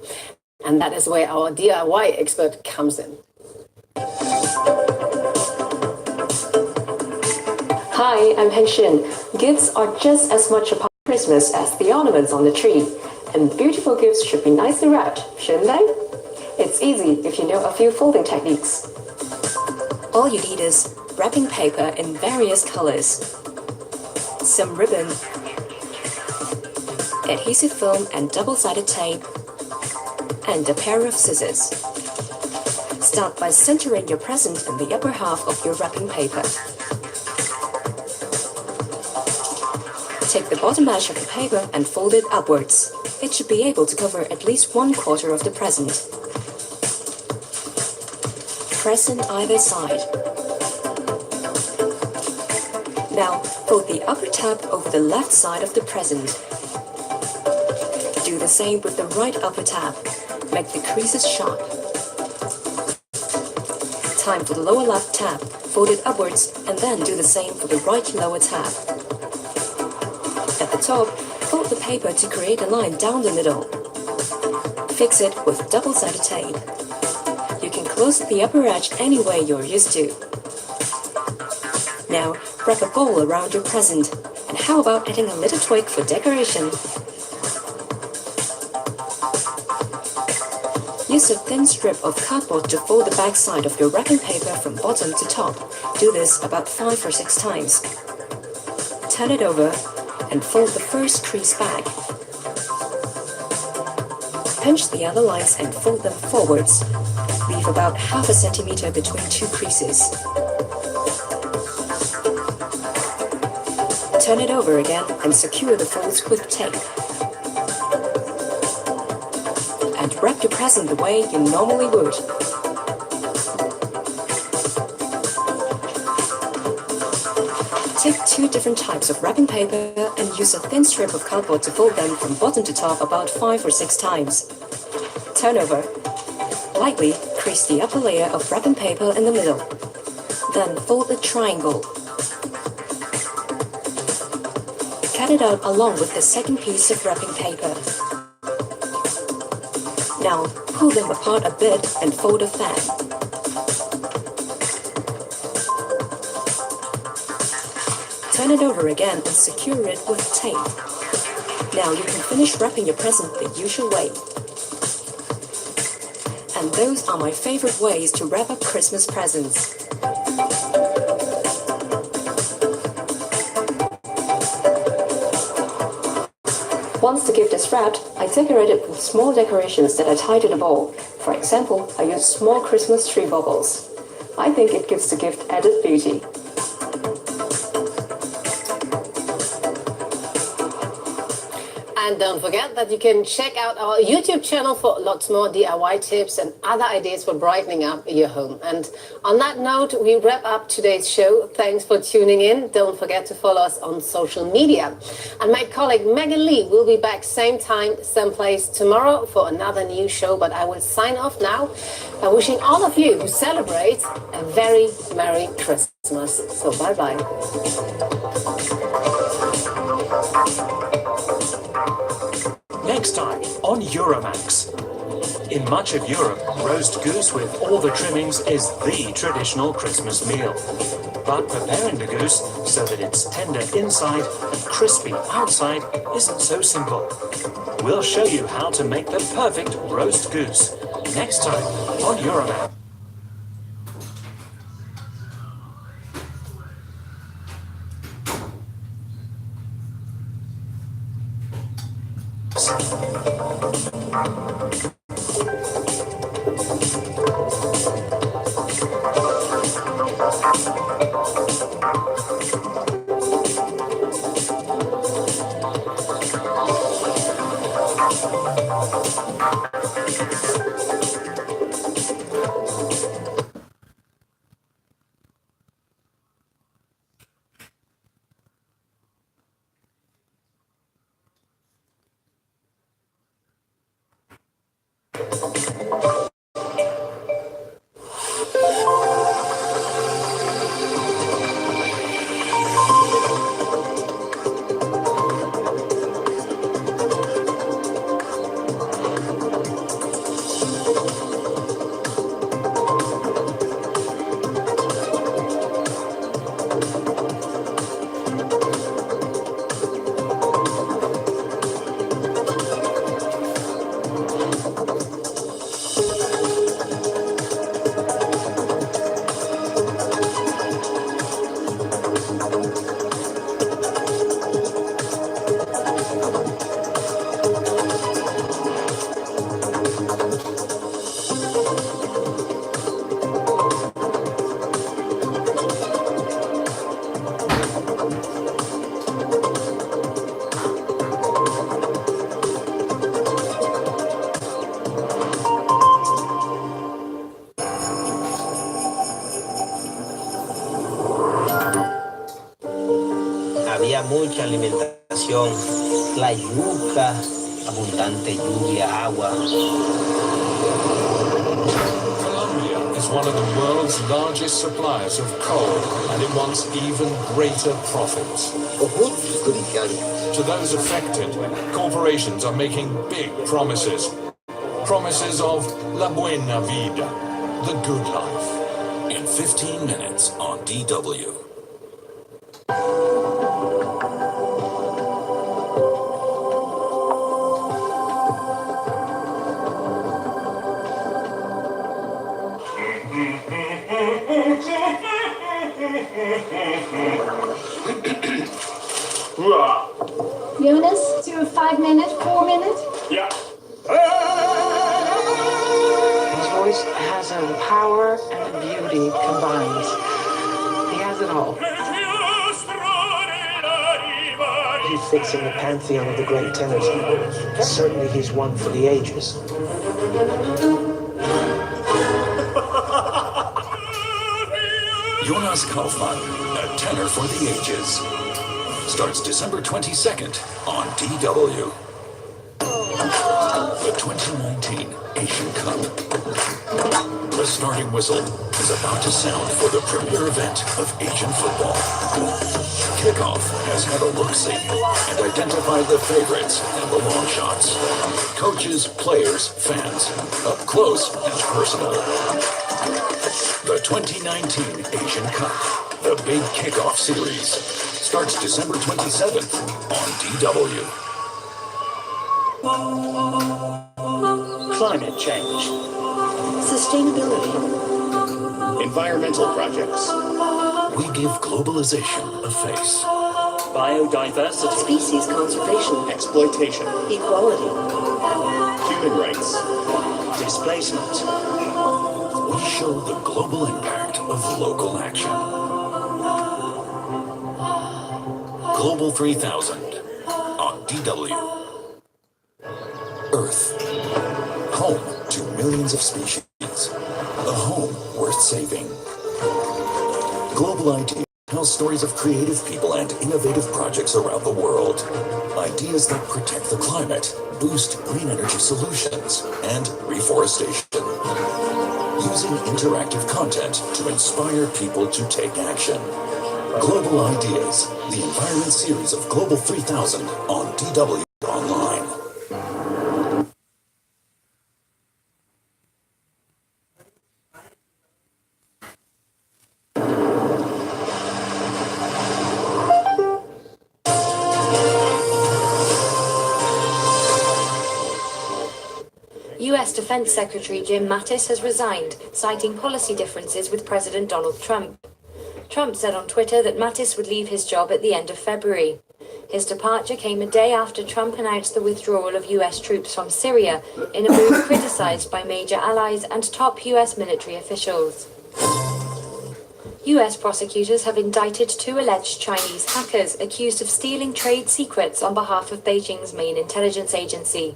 And that is where our DIY expert comes in. Hi, I'm Heng Shin. Gifts are just as much a part of Christmas as the ornaments on the tree. And beautiful gifts should be nicely wrapped, shouldn't they? It's easy if you know a few folding techniques. All you need is wrapping paper in various colors, some ribbon, adhesive foam and double-sided tape, and a pair of scissors. Start by centering your present in the upper half of your wrapping paper. Take the bottom edge of the paper and fold it upwards. It should be able to cover at least 1/4 of the present. Press in either side. Now, fold the upper tab over the left side of the present. Do the same with the right upper tab. Make the creases sharp. Time for the lower left tab. Fold it upwards and then do the same for the right lower tab. At the top, fold the paper to create a line down the middle. Fix it with double-sided tape. You can close the upper edge any way you're used to. Now, wrap a bowl around your present. And how about adding a little twig for decoration? Use a thin strip of cardboard to fold the back side of your wrapping paper from bottom to top. Do this about 5 or 6 times. Turn it over and fold the first crease back. Pinch the other lines and fold them forwards. Leave about 1/2 centimeter between 2 creases. Turn it over again and secure the folds with tape. And wrap your present the way you normally would. Take 2 different types of wrapping paper and use a thin strip of cardboard to fold them from bottom to top about 5 or 6 times. Turn over. Lightly crease the upper layer of wrapping paper in the middle. Then fold the triangle. Cut it out along with the second piece of wrapping paper. Now, pull them apart a bit and fold a fan. Turn it over again and secure it with tape. Now you can finish wrapping your present the usual way. And those are my favorite ways to wrap up Christmas presents. Once the gift is wrapped, I decorate it with small decorations that I tie to the ball. For example, I use small Christmas tree bubbles. I think it gives the gift added beauty. And don't forget that you can check out our YouTube channel for lots more DIY tips and other ideas for brightening up your home. And on that note, we wrap up today's show. Thanks for tuning in. Don't forget to follow us on social media. And my colleague Megan Lee will be back same time, same place tomorrow for another new show. But I will sign off now by wishing all of you who celebrate a very Merry Christmas. So bye-bye. Next time on Euromax. In much of Europe, roast goose with all the trimmings is the traditional Christmas meal. But preparing the goose so that it's tender inside and crispy outside isn't so simple. We'll show you how to make the perfect roast goose. Next time on Euromax. Había mucha alimentación, la yuca, abundante lluvia, agua. Colombia is one of the world's largest suppliers of coal, and it wants even greater profits. To those affected, corporations are making big promises. Promises of la buena vida, the good life. In 15 minutes on DW. Jonas, do you have 5 minutes, 4 minutes? Yeah. His voice has a power and a beauty combined. He has it all. He fits in the pantheon of the great tenors. Certainly he's one for the ages. Jonas Kaufmann, a tenor for the ages. Starts December 22nd on DW. The 2019 Asian Cup. The starting whistle is about to sound for the premier event of Asian football. Kickoff has had a look-see and identified the favorites and the long shots. Coaches, players, fans, up close and personal. The 2019 Asian Cup, the big kickoff series, starts December 27th on DW. Climate change. Sustainability. Environmental projects. We give globalization a face. Biodiversity. Species conservation. Exploitation. Equality. Human rights. Displacement. We show the global impact of local action. Global 3000 on DW. Earth. Home to millions of species. A home worth saving. Global Ideas tells stories of creative people and innovative projects around the world. Ideas that protect the climate, boost green energy solutions, and reforestation. Using interactive content to inspire people to take action. Global Ideas, the environment series of Global 3000 on DW Online. US Defense Secretary Jim Mattis has resigned, citing policy differences with President Donald Trump. Trump said on Twitter that Mattis would leave his job at the end of February. His departure came a day after Trump announced the withdrawal of US troops from Syria, in a move criticized by major allies and top US military officials. US prosecutors have indicted 2 alleged Chinese hackers accused of stealing trade secrets on behalf of Beijing's main intelligence agency.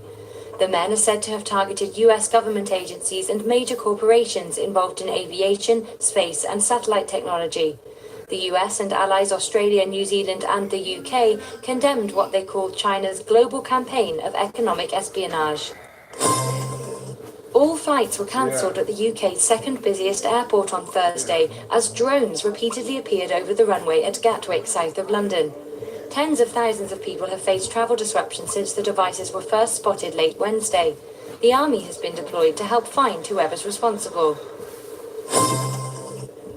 The men are said to have targeted US government agencies and major corporations involved in aviation, space, and satellite technology. The US and allies Australia, New Zealand, and the UK condemned what they called China's global campaign of economic espionage. All flights were cancelled at the UK's second busiest airport on Thursday as drones repeatedly appeared over the runway at Gatwick, south of London. Tens of thousands of people have faced travel disruption since the devices were first spotted late Wednesday. The army has been deployed to help find whoever's responsible.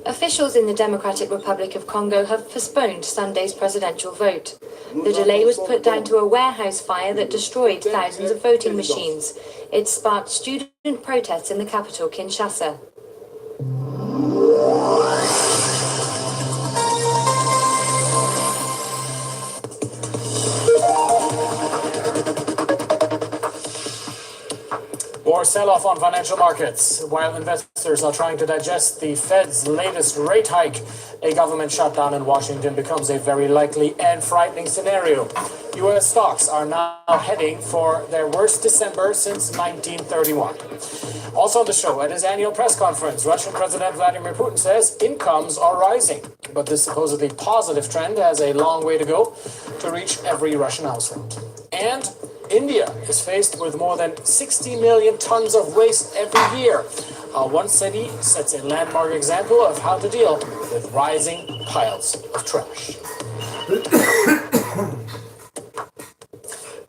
Officials in the Democratic Republic of Congo have postponed Sunday's presidential vote. The delay was put down to a warehouse fire that destroyed thousands of voting machines. It sparked student protests in the capital, Kinshasa. More sell-off on financial markets. While investors are trying to digest the Fed's latest rate hike, a government shutdown in Washington becomes a very likely and frightening scenario. U.S. stocks are now heading for their worst December since 1931. Also on the show, at his annual press conference, Russian President Vladimir Putin says incomes are rising. But this supposedly positive trend has a long way to go to reach every Russian household. And India is faced with more than 60 million tons of waste every year. One city sets a landmark example of how to deal with rising piles of trash.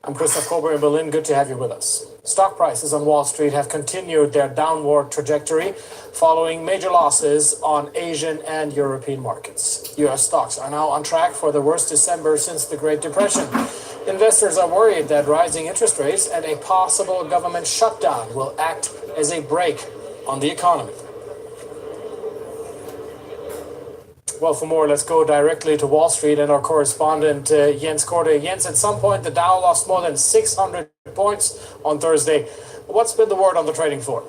I'm Christoph Kober in Berlin. Good to have you with us. Stock prices on Wall Street have continued their downward trajectory following major losses on Asian and European markets. U.S. stocks are now on track for the worst December since the Great Depression. Investors are worried that rising interest rates and a possible government shutdown will act as a brake on the economy. Well, for more, let's go directly to Wall Street and our correspondent, Jens Korte. Jens, at some point, the Dow lost more than 600 points on Thursday. What's been the word on the trading floor?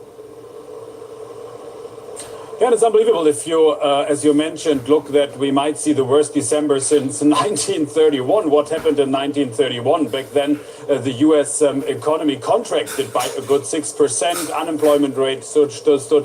Yeah, it's unbelievable if you, as you mentioned, look that we might see the worst December since 1931. What happened in 1931? Back then, the U.S. Economy contracted by a good 6%. Unemployment rate stood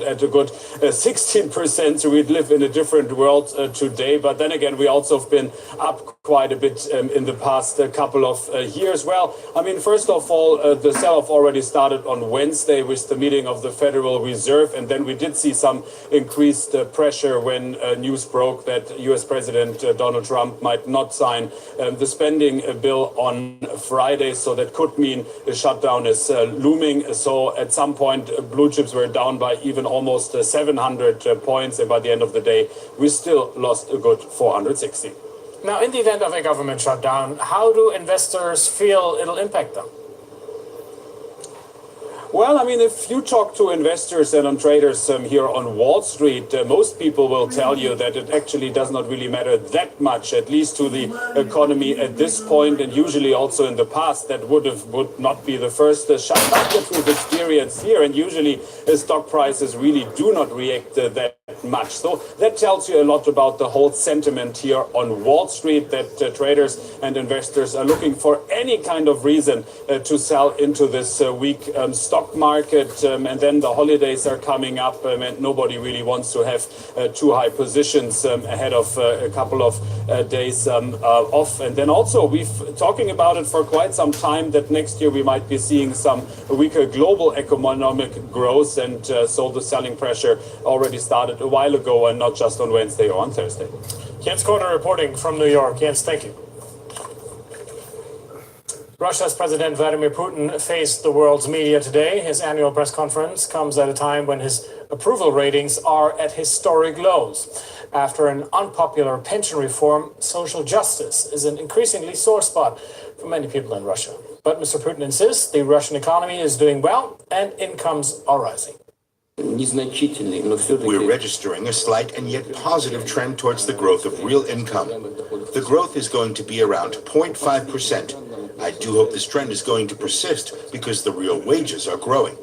at a good 16%. So we'd live in a different world today. But then again, we also have been up quite a bit in the past couple of years. Well, I mean, first of all, the sell-off already started on Wednesday with the meeting of the Federal Reserve. And then we did see some increased pressure when news broke that U.S. President Donald Trump might not sign the spending bill on Friday. So that could mean a shutdown is looming. So at some point, blue chips were down by even almost 700 points. And by the end of the day, we still lost a good 460. Now, in the event of a government shutdown, how do investors feel it'll impact them? Well, I mean, if you talk to investors and traders here on Wall Street, most people will tell you that it actually does not really matter that much, at least to the economy at this point, and usually also in the past that would not be the first shutdown that we've experienced here, and usually stock prices really do not react that much. So that tells you a lot about the whole sentiment here on Wall Street, that traders and investors are looking for any kind of reason to sell into this weak stock market, and then the holidays are coming up, and nobody really wants to have too high positions ahead of a couple of days off. And then also we've talking about it for quite some time that next year we might be seeing some weaker global economic growth, and so the selling pressure already started a while ago and not just on Wednesday or on Thursday. Jens Korda reporting from New York. Jens, thank you. Russia's President Vladimir Putin faced the world's media today. His annual press conference comes at a time when his approval ratings are at historic lows. After an unpopular pension reform, social justice is an increasingly sore spot for many people in Russia. But Mr. Putin insists the Russian economy is doing well and incomes are rising. We're registering a slight and yet positive trend towards the growth of real income. The growth is going to be around 0.5%. I do hope this trend is going to persist because the real wages are growing.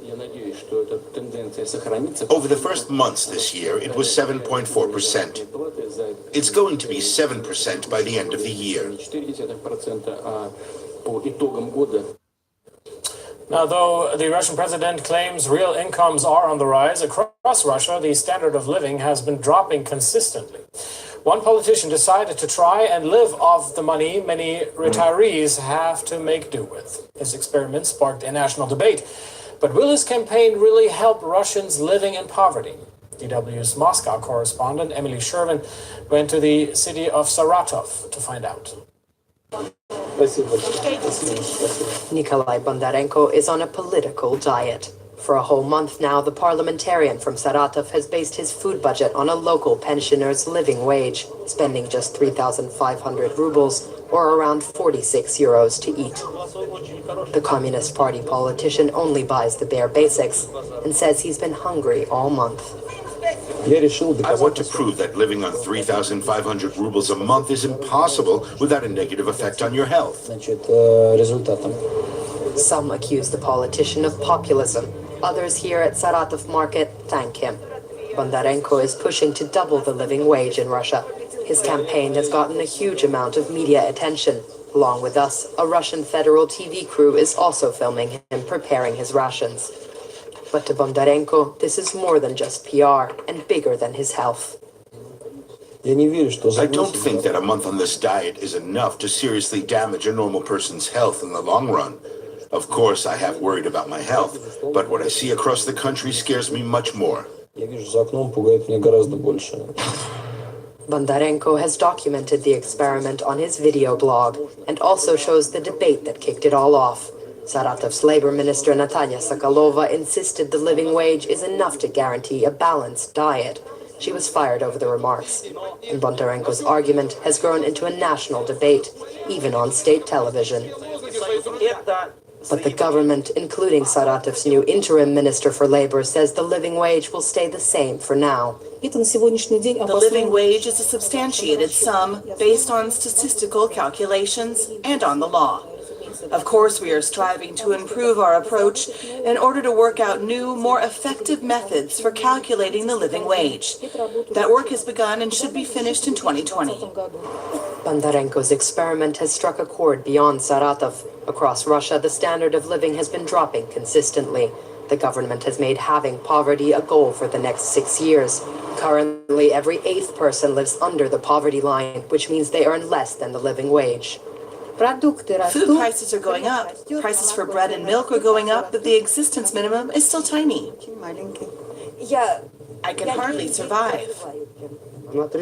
Over the first months this year, it was 7.4%. It's going to be 7% by the end of the year. Now, though the Russian president claims real incomes are on the rise, across Russia, the standard of living has been dropping consistently. One politician decided to try and live off the money many retirees have to make do with. His experiment sparked a national debate. But will his campaign really help Russians living in poverty? DW's Moscow correspondent Emily Shervin went to the city of Saratov to find out. Nikolai Bondarenko is on a political diet. For a whole month now, the parliamentarian from Saratov has based his food budget on a local pensioner's living wage, spending just 3,500 rubles, or around 46 euros to eat. The Communist Party politician only buys the bare basics and says he's been hungry all month. I want to prove that living on 3,500 rubles a month is impossible without a negative effect on your health. Some accuse the politician of populism. Others here at Saratov market thank him. Bondarenko is pushing to double the living wage in Russia. His campaign has gotten a huge amount of media attention. Along with us, a Russian federal TV crew is also filming him preparing his rations. But to Bondarenko, this is more than just PR and bigger than his health. I don't think that a month on this diet is enough to seriously damage a normal person's health in the long run. Of course, I have worried about my health, but what I see across the country scares me much more. Bondarenko has documented the experiment on his video blog and also shows the debate that kicked it all off. Saratov's labor minister Natalia Sokolova insisted the living wage is enough to guarantee a balanced diet. She was fired over the remarks, and Bondarenko's argument has grown into a national debate, even on state television. But the government, including Saratov's new interim minister for labor, says the living wage will stay the same for now. The living wage is a substantiated sum based on statistical calculations and on the law. Of course, we are striving to improve our approach in order to work out new, more effective methods for calculating the living wage. That work has begun and should be finished in 2020. Bondarenko's experiment has struck a chord beyond Saratov. Across Russia, the standard of living has been dropping consistently. The government has made halving poverty a goal for the next 6 years. Currently, every 8th person lives under the poverty line, which means they earn less than the living wage. Food prices are going up. Prices for bread and milk are going up, but the existence minimum is still tiny. I can hardly survive.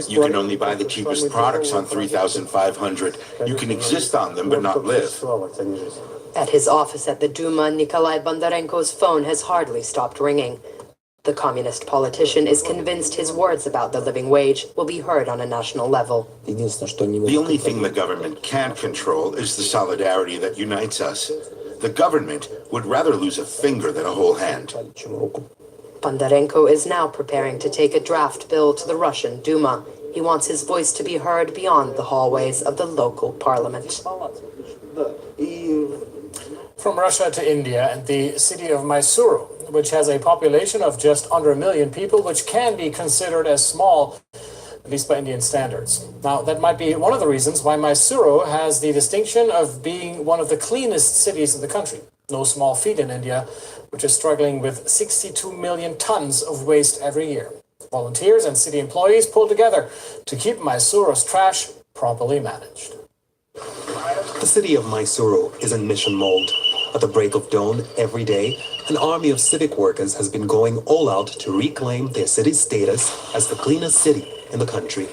You can only buy the cheapest products on 3,500. You can exist on them, but not live. At his office at the Duma, Nikolai Bondarenko's phone has hardly stopped ringing. The communist politician is convinced his words about the living wage will be heard on a national level. The only thing the government can't control is the solidarity that unites us. The government would rather lose a finger than a whole hand. Bondarenko is now preparing to take a draft bill to the Russian Duma. He wants his voice to be heard beyond the hallways of the local parliament. From Russia to India and the city of Mysuru, which has a population of just under 1 million people, which can be considered as small, at least by Indian standards. Now, that might be one of the reasons why Mysuru has the distinction of being one of the cleanest cities in the country. No small feat in India, which is struggling with 62 million tons of waste every year. Volunteers and city employees pull together to keep Mysuru's trash properly managed. The city of Mysuru is in mission mode. At the break of dawn every day, an army of civic workers has been going all out to reclaim their city's status as the cleanest city in the country.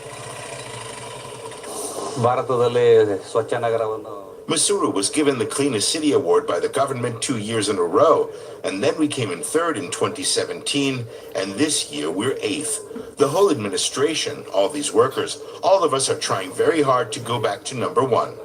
Mysuru was given the Cleanest City Award by the government 2 years in a row, and then we came in 3rd in 2017, and this year we're 8th. The whole administration, all these workers, all of us are trying very hard to go back to number 1.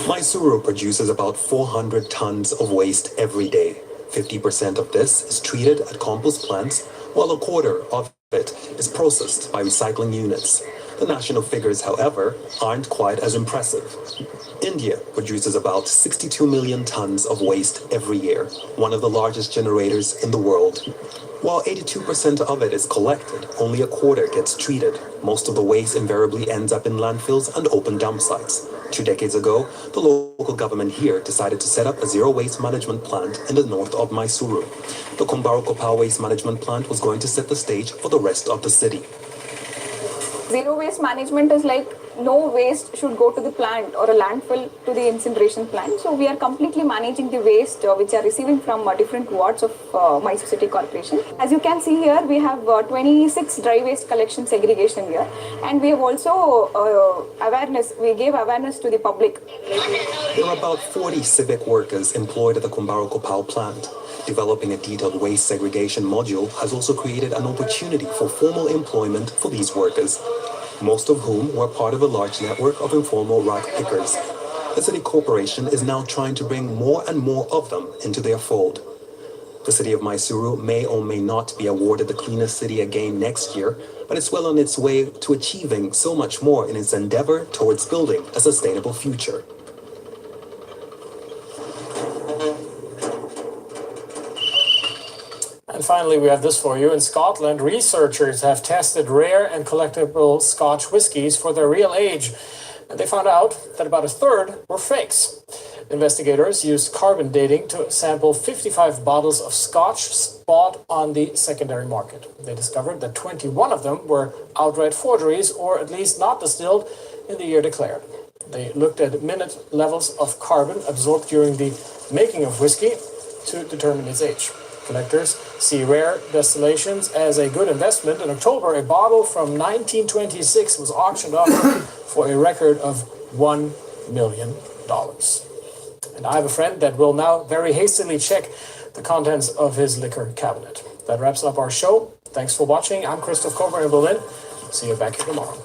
Mysuru produces about 400 tons of waste every day. 50% of this is treated at compost plants, while a quarter of it is processed by recycling units. The national figures, however, aren't quite as impressive. India produces about 62 million tons of waste every year, one of the largest generators in the world. While 82% of it is collected, only a quarter gets treated. Most of the waste invariably ends up in landfills and open dump sites. 2 decades ago, the local government here decided to set up a zero-waste management plant in the north of Mysuru. The Kumbarokopal Waste Management Plant was going to set the stage for the rest of the city. Zero waste management is like no waste should go to the plant or a landfill to the incineration plant. So we are completely managing the waste which are receiving from different wards of Mysuru City Corporation. As you can see here, we have 26 dry waste collection segregation here, and we have also we gave awareness to the public. There are about 40 civic workers employed at the Kumbarokopal plant. Developing a detailed waste segregation module has also created an opportunity for formal employment for these workers, most of whom were part of a large network of informal rag pickers. The city corporation is now trying to bring more and more of them into their fold. The city of Mysuru may or may not be awarded the cleanest city again next year, but it's well on its way to achieving so much more in its endeavor towards building a sustainable future. And finally, we have this for you. In Scotland, researchers have tested rare and collectible Scotch whiskies for their real age. And they found out that about a third were fakes. Investigators used carbon dating to sample 55 bottles of Scotch bought on the secondary market. They discovered that 21 of them were outright forgeries, or at least not distilled in the year declared. They looked at minute levels of carbon absorbed during the making of whiskey to determine its age. Collectors see rare distillations as a good investment. In October, a bottle from 1926 was auctioned off for a record of $1 million. And I have a friend that will now very hastily check the contents of his liquor cabinet. That wraps up our show. Thanks for watching. I'm Christoph Kober in Berlin. See you back here tomorrow.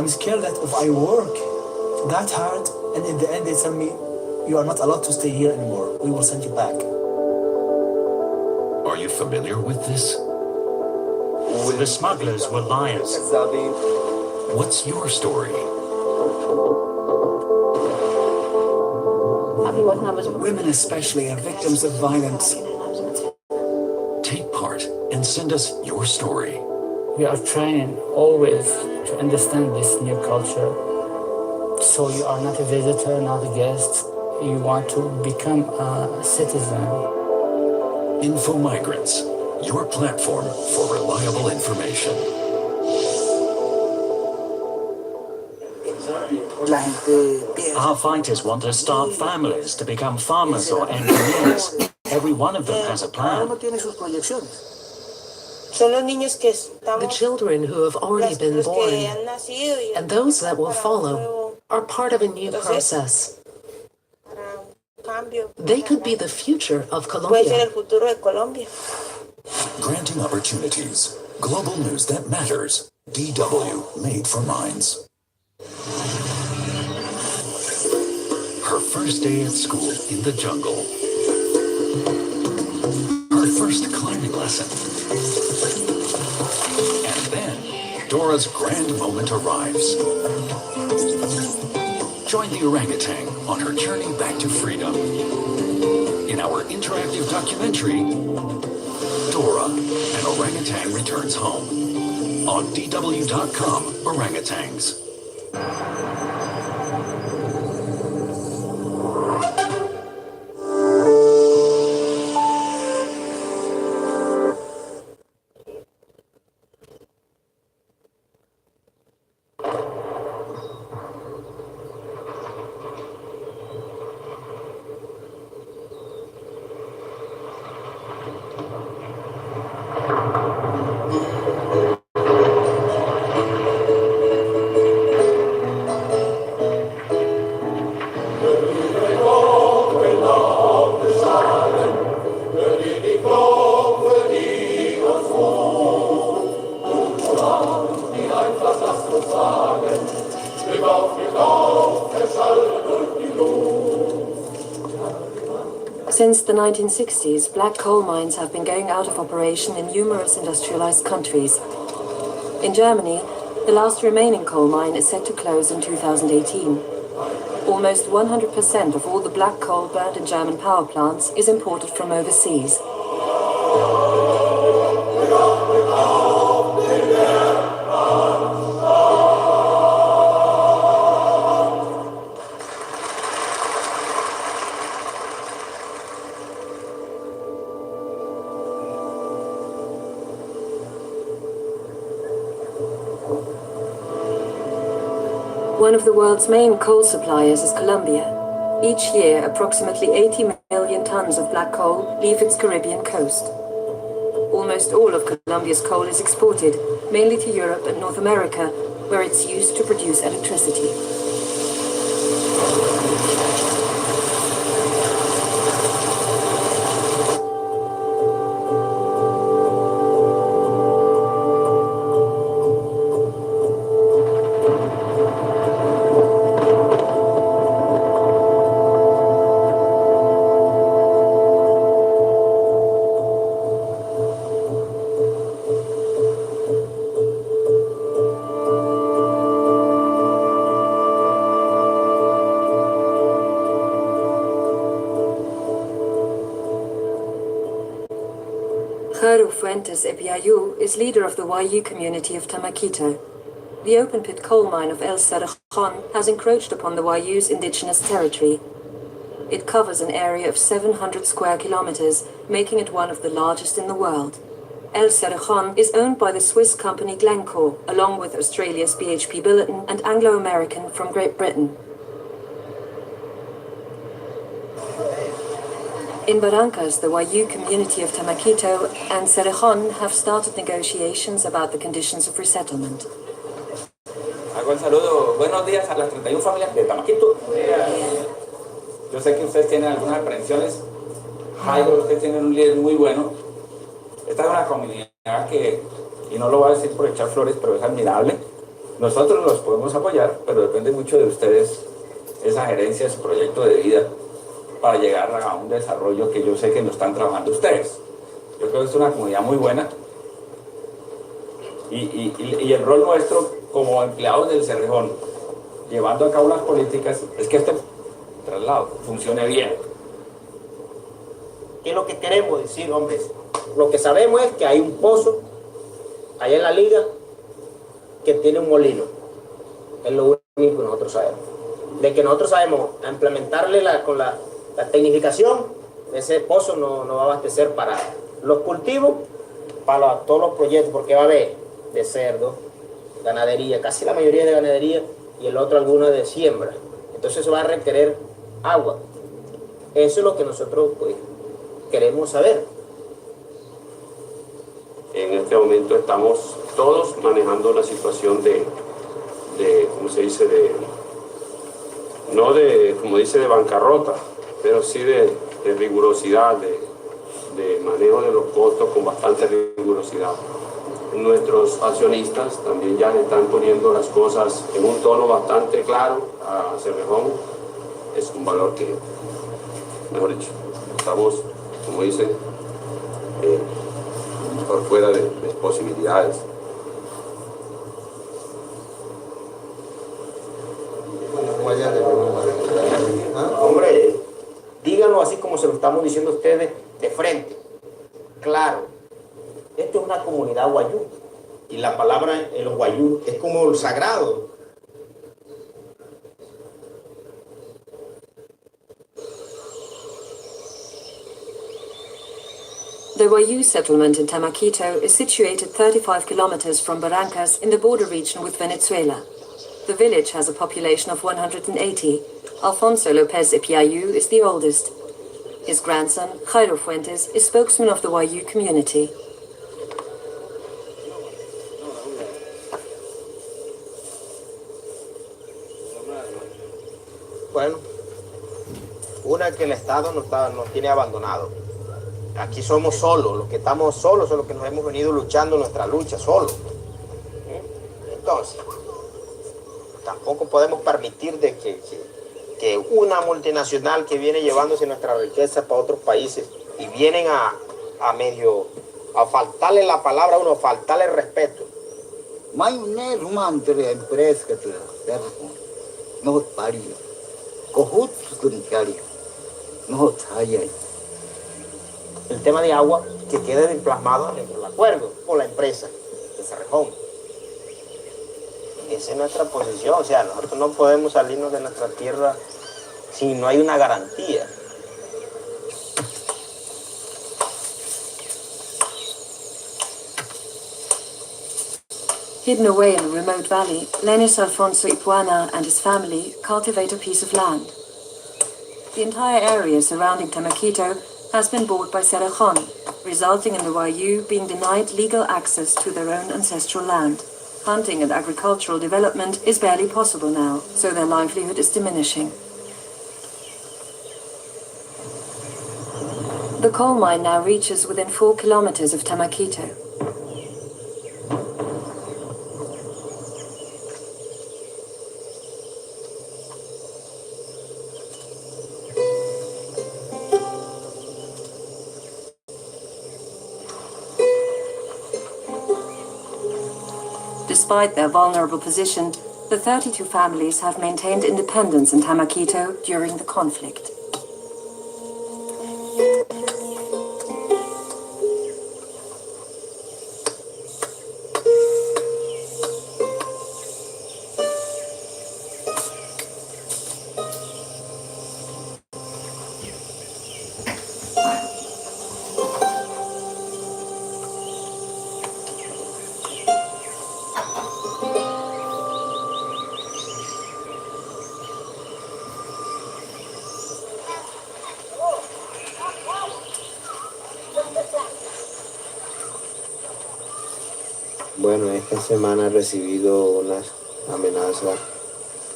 I'm scared that if I work that hard and in the end they tell me, you are not allowed to stay here anymore, we will send you back. Are you familiar with this? The smugglers were liars. What's your story? Women especially are victims of violence. Take part and send us your story. We are trying always to understand this new culture. So you are not a visitor, not a guest. You want to become a citizen. Info Migrants, your platform for reliable information. Our fighters want to start families to become farmers or engineers. Every one of them has a plan. The children who have already been born and those that will follow are part of a new process. They could be the future of Colombia. Granting opportunities. Global news that matters. DW, made for minds. Her first day at school in the jungle. Her first climbing lesson. And then, Dora's grand moment arrives. Join the orangutan on her journey back to freedom. In our interactive documentary, Dora, an orangutan returns home. On DW.com, orangutans. Since the 1960s, black coal mines have been going out of operation in numerous industrialized countries. In Germany, the last remaining coal mine is set to close in 2018. Almost 100% of all the black coal burned in German power plants is imported from overseas. One of the world's main coal suppliers is Colombia. Each year, approximately 80 million tons of black coal leave its Caribbean coast. Almost all of Colombia's coal is exported, mainly to Europe and North America, where it's used to produce electricity. Jaro Fuentes Epiayu is leader of the Wayuu community of Tamaquito. The open-pit coal mine of El Cerrejón has encroached upon the Wayuu's indigenous territory. It covers an area of 700 square kilometers, making it one of the largest in the world. El Cerrejón is owned by the Swiss company Glencore, along with Australia's BHP Billiton and Anglo-American from Great Britain. In Barrancas, the Wayuu community of Tamaquito and Cerrejón have started negotiations about the conditions of resettlement. Hago el saludo. Buenos días a las 31 familias de Tamaquito. Yo sé que ustedes tienen algunas aprensiones. Jairo, ustedes tienen un líder muy bueno. Esta es una comunidad que, y no lo voy a decir por echar flores, pero es admirable. Nosotros los podemos apoyar, pero depende mucho de ustedes esa gerencia, ese proyecto de vida para llegar a un desarrollo que yo sé que lo están trabajando ustedes. Yo creo que es una comunidad muy buena y el rol nuestro como empleados del Cerrejón, llevando a cabo las políticas, es que este traslado funcione bien. ¿Qué es lo que queremos decir, hombres? Lo que sabemos es que hay un pozo allá en la liga que tiene un molino. Es lo único que nosotros sabemos. De que nosotros sabemos implementarle con la tecnificación, ese pozo no va a abastecer para los cultivos, para todos los proyectos, porque va a haber de cerdo, ganadería, casi la mayoría de ganadería, y el otro alguna de siembra. Entonces eso va a requerir agua. Eso es lo que nosotros pues, queremos saber. En este momento estamos todos manejando la situación de ¿cómo se dice? No de, como dice, de bancarrota, pero sí de rigurosidad, de manejo de los costos con bastante rigurosidad. Nuestros accionistas también ya le están poniendo las cosas en un tono bastante claro a Cerrejón. Es un valor que, mejor dicho, estamos, como dicen, por fuera de posibilidades. Hombre, díganlo así como se lo estamos diciendo a ustedes de frente. Claro, esto es una comunidad guayú. Y la palabra en los guayú es como el sagrado. The Wayuu settlement in Tamaquito is situated 35 kilometers from Barrancas in the border region with Venezuela. The village has a population of 180. Alfonso Lopez Ipiayu is the oldest. His grandson, Jairo Fuentes, is spokesman of the Wayuu community. Bueno, una que el Estado nos tiene abandonado. Aquí somos solos, los que estamos solos son los que nos hemos venido luchando nuestra lucha solos. Entonces, tampoco podemos permitir de que una multinacional que viene llevándose nuestra riqueza para otros países y vienen a medio a faltarle la palabra a uno, faltarle el respeto. El tema de agua que quede plasmado en el acuerdo con la empresa de Cerrejón. Esa es nuestra posición, o sea, nosotros no podemos salirnos de nuestra tierra si no hay una garantía. Hidden away in a remote valley, Lenis Alfonso Ipuana and his family cultivate a piece of land. The entire area surrounding Tamaquito has been bought by Cerrejón, resulting in the Wayuu being denied legal access to their own ancestral land. Hunting and agricultural development is barely possible now, so their livelihood is diminishing. The coal mine now reaches within 4 kilometers of Tamaquito. Despite their vulnerable position, the 32 families have maintained independence in Tamaquito during the conflict. Bueno, esta semana he recibido unas amenazas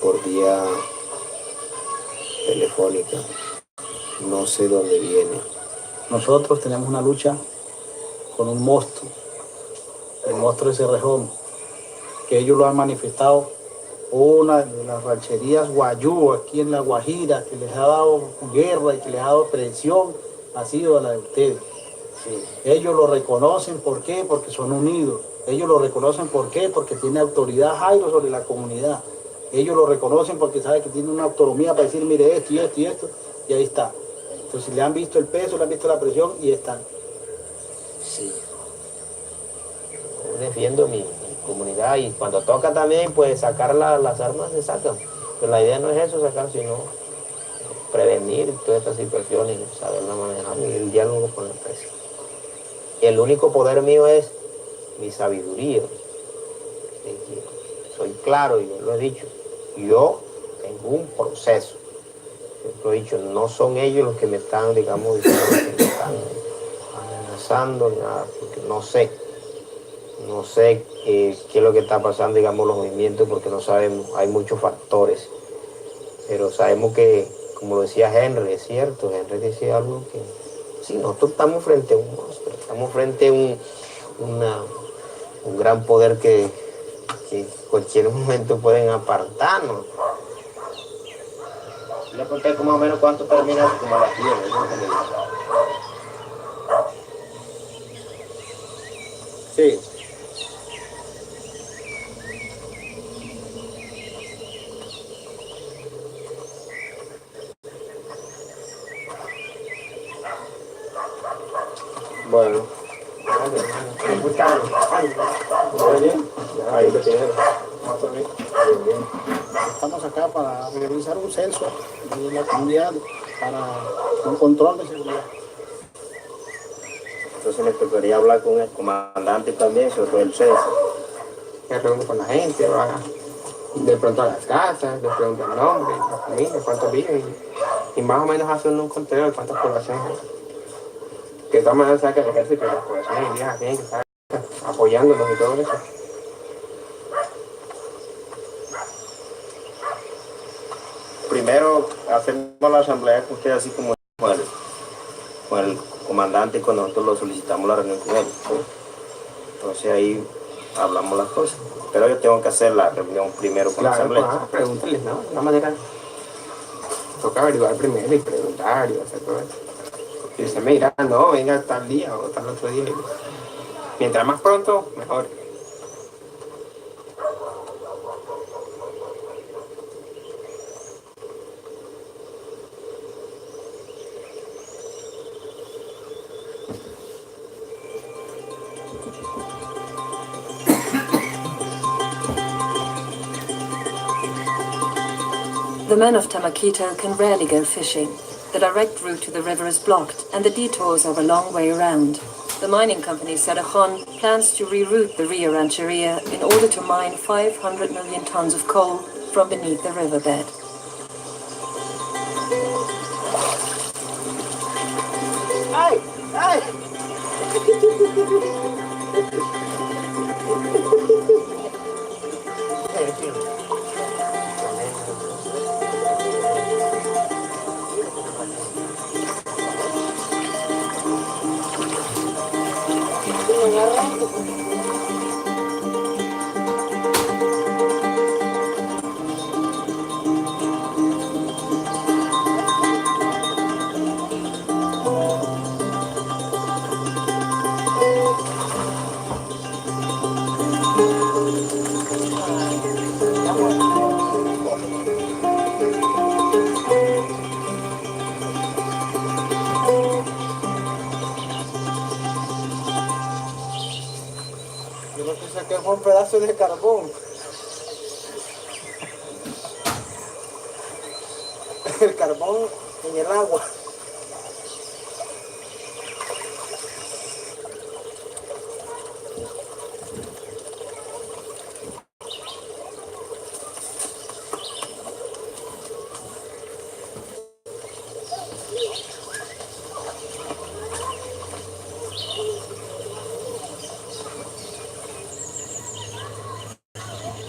por vía telefónica. No sé dónde viene. Nosotros tenemos una lucha con un monstruo, el monstruo de Cerrejón. que ellos lo han manifestado. Una de las rancherías Guayú aquí en La Guajira, que les ha dado guerra y que les ha dado presión, ha sido la de ustedes. Ellos lo reconocen, ¿por qué? Porque son unidos. Ellos lo reconocen, ¿por qué? Porque tiene autoridad Jairo sobre la comunidad. Ellos lo reconocen porque saben que tiene una autonomía para decir, mire esto y esto y esto, y ahí está. Entonces le han visto el peso, le han visto la presión y están. Sí. Yo defiendo mi comunidad y cuando toca también, pues sacar las armas se sacan. Pero la idea no es eso, sacar, sino prevenir todas estas situaciones, saberla manejar y el diálogo con la empresa. Y el único poder mío es mi sabiduría. Soy claro y yo lo he dicho. Yo tengo un proceso. Yo lo he dicho, no son ellos los que me están, digamos, diciendo que me están amenazando ni nada, porque no sé. No sé qué es lo que está pasando, digamos, los movimientos, porque no sabemos, hay muchos factores. Pero sabemos que, como decía Henry, es cierto, Henry decía algo que, sí, nosotros estamos frente a un monstruo, estamos frente a un gran poder que en cualquier momento pueden apartarnos. Le pregunté más o menos cuánto termina como a las 10, Sí. Bueno, ahí lo tienen. Estamos acá para realizar un censo de la comunidad para un control de seguridad. Entonces me tocaría hablar con el comandante también sobre el censo. Me reúno con la gente, va de pronto a las casas, le pregunto el nombre, la familia, cuántos viven y más o menos hacer un conteo de cuántas poblaciones hay. Que de todas maneras sabe que el ejército, las poblaciones indígenas tienen que estar apoyándonos y todo eso. Primero hacemos la asamblea con usted así como con el comandante cuando nosotros lo solicitamos la reunión con él. Entonces ahí hablamos las cosas. Pero yo tengo que hacer la reunión primero con la asamblea. Pregúntales, ¿no? De una manera. Toca averiguar primero y preguntar y hacer todo eso. Y usted me dirá, no, venga tal día o tal otro día. Mientras más pronto, mejor. The men of Tamaquito can rarely go fishing. The direct route to the river is blocked, and the detours are a long way around. The mining company Cerrejón plans to reroute the Rio Rancheria in order to mine 500 million tons of coal from beneath the riverbed. ¡Ay! ¡Ay! Yo lo que saqué fue un pedazo de carbón. El carbón en el agua.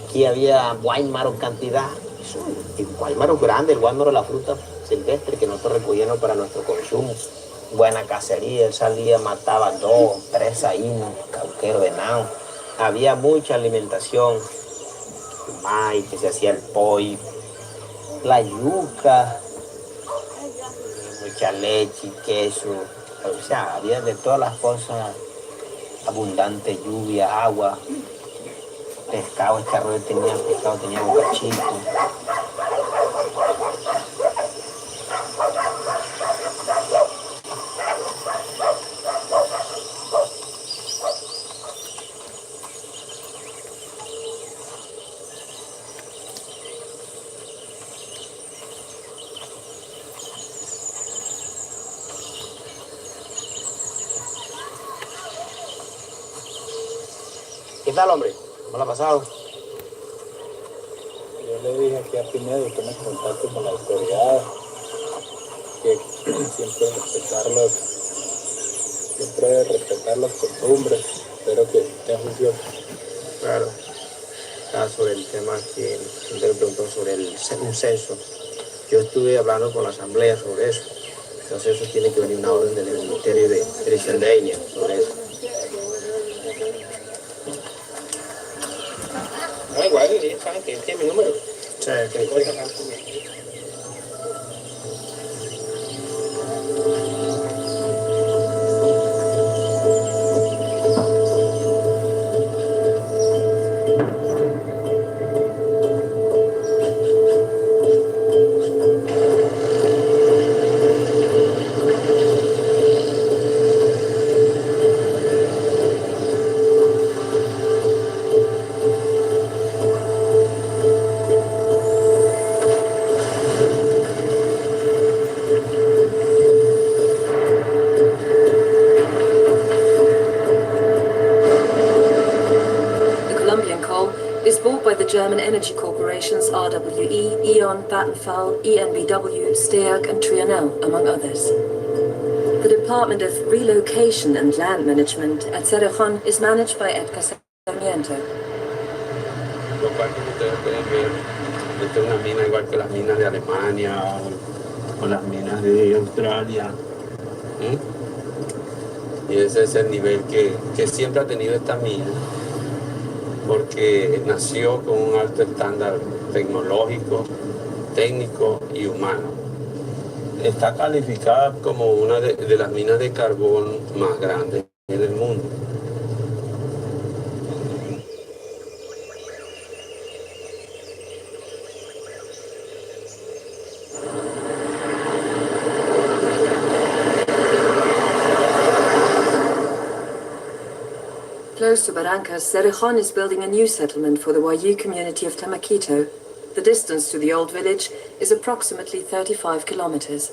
Aquí había guaymaro en cantidad. El guaymaro grande, el guaymaro, la fruta silvestre que nosotros recogíamos para nuestro consumo. Buena cacería, él salía, mataba 2, 3 saínos, cauquero, venado. Había mucha alimentación el maíz, que se hacía el pollo, la yuca, mucha leche, queso, o sea, había de todas las cosas, abundante lluvia, agua, pescado, este arroyo tenía pescado, tenía bocachito. ¿Qué tal, hombre? ¿Cómo lo ha pasado? Yo le dije aquí a Pinedo que me contacte con la autoridad, que siempre respetar las costumbres. Espero que tenga función. Claro. Sobre el tema que usted me preguntó sobre un censo. Yo estuve hablando con la asamblea sobre eso. Entonces eso tiene que venir una orden del Ministerio de Dirección de Eña sobre eso. No, igual, ellos saben que tiene mi número. Sí. German energy corporations RWE, E.ON, Vattenfall, EnBW, Steag and Trienal, among others. The Department of Relocation and Land Management at Cerrejón is managed by Edgar Sarmiento. Lo cual, como ustedes pueden ver, esta es una mina igual que las minas de Alemania o las minas de Australia. Y ese es el nivel que siempre ha tenido esta mina, porque nació con un alto estándar tecnológico, técnico y humano. Está calificada como una de las minas de carbón más grandes en el mundo. Close to Barrancas, Cerrejón is building a new settlement for the Wayuu community of Tamaquito. The distance to the old village is approximately 35 kilometers.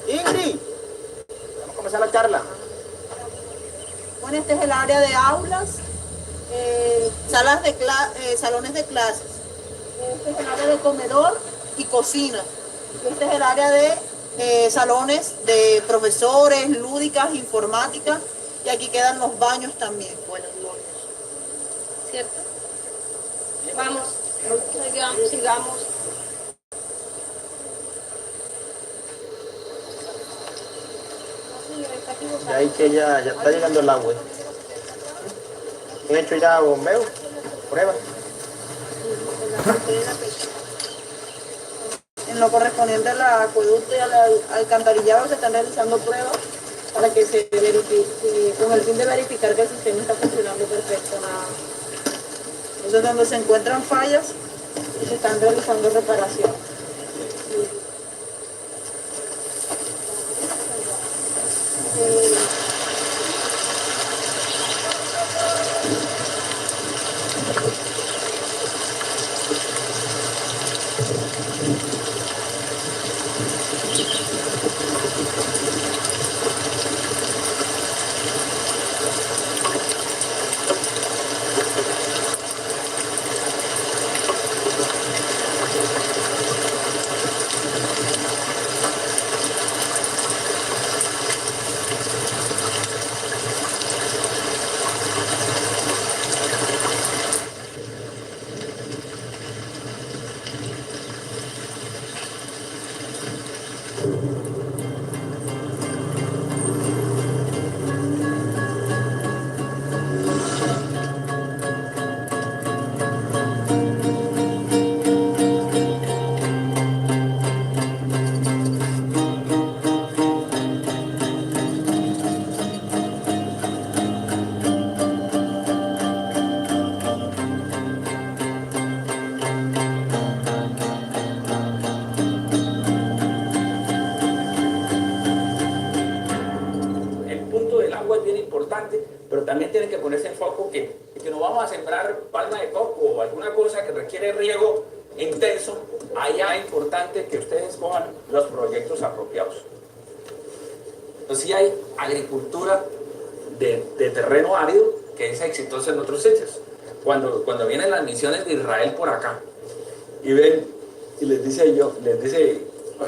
Ingrid, vamos a comenzar la charla. Bueno, este es el área de aulas, salones de clases. Este es el área de comedor y cocina. Este es el área de salones de profesores, lúdicas, informática. Y aquí quedan los baños también. Buenos baños. ¿Cierto? Vamos, sigamos. De ahí que ya está llegando el agua. ¿Han hecho ya bombeo? ¿Prueba? En lo correspondiente al acueducto y al alcantarillado se están realizando pruebas para que se verifique, con el fin de verificar que el sistema está funcionando perfectamente. Entonces, donde se encuentran fallas, se están realizando reparaciones. es bien importante, pero también tienen que ponerse en foco que no vamos a sembrar palma de coco o alguna cosa que requiere riego intenso. Allá es importante que ustedes escojan los proyectos apropiados. Entonces sí hay agricultura de terreno árido que es exitosa en otros sitios. Cuando vienen las misiones de Israel por acá y ven y les dice,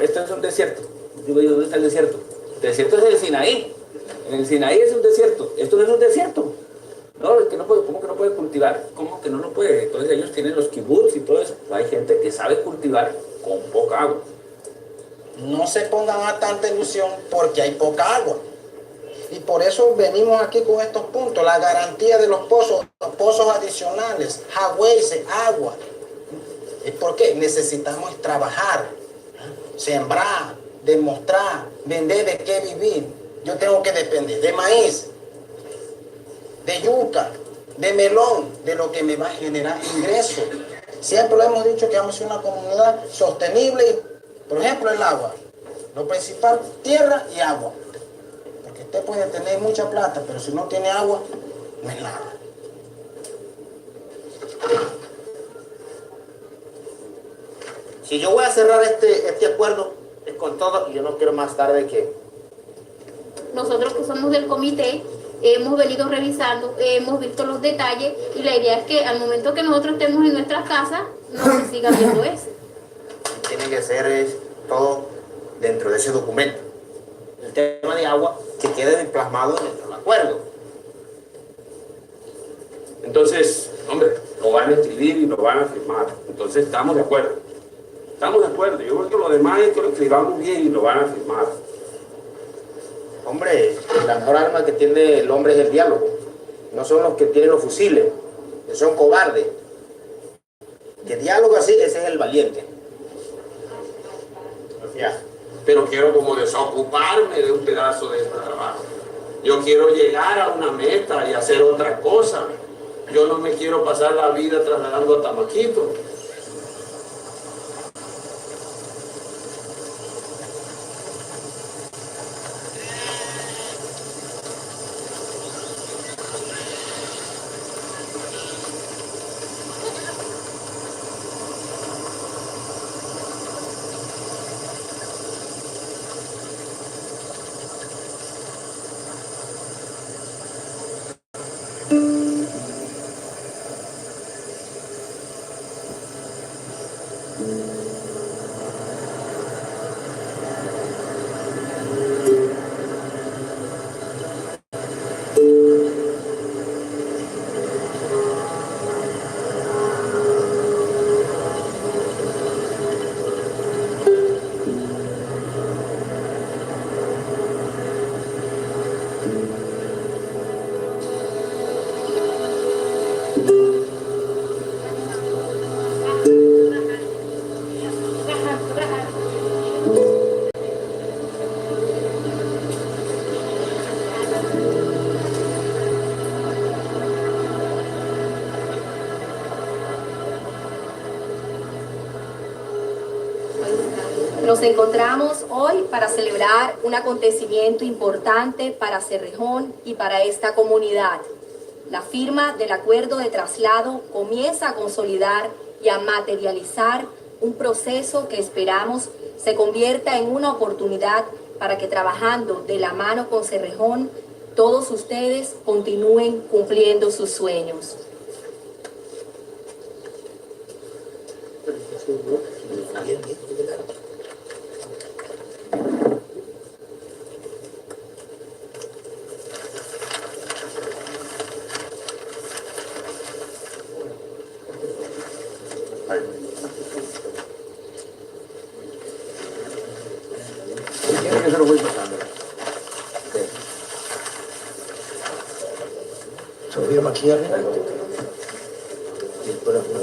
esto es un desierto. Digo yo, ¿dónde está el desierto? El desierto es el Sinaí. En el Sinaí es un desierto. Esto no es un desierto. No, es que no puede, ¿cómo que no puede cultivar? ¿Cómo que no lo puede? Entonces ellos tienen los kibbutz y todo eso. Hay gente que sabe cultivar con poca agua. No se pongan a tanta ilusión porque hay poca agua. Y por eso venimos aquí con estos puntos. La garantía de los pozos adicionales, Hawese, agua. ¿Por qué? Necesitamos trabajar, sembrar, demostrar, vender de qué vivir. Yo tengo que depender de maíz, de yuca, de melón, de lo que me va a generar ingresos. Siempre lo hemos dicho que vamos a ser una comunidad sostenible. Por ejemplo, el agua. Lo principal, tierra y agua. Porque usted puede tener mucha plata, pero si no tiene agua, no es nada. Si yo voy a cerrar este acuerdo, es con todo, y yo no quiero más tarde que... Nosotros que somos del comité, hemos venido revisando, hemos visto los detalles, y la idea es que al momento que nosotros estemos en nuestras casas, no se siga viendo eso. Tiene que ser todo dentro de ese documento. El tema de agua que quede plasmado dentro del acuerdo. Entonces, hombre, lo van a escribir y lo van a firmar. Entonces estamos de acuerdo. Estamos de acuerdo. Yo creo que lo demás es que lo escribamos bien y lo van a firmar. Hombre, la mejor arma que tiene el hombre es el diálogo. No son los que tienen los fusiles, que son cobardes. Que diálogo así, ese es el valiente. Pero quiero como desocuparme de un pedazo de este trabajo. Yo quiero llegar a una meta y hacer otra cosa. Yo no me quiero pasar la vida trasladando a Tamaquito. Nos encontramos hoy para celebrar un acontecimiento importante para Cerrejón y para esta comunidad. La firma del acuerdo de traslado comienza a consolidar y a materializar un proceso que esperamos se convierta en una oportunidad para que trabajando de la mano con Cerrejón, todos ustedes continúen cumpliendo sus sueños. Yo se lo voy pasando. Se firma aquí arriba. Y después la firma.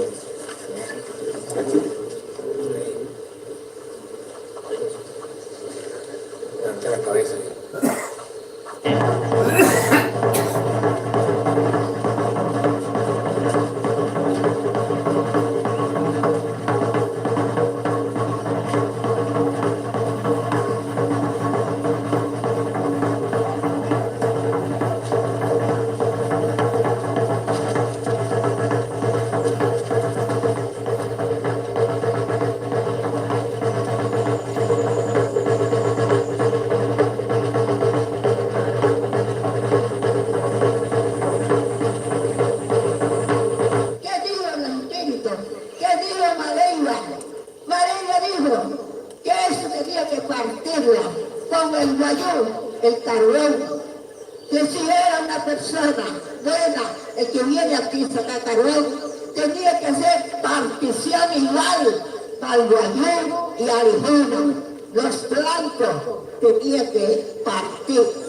Levanta la cabeza. que si era una persona buena, el que viene aquí a Zacatarón, tenía que ser partición igual al guayú y al hijano. Los blancos tenían que partir.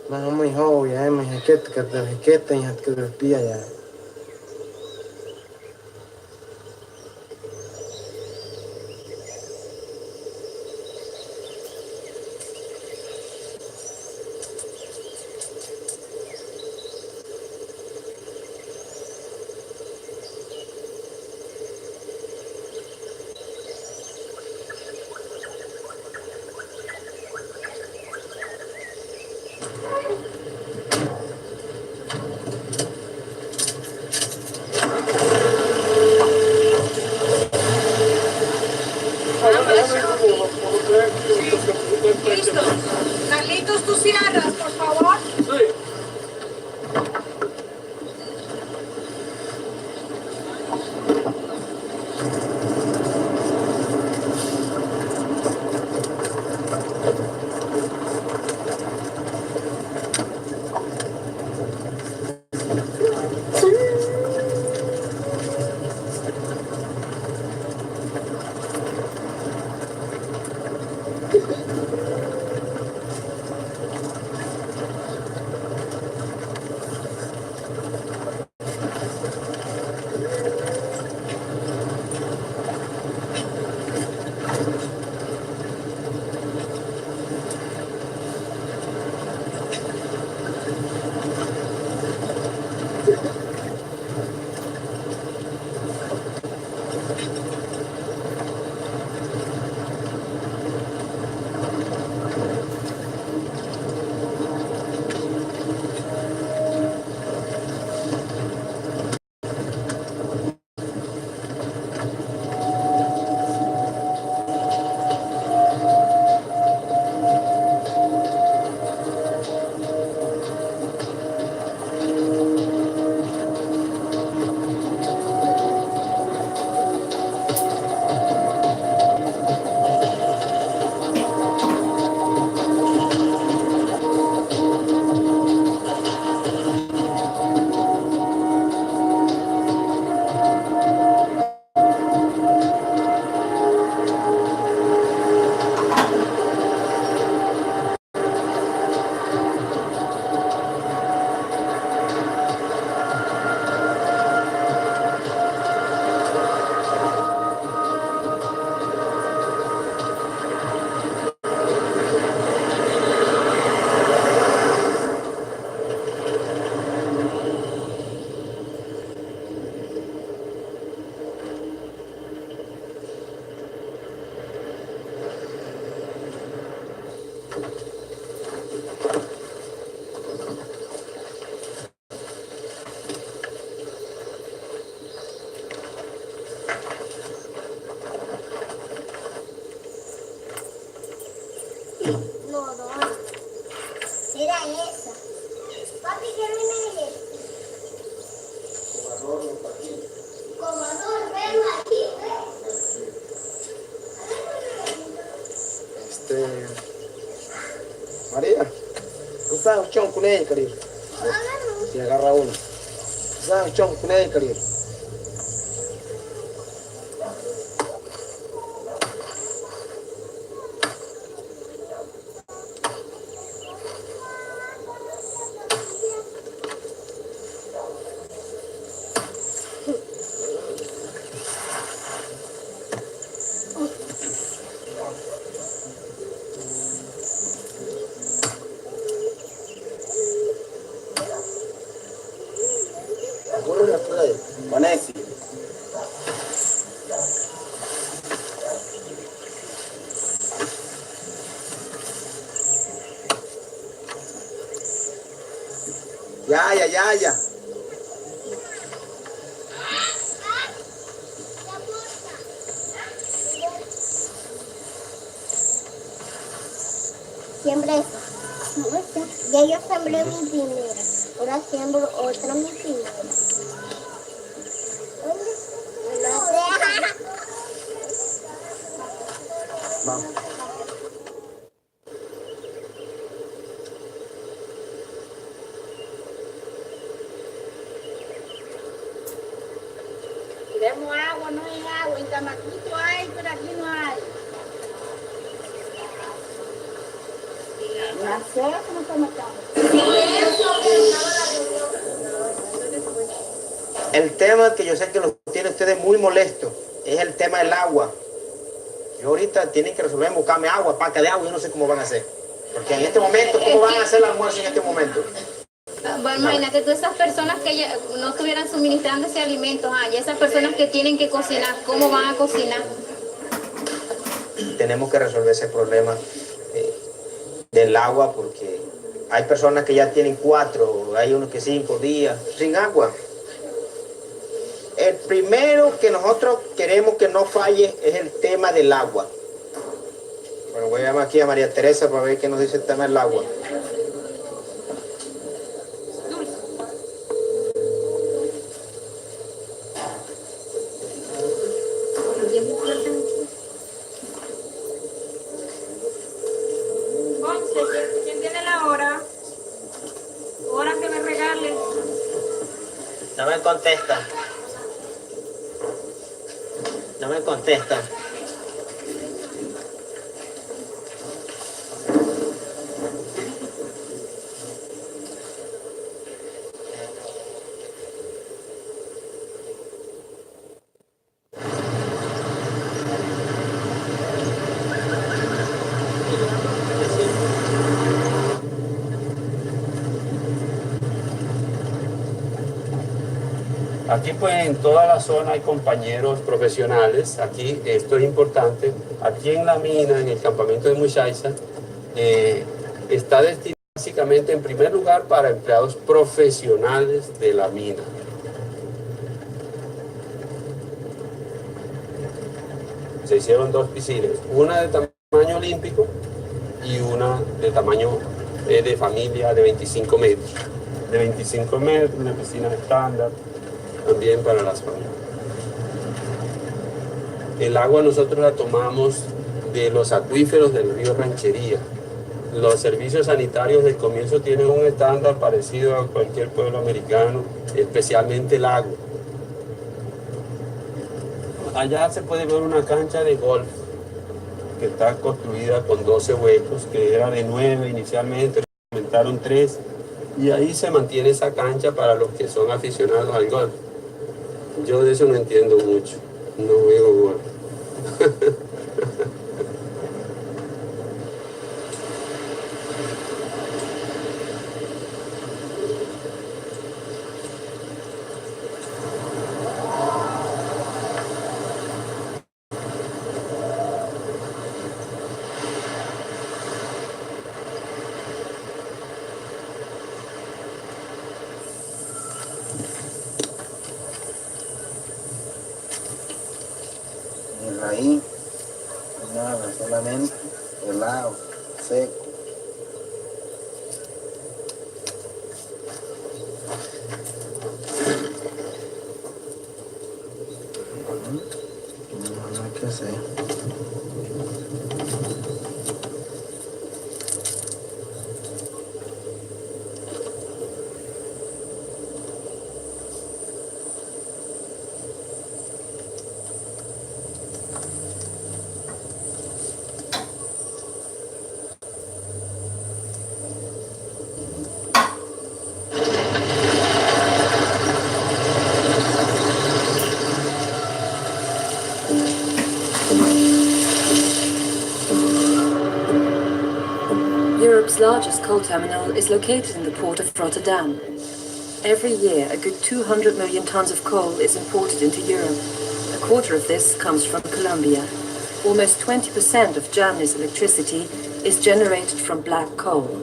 ما هم يهو يا إما هيكت كده هيكت يهتكده بيا يا Sao chon kune karir. Si agarra uno. Sao chon kune karir. Vanessa. Ya. Siempre eso. Ya yo sembré mi primera. Ahora siembro otra mi primera. Vamos. Queremos agua, no hay agua. En Tamaquito hay, pero aquí no hay. ¿No sé cómo está matando? El tema que yo sé que los tiene ustedes muy molesto es el tema del agua. Yo ahorita tienen que resolver buscarme agua, paca de agua, yo no sé cómo van a hacer. Porque en este momento, ¿cómo van a hacer el almuerzo en este momento? Bueno, imagínate tú esas personas que ya no estuvieran suministrando ese alimento, y esas personas que tienen que cocinar, ¿cómo van a cocinar? Tenemos que resolver ese problema del agua porque hay personas que ya tienen 4, hay unos que 5 días sin agua. El primero que nosotros queremos que no falle es el tema del agua. Bueno, voy a llamar aquí a María Teresa para ver qué nos dice el tema del agua. ¿Quién tiene la hora? Hora que me regale. No me contesta. No me contesta. Aquí pues en toda la zona hay compañeros profesionales. Aquí esto es importante. Aquí en la mina, en el campamento de Muchacha, está destinado básicamente en primer lugar para empleados profesionales de la mina. Se hicieron 2 piscinas, una de tamaño olímpico y una de tamaño de familia de 25 metros. De 25 metros, una piscina estándar también para las familias. El agua nosotros la tomamos de los acuíferos del río Ranchería. Los servicios sanitarios del comienzo tienen un estándar parecido a cualquier pueblo americano, especialmente el agua. Allá se puede ver una cancha de golf que está construida con 12 huecos, que era de 9 inicialmente, aumentaron 3, y ahí se mantiene esa cancha para los que son aficionados al golf. Yo de eso no entiendo mucho, no veo golf. El raíz, nada, solamente helado, seco. No hay que hacer. world's largest coal terminal is located in the port of Rotterdam. Every year, a good 200 million tons of coal is imported into Europe. A quarter of this comes from Colombia. Almost 20% of Germany's electricity is generated from black coal.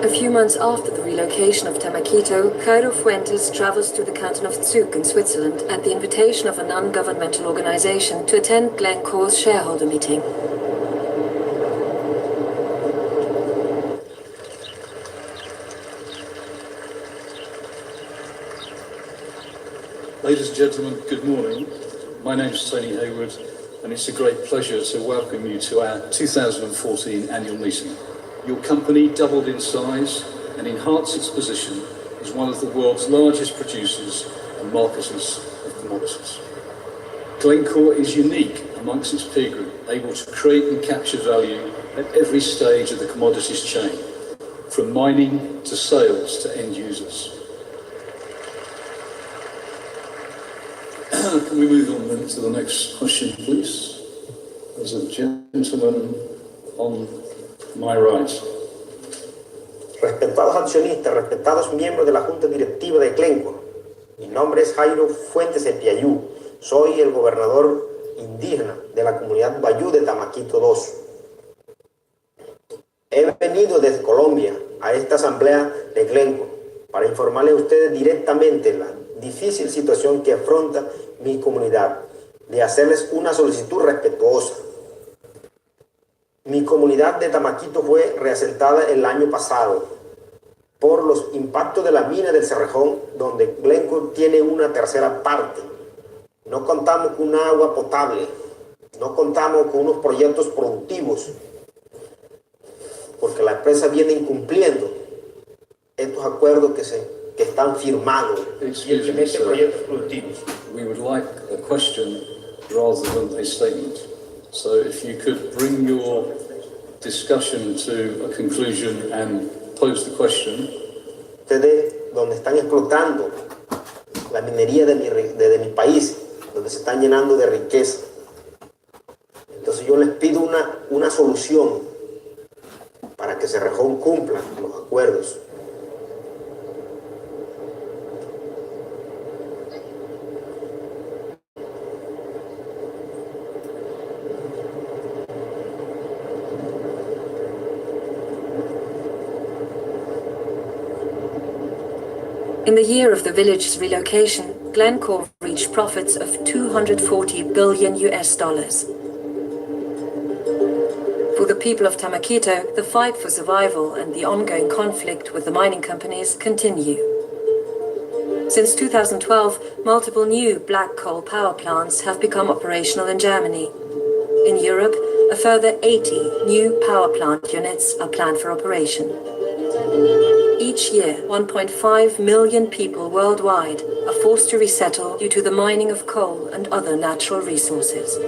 A few months after the relocation of Tamaquito, Jairo Fuentes travels to the canton of Zug in Switzerland at the invitation of a non-governmental organization to attend Glencore's shareholder meeting. Ladies and gentlemen, good morning. My name is Tony Hayward, and it's a great pleasure to welcome you to our 2014 annual meeting. Your company doubled in size and enhanced its position as one of the world's largest producers and marketers of commodities. Glencore is unique amongst its peer group, able to create and capture value at every stage of the commodities chain, from mining to sales to end users. Can we move on then to the next question, please? There's a gentleman on my right. Respetados accionistas, respetados miembros de la Junta Directiva de Glencore, mi nombre es Jairo Fuentes Epiayú, soy el gobernador indígena de la comunidad Bayú de Tamaquito II. He venido desde Colombia a esta asamblea de Glencore para informarles a ustedes directamente la difícil situación que afronta mi comunidad, de hacerles una solicitud respetuosa. Mi comunidad de Tamaquito fue reasentada el año pasado por los impactos de la mina del Cerrejón, donde Glencore tiene una tercera parte. No contamos con un agua potable, no contamos con unos proyectos productivos, porque la empresa viene incumpliendo estos acuerdos que están firmados y el que mete proyectos productivos. We would like a question rather than a statement. So if you could bring your discussion to a conclusion and pose the question. Ustedes, donde están explotando la minería de mi país, donde se están llenando de riqueza. Entonces yo les pido una solución para que Cerrejón cumpla los acuerdos. In the year of the village's relocation, Glencore reached profits of $240 billion. For the people of Tamaquito, the fight for survival and the ongoing conflict with the mining companies continue. Since 2012, multiple new black coal power plants have become operational in Germany. In Europe, a further 80 new power plant units are planned for operation. Each year, 1.5 million people worldwide are forced to resettle due to the mining of coal and other natural resources.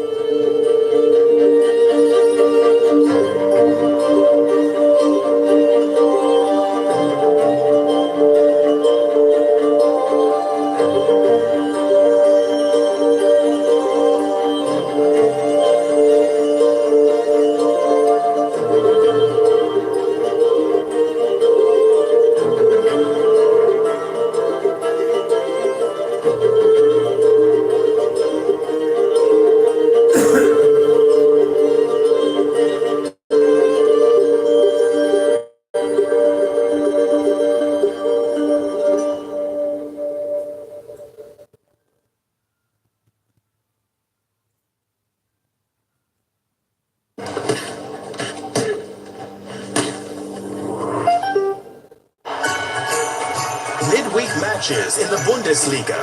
Midweek matches in the Bundesliga.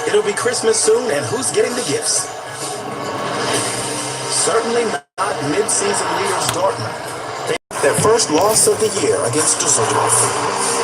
It'll be Christmas soon, and who's getting the gifts? Certainly not mid-season leaders Dortmund. Their first loss of the year against Düsseldorf.